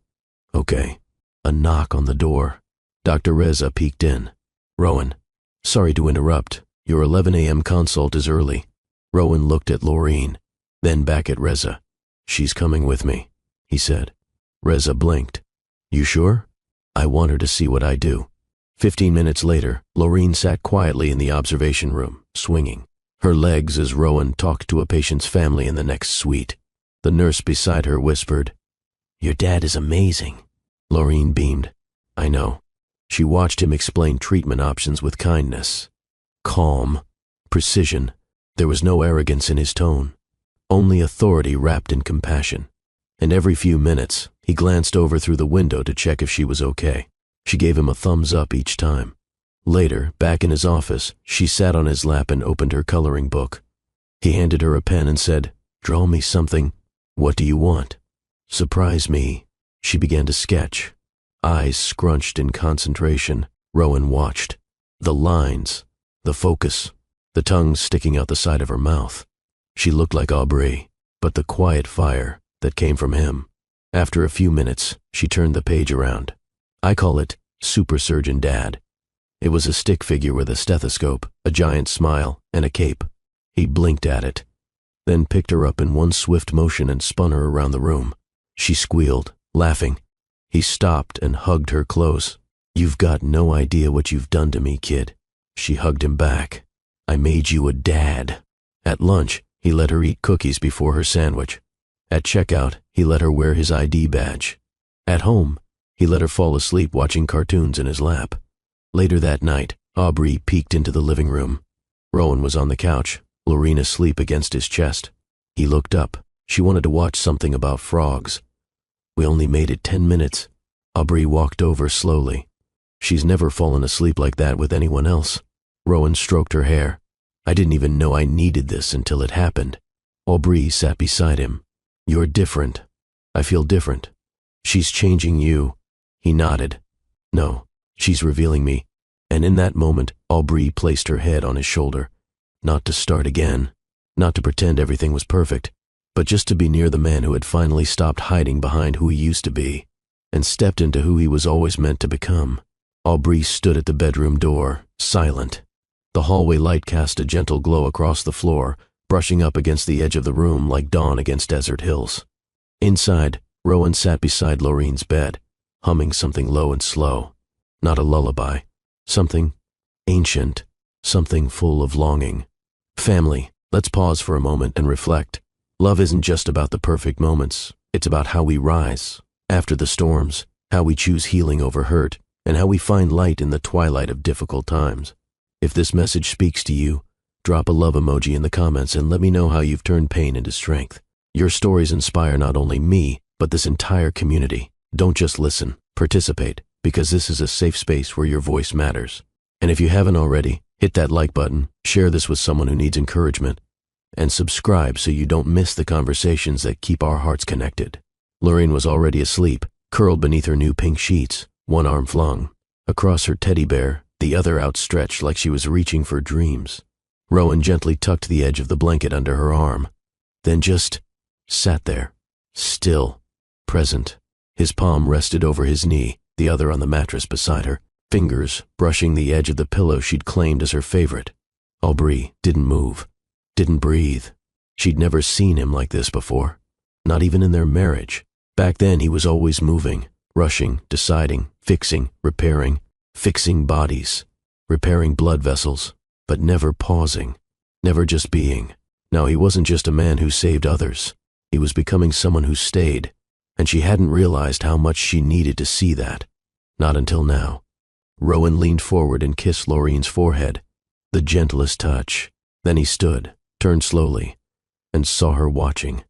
"Okay." A knock on the door. Dr. Reza peeked in. "Rowan, sorry to interrupt. Your 11 a.m. consult is early." Rowan looked at Lorene, then back at Reza. "She's coming with me," he said. Reza blinked. "You sure?" "I want her to see what I do." 15 minutes later, Lorene sat quietly in the observation room, swinging her legs as Rowan talked to a patient's family in the next suite. The nurse beside her whispered, "Your dad is amazing." Lorene beamed. "I know." She watched him explain treatment options with kindness. Calm, precision. There was no arrogance in his tone, only authority wrapped in compassion. And every few minutes, he glanced over through the window to check if she was okay. She gave him a thumbs up each time. Later, back in his office, she sat on his lap and opened her coloring book. He handed her a pen and said, "Draw me something." "What do you want?" "Surprise me." She began to sketch. Eyes scrunched in concentration, Rowan watched. The lines, the focus, the tongue sticking out the side of her mouth. She looked like Aubrey, but the quiet fire that came from him. After a few minutes, she turned the page around. "I call it Super Surgeon Dad." It was a stick figure with a stethoscope, a giant smile, and a cape. He blinked at it, then picked her up in one swift motion and spun her around the room. She squealed, laughing. He stopped and hugged her close. "You've got no idea what you've done to me, kid." She hugged him back. "I made you a dad." At lunch, he let her eat cookies before her sandwich. At checkout, he let her wear his ID badge. At home, he let her fall asleep watching cartoons in his lap. Later that night, Aubrey peeked into the living room. Rowan was on the couch, Lorene asleep against his chest. He looked up. She wanted to watch something about frogs. "We only made it 10 minutes. Aubrey walked over slowly. "She's never fallen asleep like that with anyone else." Rowan stroked her hair. "I didn't even know I needed this until it happened." Aubrey sat beside him. "You're different. I feel different." "She's changing you." He nodded. "No, she's revealing me." And in that moment, Aubrey placed her head on his shoulder. Not to start again, not to pretend everything was perfect, but just to be near the man who had finally stopped hiding behind who he used to be and stepped into who he was always meant to become. Aubrey stood at the bedroom door, silent. The hallway light cast a gentle glow across the floor, brushing up against the edge of the room like dawn against desert hills. Inside, Rowan sat beside Laureen's bed, humming something low and slow. Not a lullaby. Something ancient, something full of longing. Family, let's pause for a moment and reflect. Love isn't just about the perfect moments. It's about how we rise after the storms, how we choose healing over hurt, and how we find light in the twilight of difficult times. If this message speaks to you, drop a love emoji in the comments and let me know how you've turned pain into strength. Your stories inspire not only me, but this entire community. Don't just listen, participate, because this is a safe space where your voice matters. And if you haven't already, hit that like button, share this with someone who needs encouragement, and subscribe so you don't miss the conversations that keep our hearts connected. Laureen was already asleep, curled beneath her new pink sheets, one arm flung across her teddy bear, the other outstretched like she was reaching for dreams. Rowan gently tucked the edge of the blanket under her arm, then just sat there, still, present. His palm rested over his knee, the other on the mattress beside her, fingers brushing the edge of the pillow she'd claimed as her favorite. Aubrey didn't move, didn't breathe. She'd never seen him like this before, not even in their marriage. Back then he was always moving, rushing, deciding, fixing, repairing, fixing bodies, repairing blood vessels, but never pausing, never just being. Now he wasn't just a man who saved others. He was becoming someone who stayed, and she hadn't realized how much she needed to see that. Not until now. Rowan leaned forward and kissed Laureen's forehead, the gentlest touch. Then he stood, turned slowly, and saw her watching.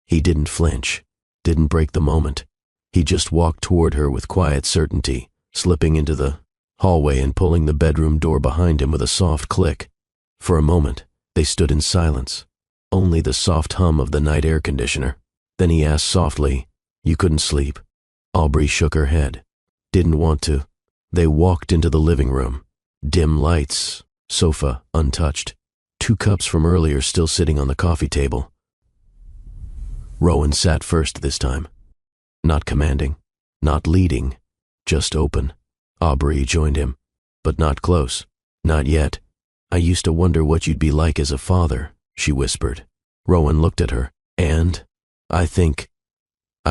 He didn't flinch, didn't break the moment. He just walked toward her with quiet certainty, slipping into the hallway and pulling the bedroom door behind him with a soft click. For a moment, they stood in silence, only the soft hum of the night air conditioner. Then he asked softly, "You couldn't sleep?" Aubrey shook her head. Didn't want to. They walked into the living room. Dim lights, sofa untouched, 2 cups from earlier still sitting on the coffee table. Rowan sat first this time. Not commanding, not leading, just open. Aubrey joined him, but not close. Not yet. "I used to wonder what you'd be like as a father," she whispered. Rowan looked at her. "And? I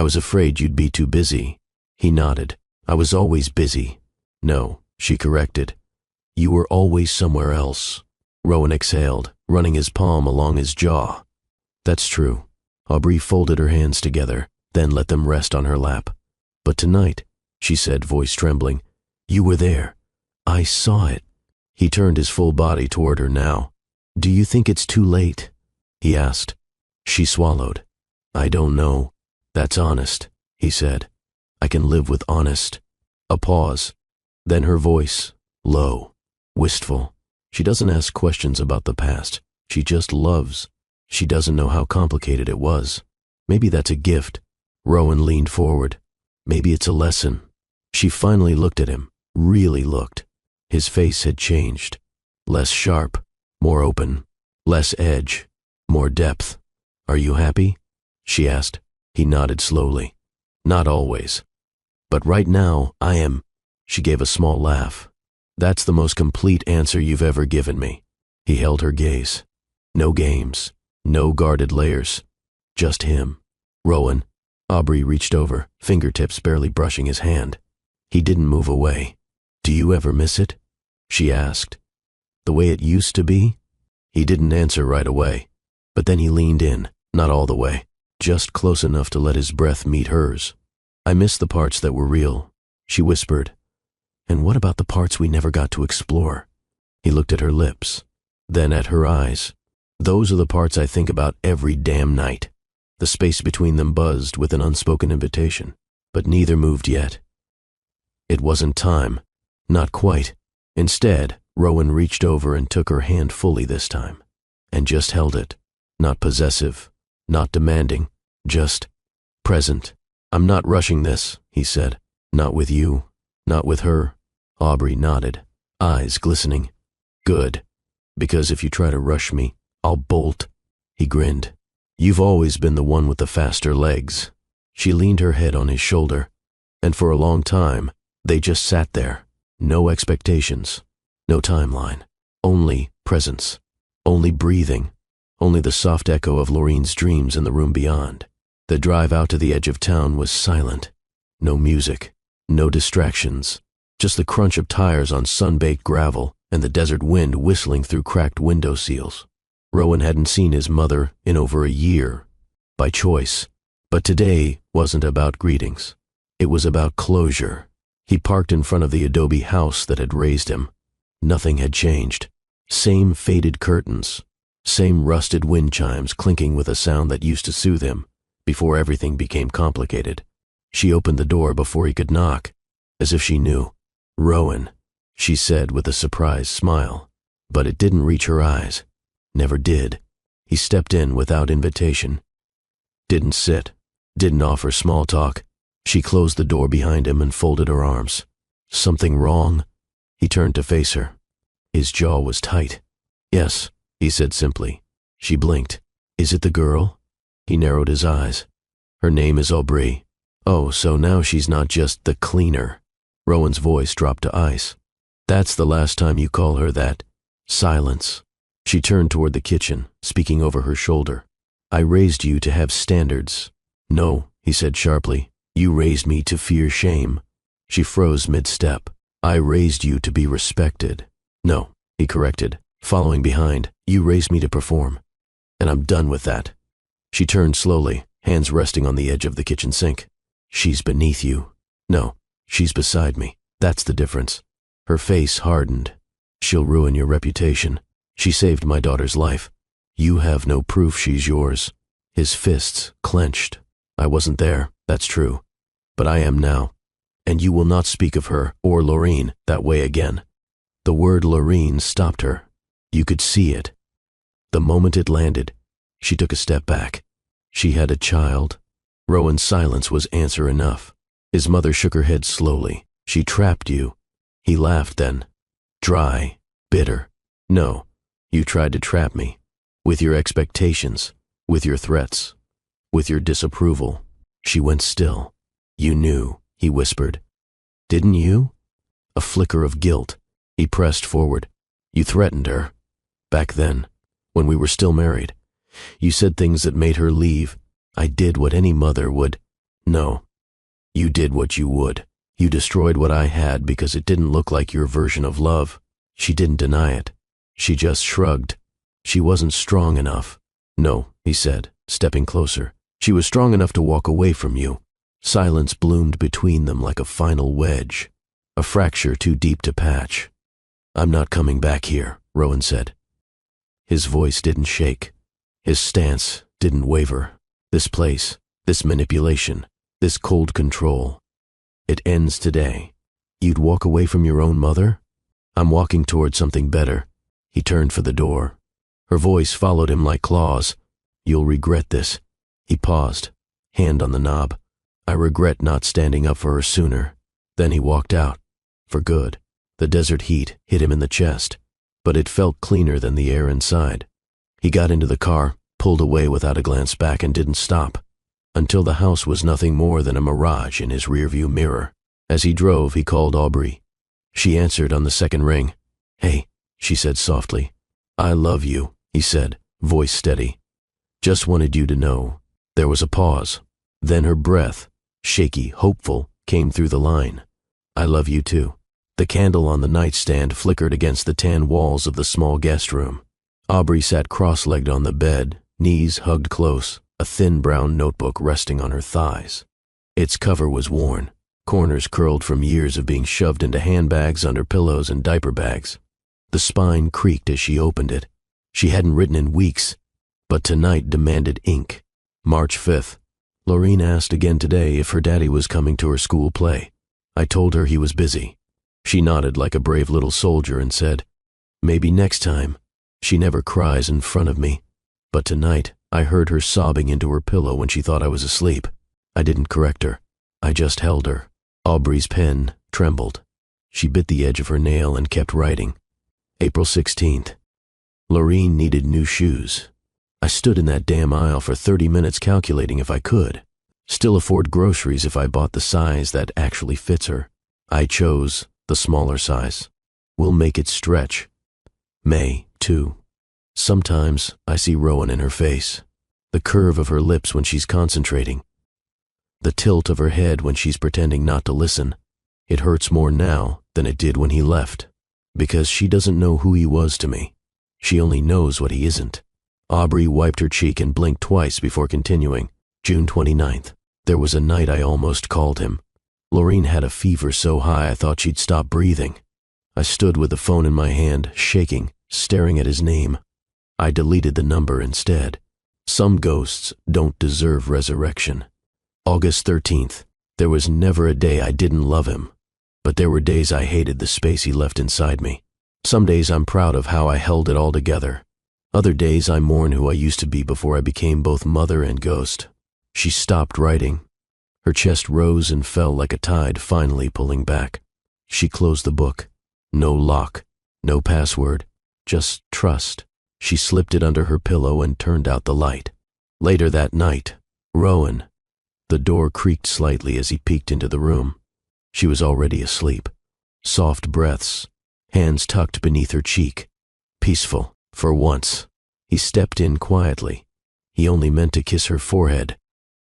was afraid you'd be too busy." He nodded. "I was always busy." "No," she corrected. "You were always somewhere else." Rowan exhaled, running his palm along his jaw. "That's true." Aubrey folded her hands together, then let them rest on her lap. "But tonight," she said, voice trembling, "you were there. I saw it." He turned his full body toward her now. "Do you think it's too late?" he asked. She swallowed. "I don't know. That's honest," he said. "I can live with honest." A pause. Then her voice, low, wistful. She doesn't ask questions about the past. She just loves. She doesn't know how complicated it was. Maybe that's a gift. Rowan leaned forward. Maybe it's a lesson. She finally looked at him, really looked. His face had changed. Less sharp, more open. Less edge, more depth. "Are you happy?" she asked. He nodded slowly. "Not always. But right now, I am." She gave a small laugh. "That's the most complete answer you've ever given me." He held her gaze. No games, no guarded layers. Just him. "Rowan." Aubrey reached over, fingertips barely brushing his hand. He didn't move away. "Do you ever miss it?" she asked. "The way it used to be?" He didn't answer right away. But then he leaned in, not all the way, just close enough to let his breath meet hers. "I miss the parts that were real," she whispered. "And what about the parts we never got to explore?" He looked at her lips, then at her eyes. "Those are the parts I think about every damn night." The space between them buzzed with an unspoken invitation, but neither moved yet. It wasn't time. Not quite. Instead, Rowan reached over and took her hand fully this time, and just held it. Not possessive, not demanding, just present. "I'm not rushing this," he said. "Not with you, not with her." Aubrey nodded, eyes glistening. "Good, because if you try to rush me, I'll bolt." He grinned. "You've always been the one with the faster legs." She leaned her head on his shoulder, and for a long time, they just sat there. No expectations, no timeline, Only presence. Only breathing. Only the soft echo of Lorraine's dreams in the room beyond. The drive out to the edge of town was silent. No music. No distractions. Just the crunch of tires on sun-baked gravel and the desert wind whistling through cracked window seals. Rowan hadn't seen his mother in over a year. By choice. But today wasn't about greetings. It was about closure. He parked in front of the adobe house that had raised him. Nothing had changed. Same faded curtains. Same rusted wind chimes clinking with a sound that used to soothe him before everything became complicated. She opened the door before he could knock, as if she knew. "Rowan," she said with a surprised smile. But it didn't reach her eyes. Never did. He stepped in without invitation. Didn't sit. Didn't offer small talk. She closed the door behind him and folded her arms. "Something wrong?" He turned to face her. His jaw was tight. "Yes," he said simply. She blinked. "Is it the girl?" He narrowed his eyes. "Her name is Aubrey." "Oh, so now she's not just the cleaner." Rowan's voice dropped to ice. "That's the last time you call her that." Silence. She turned toward the kitchen, speaking over her shoulder. "I raised you to have standards." "No," he said sharply. "You raised me to fear shame." She froze mid-step. "I raised you to be respected." "No," he corrected, following behind. "You raised me to perform. And I'm done with that." She turned slowly, hands resting on the edge of the kitchen sink. "She's beneath you." "No, she's beside me. That's the difference." Her face hardened. "She'll ruin your reputation. She saved my daughter's life. You have no proof she's yours." His fists clenched. "I wasn't there, that's true. But I am now. And you will not speak of her or Lorraine that way again." The word Lorraine stopped her. You could see it. The moment it landed, she took a step back. She had a child. Rowan's silence was answer enough. His mother shook her head slowly. "She trapped you." He laughed then. Dry, bitter. "No, you tried to trap me. With your expectations, with your threats, with your disapproval." She went still. "You knew," he whispered. "Didn't you?" A flicker of guilt. He pressed forward. "You threatened her. Back then, when we were still married. You said things that made her leave. I did what any mother would." "No. You did what you would. You destroyed what I had because it didn't look like your version of love." She didn't deny it. She just shrugged. She wasn't strong enough. "No," he said, stepping closer. "She was strong enough to walk away from you." Silence bloomed between them like a final wedge, a fracture too deep to patch. "I'm not coming back here," Rowan said. His voice didn't shake. His stance didn't waver. "This place, this manipulation, this cold control, it ends today. You'd walk away from your own mother?" "I'm walking toward something better." He turned for the door. Her voice followed him like claws. "You'll regret this." He paused, hand on the knob. "I regret not standing up for her sooner." Then he walked out. For good. The desert heat hit him in the chest, but it felt cleaner than the air inside. He got into the car, pulled away without a glance back, and didn't stop, until the house was nothing more than a mirage in his rearview mirror. As he drove, he called Aubrey. She answered on the second ring. "Hey," she said softly. "I love you," he said, voice steady. "Just wanted you to know." There was a pause. Then her breath, shaky, hopeful, came through the line. "I love you too." The candle on the nightstand flickered against the tan walls of the small guest room. Aubrey sat cross-legged on the bed, knees hugged close, a thin brown notebook resting on her thighs. Its cover was worn, corners curled from years of being shoved into handbags, under pillows, and diaper bags. The spine creaked as she opened it. She hadn't written in weeks, but tonight demanded ink. March 5th. Lorraine asked again today if her daddy was coming to her school play. I told her he was busy. She nodded like a brave little soldier and said, "Maybe next time." She never cries in front of me, but tonight I heard her sobbing into her pillow when she thought I was asleep. I didn't correct her. I just held her. Aubrey's pen trembled. She bit the edge of her nail and kept writing. April 16th. Lorraine needed new shoes. I stood in that damn aisle for 30 minutes calculating if I could still afford groceries if I bought the size that actually fits her. I chose the smaller size. We'll make it stretch. May, 2. Sometimes I see Rowan in her face. The curve of her lips when she's concentrating. The tilt of her head when she's pretending not to listen. It hurts more now than it did when he left. Because she doesn't know who he was to me. She only knows what he isn't. Aubrey wiped her cheek and blinked twice before continuing. June 29th. There was a night I almost called him. Lorene had a fever so high I thought she'd stop breathing. I stood with the phone in my hand, shaking, staring at his name. I deleted the number instead. Some ghosts don't deserve resurrection. August 13th. There was never a day I didn't love him. But there were days I hated the space he left inside me. Some days I'm proud of how I held it all together. Other days I mourn who I used to be before I became both mother and ghost. She stopped writing. Her chest rose and fell like a tide finally pulling back. She closed the book. No lock, no password, just trust. She slipped it under her pillow and turned out the light. Later that night, Rowan. The door creaked slightly as he peeked into the room. She was already asleep. Soft breaths, hands tucked beneath her cheek. Peaceful, for once. He stepped in quietly. He only meant to kiss her forehead.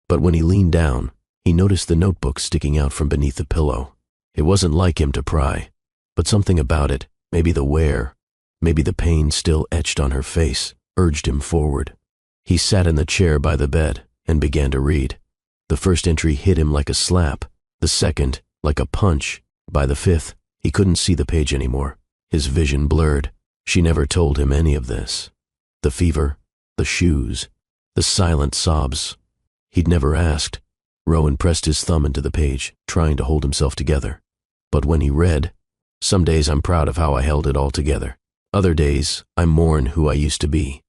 But when he leaned down, he noticed the notebook sticking out from beneath the pillow. It wasn't like him to pry, but something about it, maybe the wear, maybe the pain still etched on her face, urged him forward. He sat in the chair by the bed and began to read. The first entry hit him like a slap, the second like a punch. By the fifth, he couldn't see the page anymore. His vision blurred. She never told him any of this. The fever, the shoes, the silent sobs. He'd never asked. Rowan pressed his thumb into the page, trying to hold himself together. But when he read, "Some days I'm proud of how I held it all together. Other days I mourn who I used to be."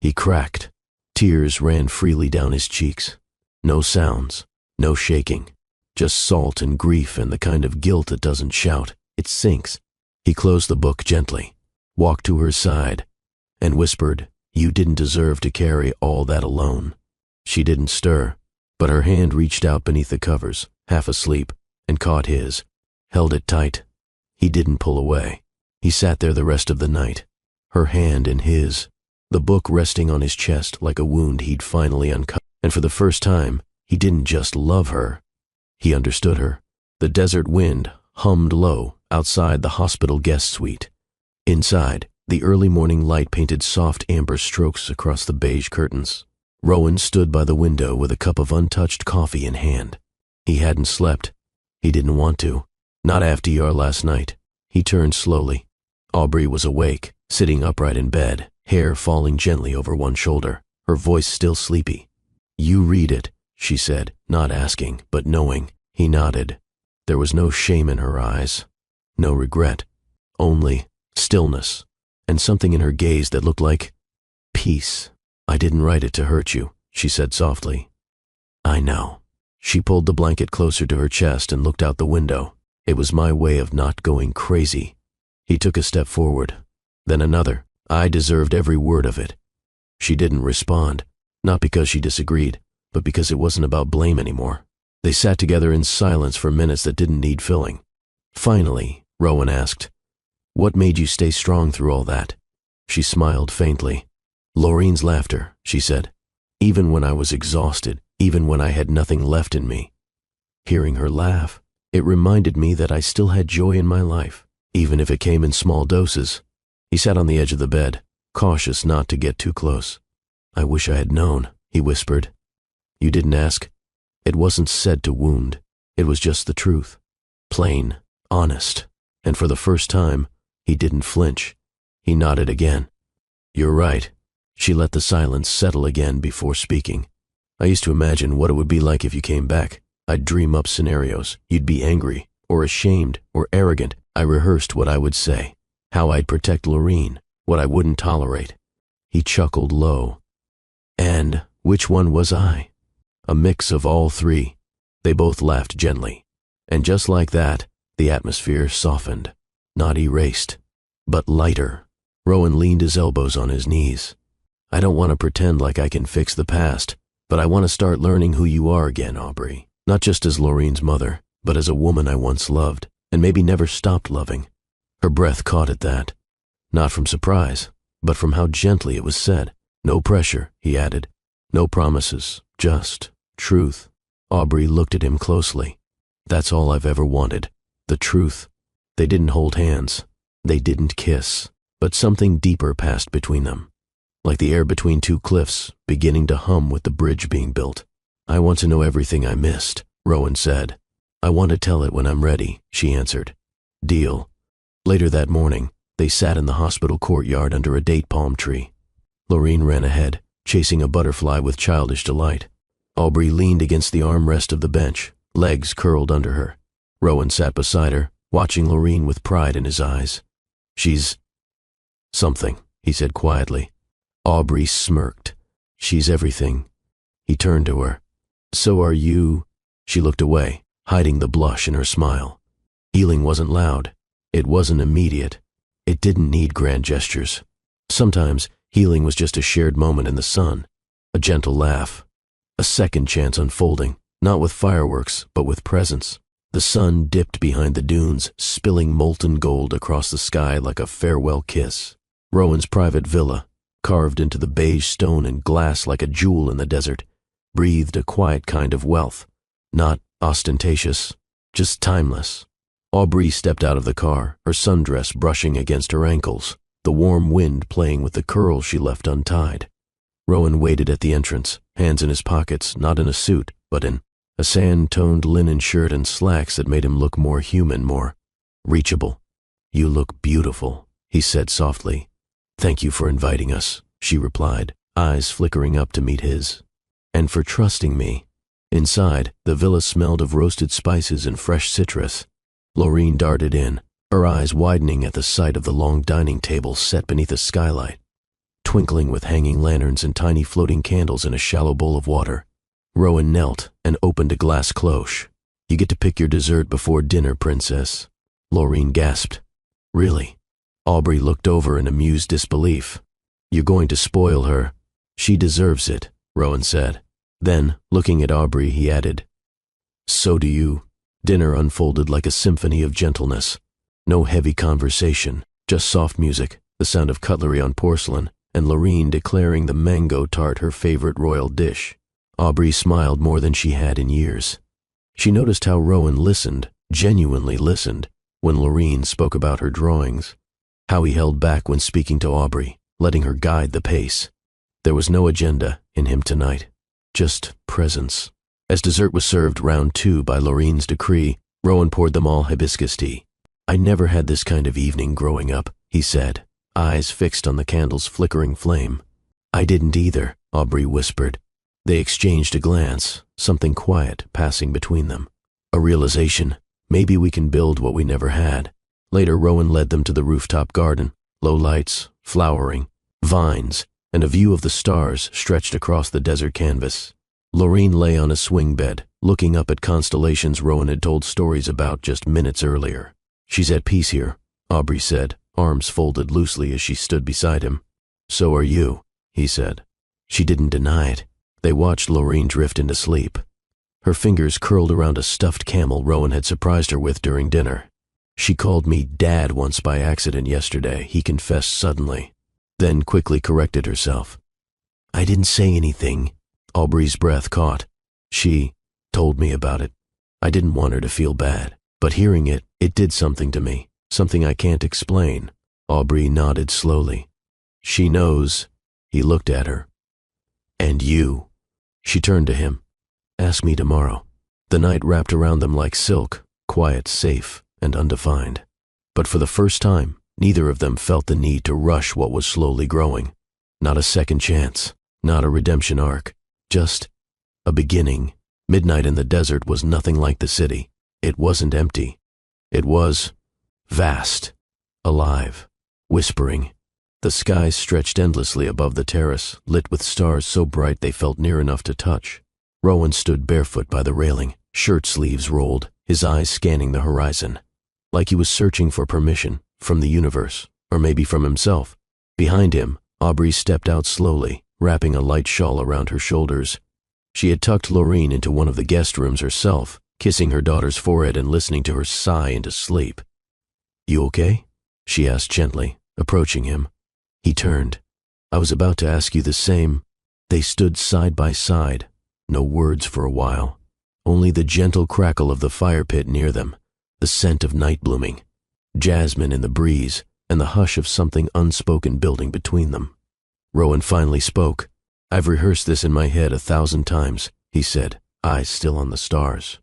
He cracked. Tears ran freely down his cheeks. No sounds, no shaking. Just salt and grief and the kind of guilt that doesn't shout. It sinks. He closed the book gently, walked to her side, and whispered, "You didn't deserve to carry all that alone." She didn't stir, but her hand reached out beneath the covers, half asleep, and caught his, held it tight. He didn't pull away. He sat there the rest of the night, her hand in his, the book resting on his chest like a wound he'd finally uncovered. And for the first time, he didn't just love her. He understood her. The desert wind hummed low outside the hospital guest suite. Inside, the early morning light painted soft amber strokes across the beige curtains. Rowan stood by the window with a cup of untouched coffee in hand. He hadn't slept. He didn't want to. Not after your last night. He turned slowly. Aubrey was awake, sitting upright in bed, hair falling gently over one shoulder, her voice still sleepy. "You read it," she said, not asking, but knowing. He nodded. There was no shame in her eyes, no regret, only stillness, and something in her gaze that looked like peace. "I didn't write it to hurt you," she said softly. "I know." She pulled the blanket closer to her chest and looked out the window. "It was my way of not going crazy." He took a step forward, then another. "I deserved every word of it." She didn't respond, not because she disagreed, but because it wasn't about blame anymore. They sat together in silence for minutes that didn't need filling. Finally, Rowan asked, "What made you stay strong through all that?" She smiled faintly. "Lorene's laughter," she said. "Even when I was exhausted, even when I had nothing left in me." Hearing her laugh, it reminded me that I still had joy in my life, even if it came in small doses. He sat on the edge of the bed, cautious not to get too close. "I wish I had known," he whispered. "You didn't ask." It wasn't said to wound. It was just the truth. Plain, honest. And for the first time, he didn't flinch. He nodded again. "You're right." She let the silence settle again before speaking. "I used to imagine what it would be like if you came back. I'd dream up scenarios. You'd be angry, or ashamed, or arrogant. I rehearsed what I would say, how I'd protect Lorene, what I wouldn't tolerate." He chuckled low. "And which one was I?" "A mix of all three." They both laughed gently. And just like that, the atmosphere softened, not erased, but lighter. Rowan leaned his elbows on his knees. "I don't want to pretend like I can fix the past, but I want to start learning who you are again, Aubrey. Not just as Lorene's mother, but as a woman I once loved, and maybe never stopped loving." Her breath caught at that. Not from surprise, but from how gently it was said. No pressure, he added. No promises, just truth. Aubrey looked at him closely. That's all I've ever wanted. The truth. They didn't hold hands. They didn't kiss. But something deeper passed between them. Like the air between two cliffs, beginning to hum with the bridge being built. I want to know everything I missed, Rowan said. I want to tell it when I'm ready, she answered. Deal. Later that morning, they sat in the hospital courtyard under a date palm tree. Lorene ran ahead, chasing a butterfly with childish delight. Aubrey leaned against the armrest of the bench, legs curled under her. Rowan sat beside her, watching Lorene with pride in his eyes. She's something, he said quietly. Aubrey smirked. She's everything. He turned to her. So are you. She looked away, hiding the blush in her smile. Healing wasn't loud. It wasn't immediate. It didn't need grand gestures. Sometimes healing was just a shared moment in the sun, a gentle laugh, a second chance unfolding, not with fireworks, but with presence. The sun dipped behind the dunes, spilling molten gold across the sky like a farewell kiss. Rowan's private villa, carved into the beige stone and glass like a jewel in the desert, breathed a quiet kind of wealth, not ostentatious, just timeless. Aubrey stepped out of the car, her sundress brushing against her ankles, the warm wind playing with the curls she left untied. Rowan waited at the entrance, hands in his pockets, not in a suit, but in a sand-toned linen shirt and slacks that made him look more human, more reachable. You look beautiful, he said softly. Thank you for inviting us, she replied, eyes flickering up to meet his. And for trusting me. Inside, the villa smelled of roasted spices and fresh citrus. Lorene darted in, her eyes widening at the sight of the long dining table set beneath a skylight, twinkling with hanging lanterns and tiny floating candles in a shallow bowl of water. Rowan knelt and opened a glass cloche. You get to pick your dessert before dinner, princess. Lorene gasped. Really? Aubrey looked over in amused disbelief. You're going to spoil her. She deserves it, Rowan said. Then, looking at Aubrey, he added, So do you. Dinner unfolded like a symphony of gentleness. No heavy conversation, just soft music, the sound of cutlery on porcelain, and Lorene declaring the mango tart her favorite royal dish. Aubrey smiled more than she had in years. She noticed how Rowan listened, genuinely listened, when Lorene spoke about her drawings. How he held back when speaking to Aubrey, letting her guide the pace. There was no agenda in him tonight, just presence. As dessert was served round two by Lorene's decree, Rowan poured them all hibiscus tea. I never had this kind of evening growing up, he said, eyes fixed on the candle's flickering flame. I didn't either, Aubrey whispered. They exchanged a glance, something quiet passing between them. A realization, maybe we can build what we never had. Later, Rowan led them to the rooftop garden, low lights, flowering, vines, and a view of the stars stretched across the desert canvas. Lorene lay on a swing bed, looking up at constellations Rowan had told stories about just minutes earlier. She's at peace here, Aubrey said, arms folded loosely as she stood beside him. So are you, he said. She didn't deny it. They watched Lorene drift into sleep. Her fingers curled around a stuffed camel Rowan had surprised her with during dinner. She called me Dad once by accident yesterday, he confessed suddenly, then quickly corrected herself. I didn't say anything. Aubrey's breath caught. She told me about it. I didn't want her to feel bad, but hearing it, it did something to me, something I can't explain. Aubrey nodded slowly. She knows. He looked at her. And you. She turned to him. Ask me tomorrow. The night wrapped around them like silk, quiet, safe, and undefined. But for the first time, neither of them felt the need to rush what was slowly growing. Not a second chance, not a redemption arc. Just a beginning. Midnight in the desert was nothing like the city. It wasn't empty. It was vast, alive, whispering. The sky stretched endlessly above the terrace, lit with stars so bright they felt near enough to touch. Rowan stood barefoot by the railing, shirt sleeves rolled, his eyes scanning the horizon, like he was searching for permission from the universe, or maybe from himself. Behind him, Aubrey stepped out slowly, wrapping a light shawl around her shoulders. She had tucked Lorene into one of the guest rooms herself, kissing her daughter's forehead and listening to her sigh into sleep. You okay? She asked gently, approaching him. He turned. I was about to ask you the same. They stood side by side, no words for a while. Only the gentle crackle of the fire pit near them, the scent of night blooming, jasmine in the breeze, and the hush of something unspoken building between them. Rowan finally spoke. I've rehearsed this in my head 1,000 times, he said, eyes still on the stars.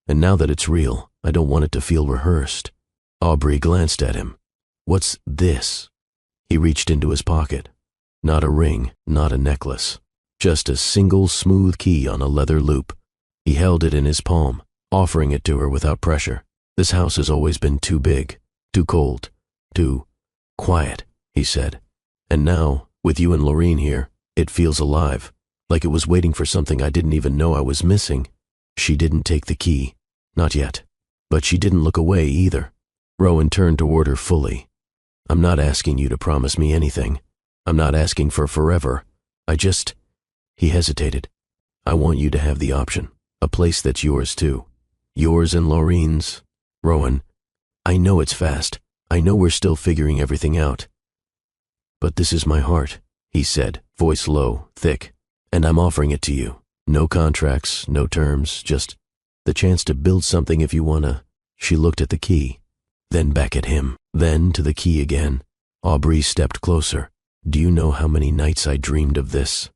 And now that it's real, I don't want it to feel rehearsed. Aubrey glanced at him. What's this? He reached into his pocket. Not a ring, not a necklace. Just a single smooth key on a leather loop. He held it in his palm, offering it to her without pressure. This house has always been too big, too cold, too quiet, he said. And now, with you and Laureen here, it feels alive, like it was waiting for something I didn't even know I was missing. She didn't take the key, not yet. But she didn't look away either. Rowan turned toward her fully. I'm not asking you to promise me anything. I'm not asking for forever. He hesitated. I want you to have the option, a place that's yours too. Yours and Laureen's. Rowan, I know it's fast. I know we're still figuring everything out. But this is my heart, he said, voice low, thick, and I'm offering it to you. No contracts, no terms, just the chance to build something if you wanna. She looked at the key, then back at him, then to the key again. Aubrey stepped closer. Do you know how many nights I dreamed of this?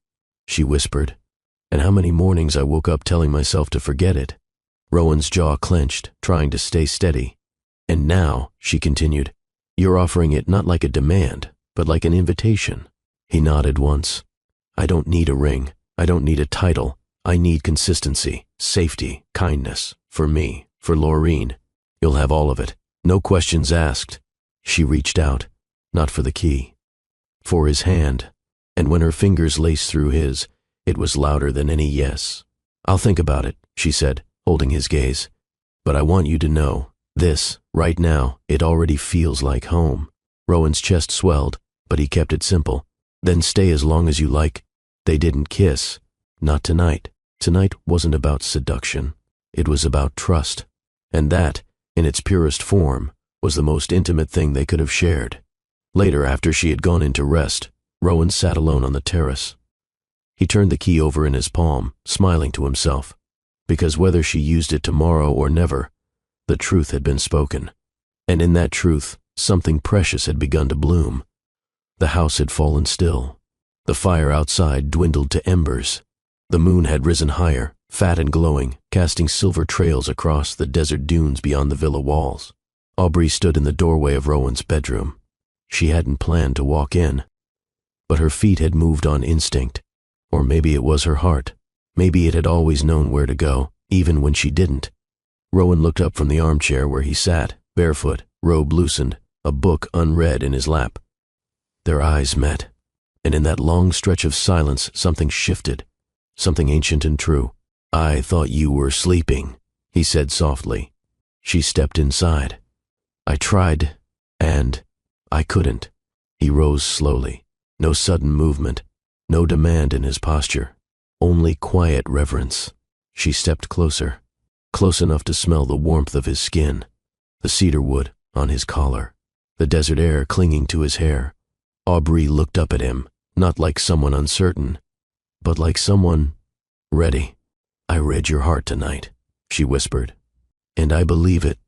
She whispered. And how many mornings I woke up telling myself to forget it. Rowan's jaw clenched, trying to stay steady. And now, she continued, you're offering it not like a demand, but like an invitation. He nodded once. I don't need a ring. I don't need a title. I need consistency, safety, kindness. For me, for Laureen. You'll have all of it. No questions asked. She reached out, not for the key, for his hand, and when her fingers laced through his, it was louder than any yes. I'll think about it, she said, holding his gaze. But I want you to know, this, right now, it already feels like home. Rowan's chest swelled, but he kept it simple. Then stay as long as you like. They didn't kiss. Not tonight. Tonight wasn't about seduction. It was about trust. And that, in its purest form, was the most intimate thing they could have shared. Later, after she had gone in to rest, Rowan sat alone on the terrace. He turned the key over in his palm, smiling to himself, because whether she used it tomorrow or never, the truth had been spoken. And in that truth, something precious had begun to bloom. The house had fallen still. The fire outside dwindled to embers. The moon had risen higher, fat and glowing, casting silver trails across the desert dunes beyond the villa walls. Aubrey stood in the doorway of Rowan's bedroom. She hadn't planned to walk in, but her feet had moved on instinct. Or maybe it was her heart. Maybe it had always known where to go, even when she didn't. Rowan looked up from the armchair where he sat, barefoot, robe loosened, a book unread in his lap. Their eyes met, and in that long stretch of silence something shifted, something ancient and true. I thought you were sleeping, he said softly. She stepped inside. I tried, and I couldn't. He rose slowly. No sudden movement, no demand in his posture, only quiet reverence. She stepped closer, close enough to smell the warmth of his skin, the cedar wood on his collar, the desert air clinging to his hair. Aubrey looked up at him, not like someone uncertain, but like someone ready. I read your heart tonight, she whispered. And I believe it.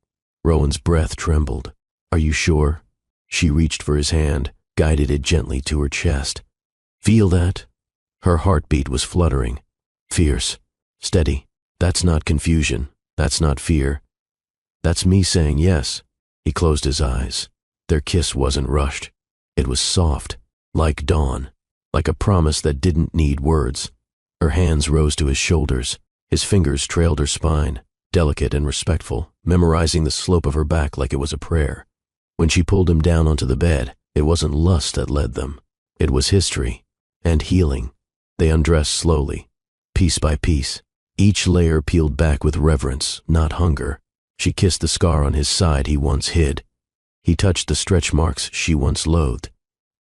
Rowan's breath trembled. Are you sure? She reached for his hand, guided it gently to her chest. Feel that? Her heartbeat was fluttering, fierce, steady. That's not confusion. That's not fear. That's me saying yes. He closed his eyes. Their kiss wasn't rushed. It was soft, like dawn, like a promise that didn't need words. Her hands rose to his shoulders. His fingers trailed her spine, delicate and respectful, memorizing the slope of her back like it was a prayer. When she pulled him down onto the bed, it wasn't lust that led them. It was history and healing. They undressed slowly, piece by piece, each layer peeled back with reverence, not hunger. She kissed the scar on his side he once hid. He touched the stretch marks she once loathed.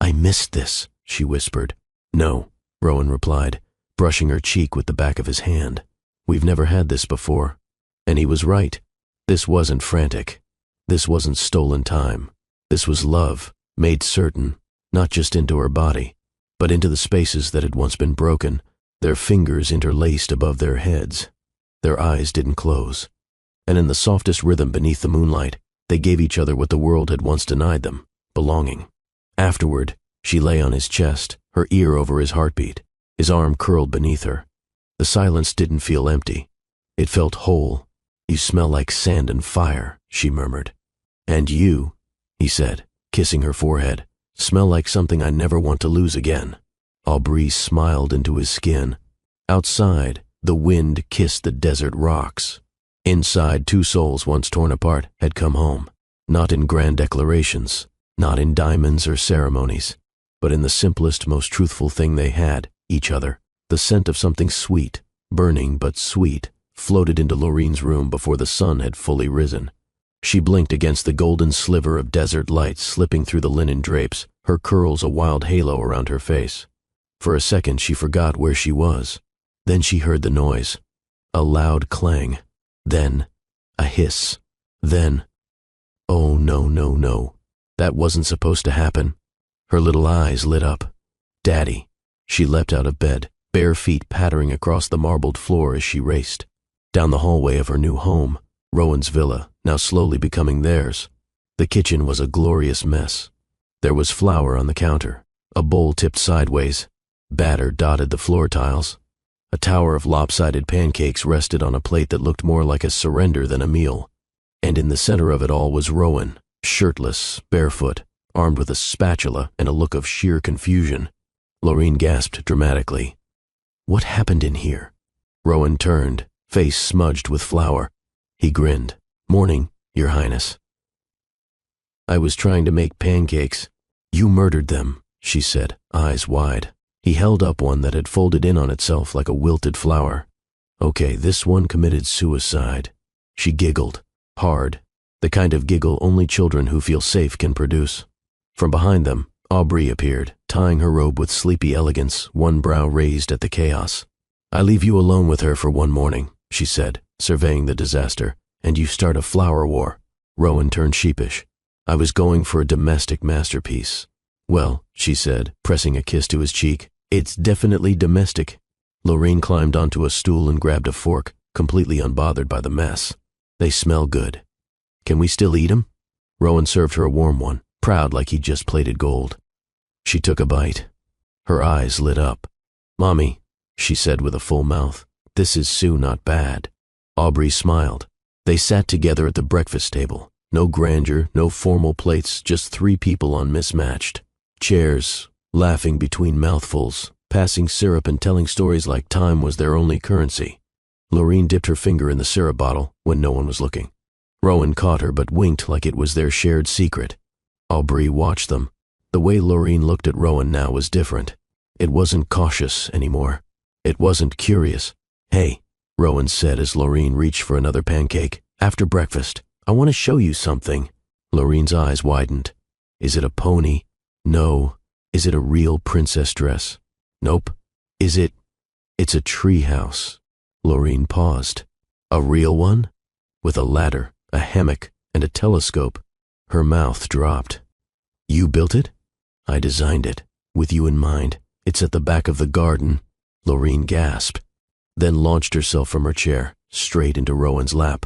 I missed this, she whispered. No, Rowan replied, brushing her cheek with the back of his hand. We've never had this before. And he was right. This wasn't frantic. This wasn't stolen time. This was love, made certain, not just into her body, but into the spaces that had once been broken, their fingers interlaced above their heads. Their eyes didn't close, and in the softest rhythm beneath the moonlight, they gave each other what the world had once denied them, belonging. Afterward, she lay on his chest, her ear over his heartbeat, his arm curled beneath her. The silence didn't feel empty. It felt whole. "You smell like sand and fire," she murmured. "And you," he said, kissing her forehead, "smell like something I never want to lose again." Aubrey smiled into his skin. Outside, the wind kissed the desert rocks. Inside, two souls once torn apart had come home, not in grand declarations, not in diamonds or ceremonies, but in the simplest, most truthful thing they had, each other. The scent of something sweet, burning but sweet, floated into Lorraine's room before the sun had fully risen. She blinked against the golden sliver of desert light slipping through the linen drapes, her curls a wild halo around her face. For a second she forgot where she was. Then she heard the noise. A loud clang. Then a hiss. Then, oh no, no, no. That wasn't supposed to happen. Her little eyes lit up. Daddy. She leapt out of bed, bare feet pattering across the marbled floor as she raced. Down the hallway of her new home, Rowan's villa, now slowly becoming theirs. The kitchen was a glorious mess. There was flour on the counter, a bowl tipped sideways, batter dotted the floor tiles. A tower of lopsided pancakes rested on a plate that looked more like a surrender than a meal. And in the center of it all was Rowan, shirtless, barefoot, armed with a spatula and a look of sheer confusion. Lorraine gasped dramatically. "What happened in here?" Rowan turned, face smudged with flour. He grinned. "Morning, Your Highness." "I was trying to make pancakes." "You murdered them," she said, eyes wide. He held up one that had folded in on itself like a wilted flower. "Okay, this one committed suicide." She giggled, hard, the kind of giggle only children who feel safe can produce. From behind them, Aubrey appeared, tying her robe with sleepy elegance, one brow raised at the chaos. "I leave you alone with her for one morning," she said, surveying the disaster, "and you start a flower war." Rowan turned sheepish. "I was going for a domestic masterpiece." "Well," she said, pressing a kiss to his cheek, "it's definitely domestic." Lorraine climbed onto a stool and grabbed a fork, completely unbothered by the mess. "They smell good. Can we still eat 'em?" Rowan served her a warm one, proud like he'd just plated gold. She took a bite. Her eyes lit up. "Mommy," she said with a full mouth, "this is Sue not bad." Aubrey smiled. They sat together at the breakfast table. No grandeur, no formal plates, just three people on mismatched chairs, laughing between mouthfuls, passing syrup and telling stories like time was their only currency. Lorraine dipped her finger in the syrup bottle when no one was looking. Rowan caught her but winked like it was their shared secret. Aubrey watched them. The way Lorraine looked at Rowan now was different. It wasn't cautious anymore. It wasn't curious. "Hey," Rowan said as Lorraine reached for another pancake. "After breakfast, I want to show you something." Lorraine's eyes widened. "Is it a pony?" "No." "Is it a real princess dress?" "Nope." "Is it—" "It's a tree house." Lorraine paused. "A real one?" "With a ladder, a hammock, and a telescope." Her mouth dropped. "You built it?" "I designed it, with you in mind. It's at the back of the garden." Lorraine gasped, then launched herself from her chair, straight into Rowan's lap.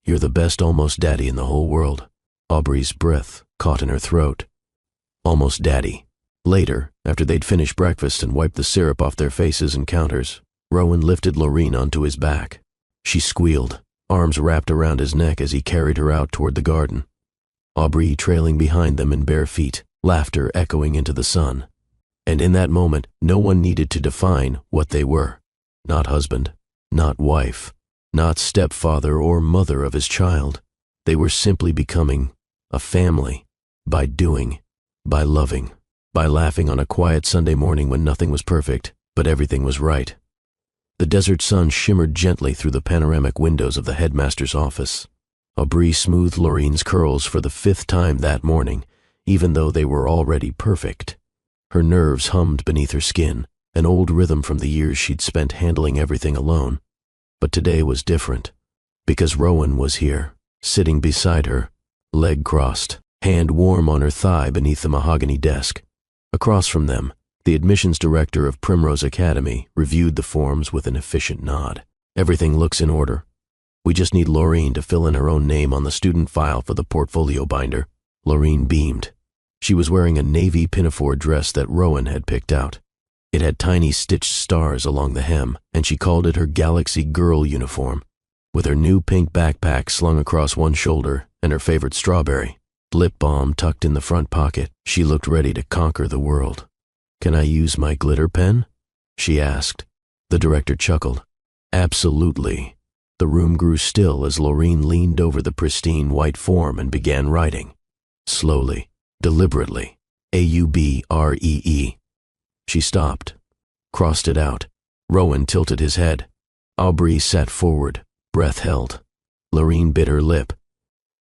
"You're the best almost daddy in the whole world." Aubrey's breath caught in her throat. Almost daddy. Later, after they'd finished breakfast and wiped the syrup off their faces and counters, Rowan lifted Lorraine onto his back. She squealed, arms wrapped around his neck as he carried her out toward the garden. Aubrey trailing behind them in bare feet, laughter echoing into the sun. And in that moment, no one needed to define what they were. Not husband, not wife, not stepfather or mother of his child. They were simply becoming a family, by doing, by loving, by laughing on a quiet Sunday morning when nothing was perfect, but everything was right. The desert sun shimmered gently through the panoramic windows of the headmaster's office. Aubrey smoothed Lorraine's curls for the 5th time that morning, even though they were already perfect. Her nerves hummed beneath her skin, an old rhythm from the years she'd spent handling everything alone. But today was different, because Rowan was here, sitting beside her, leg crossed, hand warm on her thigh beneath the mahogany desk. Across from them, the admissions director of Primrose Academy reviewed the forms with an efficient nod. Everything looks in order. We just need Laureen to fill in her own name on the student file for the portfolio binder. Laureen beamed. She was wearing a navy pinafore dress that Rowan had picked out. It had tiny stitched stars along the hem, and she called it her Galaxy Girl uniform. With her new pink backpack slung across one shoulder and her favorite strawberry lip balm tucked in the front pocket, she looked ready to conquer the world. "Can I use my glitter pen?" she asked. The director chuckled. "Absolutely." The room grew still as Laureen leaned over the pristine white form and began writing. Slowly, deliberately, Aubree. She stopped, crossed it out. Rowan tilted his head. Aubree sat forward, breath held. Laureen bit her lip.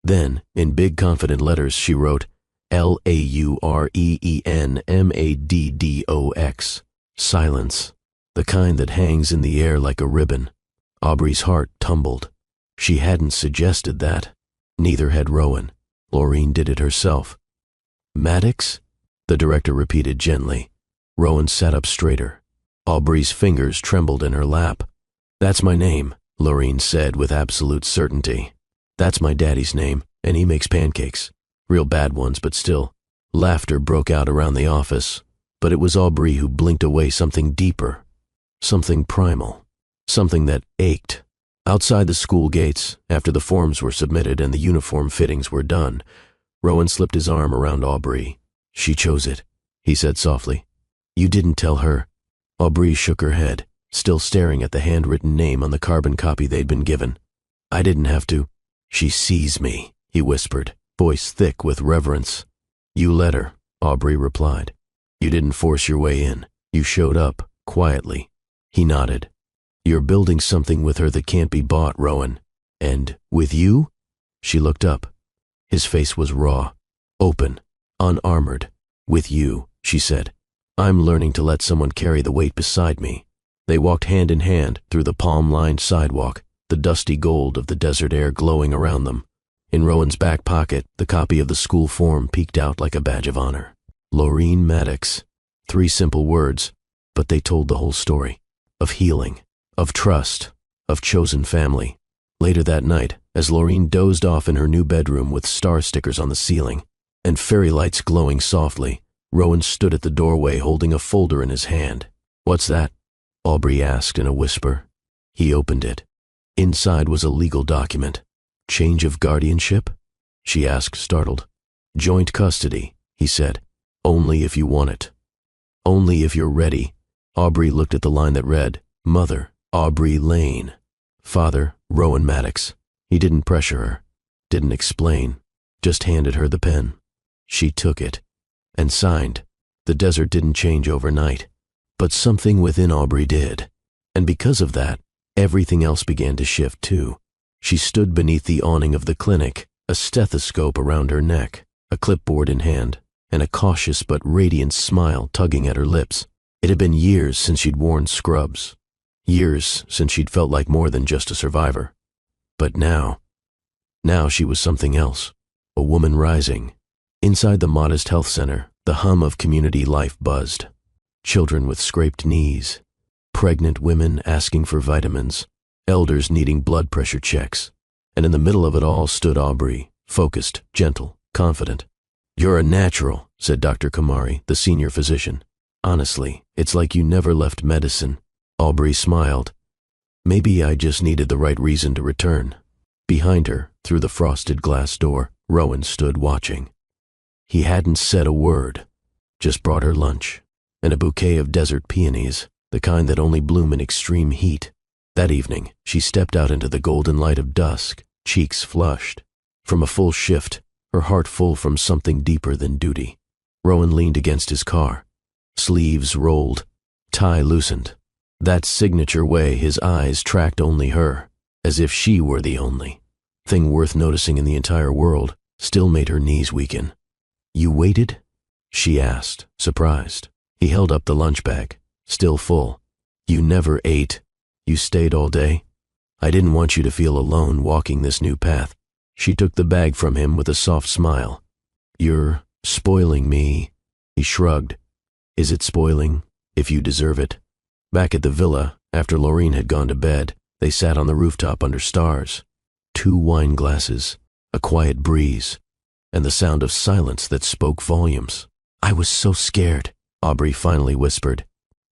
Then, in big confident letters, she wrote, LAURENMADDOX. Silence, the kind that hangs in the air like a ribbon. Aubree's heart tumbled. She hadn't suggested that. Neither had Rowan. Laureen did it herself. "Maddox?" the director repeated gently. Rowan sat up straighter. Aubree's fingers trembled in her lap. "That's my name," Laureen said with absolute certainty. "That's my daddy's name, and he makes pancakes. Real bad ones, but still." Laughter broke out around the office, but it was Aubree who blinked away something deeper, something primal, something that ached. Outside the school gates, after the forms were submitted and the uniform fittings were done, Rowan slipped his arm around Aubree. "She chose it," he said softly. "You didn't tell her." Aubree shook her head, still staring at the handwritten name on the carbon copy they'd been given. "I didn't have to." "She sees me," he whispered, voice thick with reverence. "You let her," Aubree replied. "You didn't force your way in. You showed up, quietly." He nodded. "You're building something with her that can't be bought, Rowan. And with you?" She looked up. His face was raw, open, unarmored. "With you," she said. "I'm learning to let someone carry the weight beside me." They walked hand in hand through the palm-lined sidewalk, the dusty gold of the desert air glowing around them. In Rowan's back pocket, the copy of the school form peeked out like a badge of honor. Laureen Maddox. 3 simple words, but they told the whole story. Of healing, of trust, of chosen family. Later that night, as Laureen dozed off in her new bedroom with star stickers on the ceiling and fairy lights glowing softly, Rowan stood at the doorway holding a folder in his hand. "What's that?" Aubree asked in a whisper. He opened it. Inside was a legal document. "Change of guardianship?" she asked, startled. "Joint custody," he said. "Only if you want it. Only if you're ready." Aubree looked at the line that read, "Mother, Aubree Lane. Father, Rowan Maddox." He didn't pressure her, didn't explain, just handed her the pen. She took it and signed. The desert didn't change overnight, but something within Aubree did. And because of that, everything else began to shift too. She stood beneath the awning of the clinic, a stethoscope around her neck, a clipboard in hand, and a cautious but radiant smile tugging at her lips. It had been years since she'd worn scrubs. Years since she'd felt like more than just a survivor. But now she was something else, a woman rising. Inside the modest health center, the hum of community life buzzed. Children with scraped knees, pregnant women asking for vitamins, elders needing blood pressure checks, and in the middle of it all stood Aubree, focused, gentle, confident. "You're a natural," said Dr. Kamari, the senior physician. "Honestly, it's like you never left medicine." Aubree smiled. "Maybe I just needed the right reason to return." Behind her, through the frosted glass door, Rowan stood watching. He hadn't said a word, just brought her lunch, and a bouquet of desert peonies, the kind that only bloom in extreme heat. That evening, she stepped out into the golden light of dusk, cheeks flushed. From a full shift, her heart full from something deeper than duty. Rowan leaned against his car. Sleeves rolled, tie loosened. That signature way his eyes tracked only her, as if she were the only thing worth noticing in the entire world, still made her knees weaken. "You waited?" she asked, surprised. He held up the lunch bag, still full. "You never ate. You stayed all day? I didn't want you to feel alone walking this new path." She took the bag from him with a soft smile. You're spoiling me. He shrugged. Is it spoiling? If you deserve it. Back at the villa, after Lorene had gone to bed, they sat on the rooftop under stars. 2 wine glasses, a quiet breeze, and the sound of silence that spoke volumes. I was so scared, Aubrey finally whispered.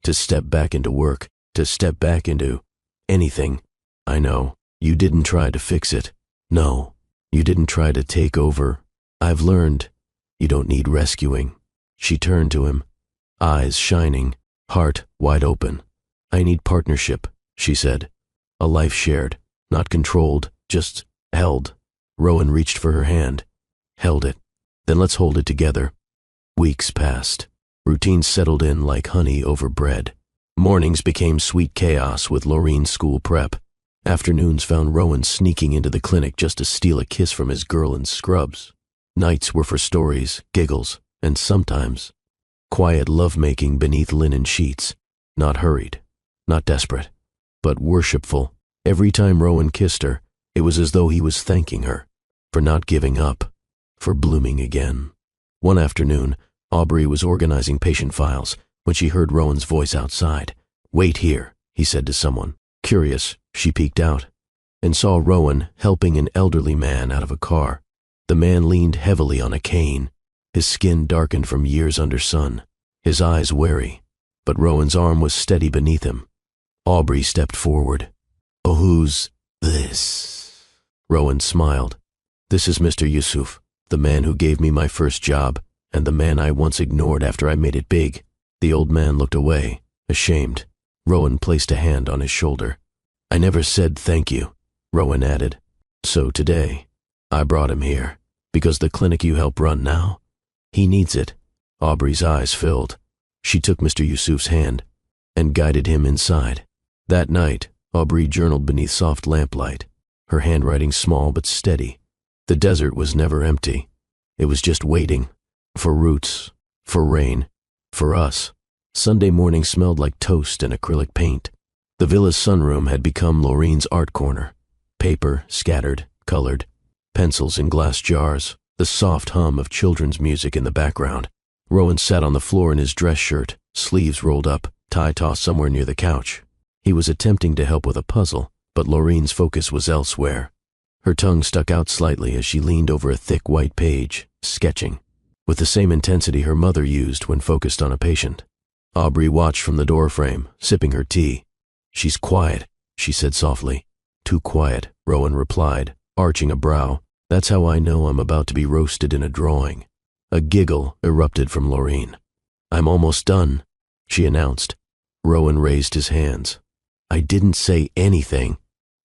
To step back into work, to step back into anything. I know, you didn't try to fix it. No, you didn't try to take over. I've learned, you don't need rescuing. She turned to him, eyes shining, heart wide open. I need partnership, she said. A life shared, not controlled, just held. Rowan reached for her hand, held it. Then let's hold it together. Weeks passed. Routine settled in like honey over bread. Mornings became sweet chaos with Lorene's school prep. Afternoons found Rowan sneaking into the clinic just to steal a kiss from his girl in scrubs. Nights were for stories, giggles, and sometimes quiet lovemaking beneath linen sheets. Not hurried, not desperate, but worshipful. Every time Rowan kissed her, it was as though he was thanking her for not giving up, for blooming again. One afternoon, Aubrey was organizing patient files when she heard Rowan's voice outside. Wait here, he said to someone. Curious, she peeked out and saw Rowan helping an elderly man out of a car. The man leaned heavily on a cane, his skin darkened from years under sun, his eyes wary, but Rowan's arm was steady beneath him. Aubrey stepped forward. Oh, who's this? Rowan smiled. This is Mr. Yusuf, the man who gave me my first job, and the man I once ignored after I made it big. The old man looked away, ashamed. Rowan placed a hand on his shoulder. I never said thank you, Rowan added. So today, I brought him here, because the clinic you help run now, he needs it. Aubrey's eyes filled. She took Mr. Yusuf's hand and guided him inside. That night, Aubrey journaled beneath soft lamplight, her handwriting small but steady. The desert was never empty. It was just waiting. For roots, for rain, for us. Sunday morning smelled like toast and acrylic paint. The villa's sunroom had become Lorene's art corner. Paper, scattered, colored, pencils in glass jars, the soft hum of children's music in the background. Rowan sat on the floor in his dress shirt, sleeves rolled up, tie tossed somewhere near the couch. He was attempting to help with a puzzle, but Lorene's focus was elsewhere. Her tongue stuck out slightly as she leaned over a thick white page, sketching, with the same intensity her mother used when focused on a patient. Aubrey watched from the doorframe, sipping her tea. She's quiet, she said softly. Too quiet, Rowan replied, arching a brow. That's how I know I'm about to be roasted in a drawing. A giggle erupted from Lorene. I'm almost done, she announced. Rowan raised his hands. I didn't say anything.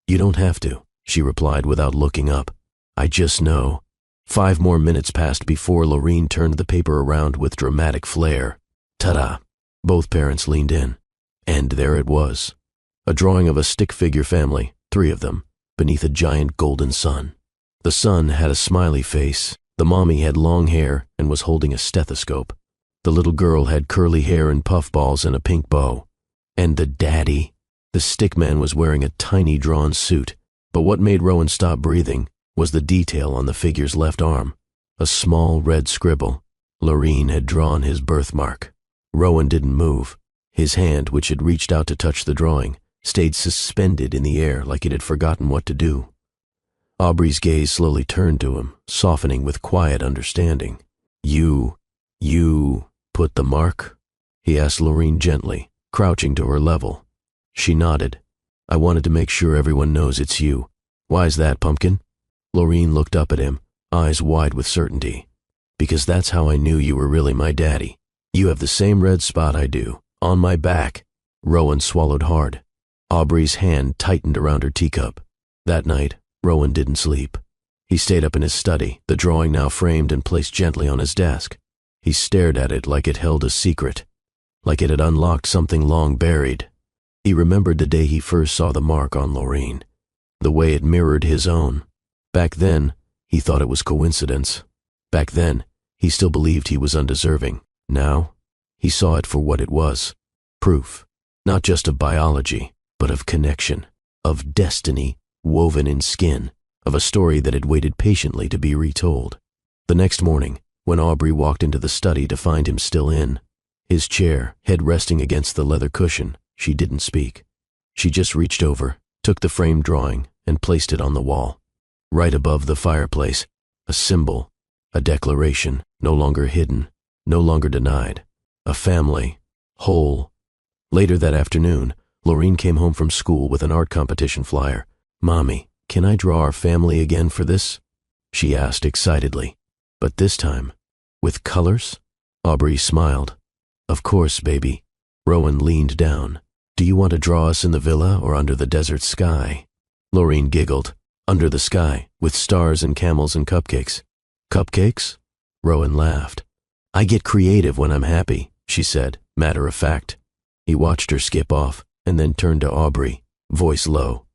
You don't have to, she replied without looking up. I just know. 5 more minutes passed before Lorene turned the paper around with dramatic flair. Ta-da! Both parents leaned in. And there it was. A drawing of a stick-figure family, 3 of them, beneath a giant golden sun. The son had a smiley face. The mommy had long hair and was holding a stethoscope. The little girl had curly hair and puffballs and a pink bow. And the daddy? The stick man was wearing a tiny drawn suit, but what made Rowan stop breathing was the detail on the figure's left arm. A small red scribble. Lorene had drawn his birthmark. Rowan didn't move. His hand, which had reached out to touch the drawing, stayed suspended in the air like it had forgotten what to do. Aubrey's gaze slowly turned to him, softening with quiet understanding. You put the mark? He asked Lorene gently, crouching to her level. She nodded. I wanted to make sure everyone knows it's you. Why's that, Pumpkin? Lorene looked up at him, eyes wide with certainty. Because that's how I knew you were really my daddy. You have the same red spot I do, on my back. Rowan swallowed hard. Aubrey's hand tightened around her teacup. That night, Rowan didn't sleep. He stayed up in his study, the drawing now framed and placed gently on his desk. He stared at it like it held a secret, like it had unlocked something long buried. He remembered the day he first saw the mark on Lorene, the way it mirrored his own. Back then, he thought it was coincidence. Back then, he still believed he was undeserving. Now, he saw it for what it was. Proof, not just of biology, but of connection, of destiny woven in skin, of a story that had waited patiently to be retold. The next morning, when Aubrey walked into the study to find him still in his chair, head resting against the leather cushion, she didn't speak. She just reached over, took the framed drawing, and placed it on the wall. Right above the fireplace, a symbol, a declaration, no longer hidden, no longer denied. A family, whole. Later that afternoon, Laureen came home from school with an art competition flyer. "Mommy, can I draw our family again for this?" she asked excitedly. "But this time, with colors?" Aubrey smiled. "Of course, baby." Rowan leaned down. "Do you want to draw us in the villa or under the desert sky?" Laureen giggled. "Under the sky, with stars and camels and cupcakes." "Cupcakes?" Rowan laughed. "I get creative when I'm happy," she said, matter of fact. He watched her skip off, and then turned to Aubrey, voice low.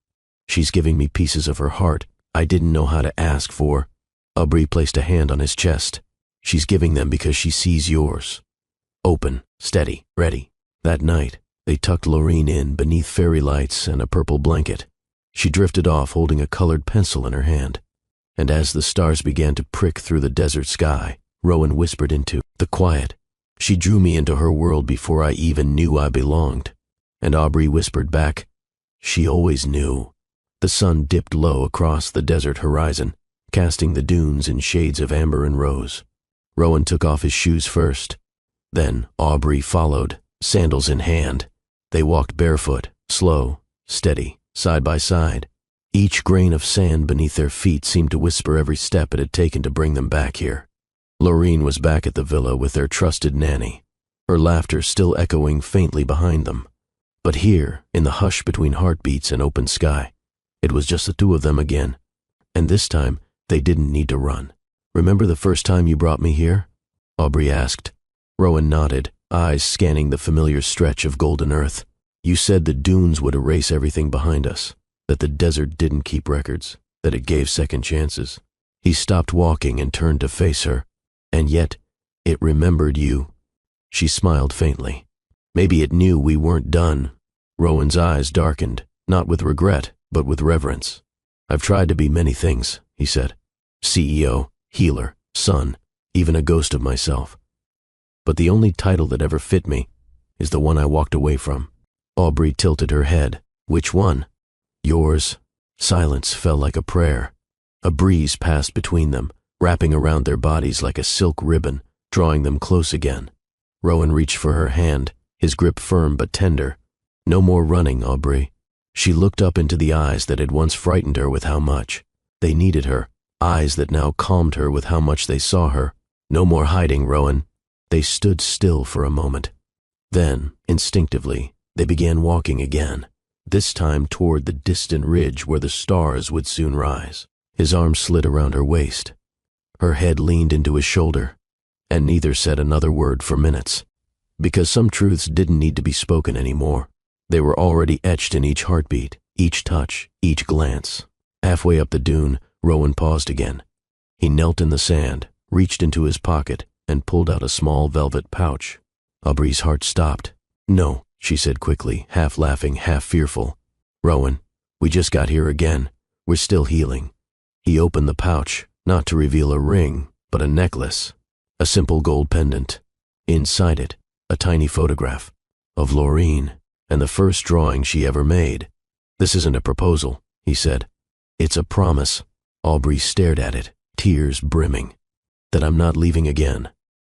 "She's giving me pieces of her heart I didn't know how to ask for." Aubrey placed a hand on his chest. "She's giving them because she sees yours. Open, steady, ready." That night, they tucked Laureen in beneath fairy lights and a purple blanket. She drifted off holding a colored pencil in her hand. And as the stars began to prick through the desert sky, Rowan whispered into the quiet. "She drew me into her world before I even knew I belonged." And Aubrey whispered back, "She always knew." The sun dipped low across the desert horizon, casting the dunes in shades of amber and rose. Rowan took off his shoes first. Then Aubrey followed, sandals in hand. They walked barefoot, slow, steady, side by side. Each grain of sand beneath their feet seemed to whisper every step it had taken to bring them back here. Laureen was back at the villa with their trusted nanny, her laughter still echoing faintly behind them. But here, in the hush between heartbeats and open sky, it was just the two of them again. And this time, they didn't need to run. "Remember the first time you brought me here?" Aubrey asked. Rowan nodded, eyes scanning the familiar stretch of golden earth. "You said the dunes would erase everything behind us, that the desert didn't keep records, that it gave second chances." He stopped walking and turned to face her. "And yet, it remembered you." She smiled faintly. "Maybe it knew we weren't done." Rowan's eyes darkened, not with regret, but with reverence. "I've tried to be many things," he said. "CEO, healer, son, even a ghost of myself. But the only title that ever fit me is the one I walked away from." Aubrey tilted her head. "Which one?" "Yours." Silence fell like a prayer. A breeze passed between them, wrapping around their bodies like a silk ribbon, drawing them close again. Rowan reached for her hand, his grip firm but tender. "No more running, Aubrey." She looked up into the eyes that had once frightened her with how much they needed her, eyes that now calmed her with how much they saw her. "No more hiding, Rowan." They stood still for a moment. Then, instinctively, they began walking again, this time toward the distant ridge where the stars would soon rise. His arm slid around her waist. Her head leaned into his shoulder, and neither said another word for minutes. Because some truths didn't need to be spoken anymore. They were already etched in each heartbeat, each touch, each glance. Halfway up the dune, Rowan paused again. He knelt in the sand, reached into his pocket, and pulled out a small velvet pouch. Aubrey's heart stopped. "No," she said quickly, half laughing, half fearful. "Rowan, we just got here again. We're still healing." He opened the pouch, not to reveal a ring, but a necklace, a simple gold pendant. Inside it, a tiny photograph of Laureen, and the first drawing she ever made. "This isn't a proposal," he said. "It's a promise." Aubrey stared at it, tears brimming. "That I'm not leaving again.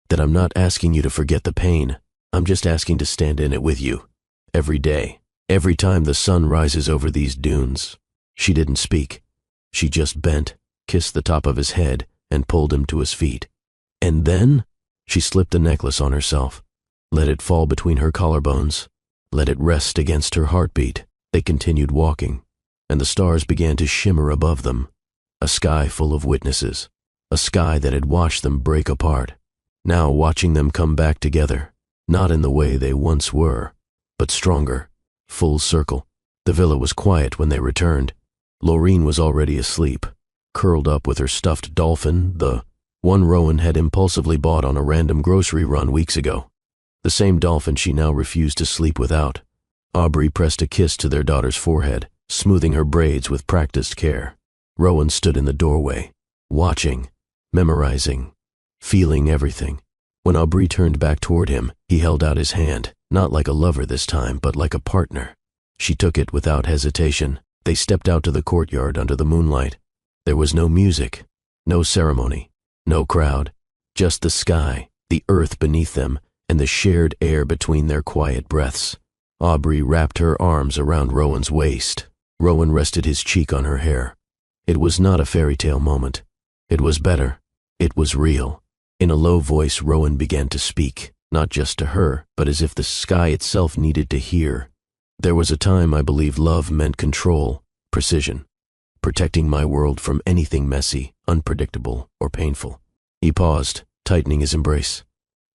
That I'm not asking you to forget the pain. I'm just asking to stand in it with you. Every day, every time the sun rises over these dunes." She didn't speak. She just bent, kissed the top of his head, and pulled him to his feet. And then, she slipped the necklace on herself, let it fall between her collarbones, let it rest against her heartbeat. They continued walking, and the stars began to shimmer above them. A sky full of witnesses, a sky that had watched them break apart, now watching them come back together, not in the way they once were, but stronger, full circle. The villa was quiet when they returned. Laureen was already asleep, curled up with her stuffed dolphin, the one Rowan had impulsively bought on a random grocery run weeks ago. The same dolphin she now refused to sleep without. Aubrey pressed a kiss to their daughter's forehead, smoothing her braids with practiced care. Rowan stood in the doorway, watching, memorizing. feeling everything. When Aubrey turned back toward him, he held out his hand, not like a lover this time, but like a partner. She took it without hesitation. They stepped out to the courtyard under the moonlight. There was no music, no ceremony, no crowd, just the sky, the earth beneath them, and the shared air between their quiet breaths. Aubrey wrapped her arms around Rowan's waist. Rowan rested his cheek on her hair. It was not a fairy tale moment. It was better. It was real. In a low voice, Rowan began to speak, not just to her, but as if the sky itself needed to hear. There was a time I believed love meant control, precision, protecting my world from anything messy, unpredictable, or painful. He paused, tightening his embrace.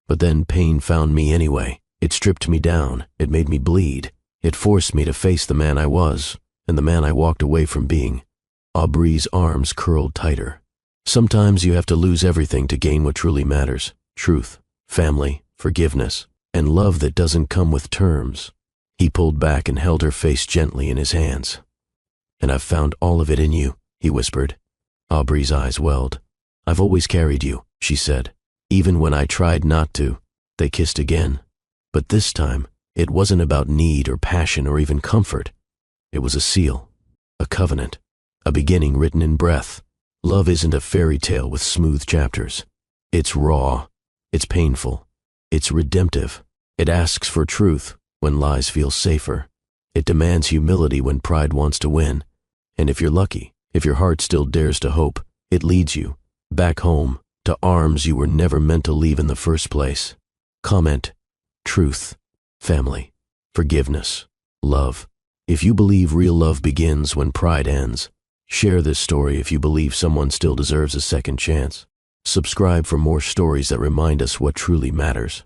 But then pain found me anyway. It stripped me down. It made me bleed. It forced me to face the man I was, and the man I walked away from being. Aubrey's arms curled tighter. Sometimes you have to lose everything to gain what truly matters. Truth, family, forgiveness, and love that doesn't come with terms. He pulled back and held her face gently in his hands. "And I've found all of it in you," he whispered. Aubrey's eyes welled. "I've always carried you," she said. "Even when I tried not to." They kissed again. But this time, it wasn't about need or passion or even comfort. It was a seal, a covenant, a beginning written in breath. Love isn't a fairy tale with smooth chapters. It's raw. It's painful. It's redemptive. It asks for truth when lies feel safer. It demands humility when pride wants to win. And if you're lucky, if your heart still dares to hope, it leads you back home to arms you were never meant to leave in the first place. Comment: truth, family, forgiveness, love. If you believe real love begins when pride ends, share this story if you believe someone still deserves a second chance. Subscribe for more stories that remind us what truly matters.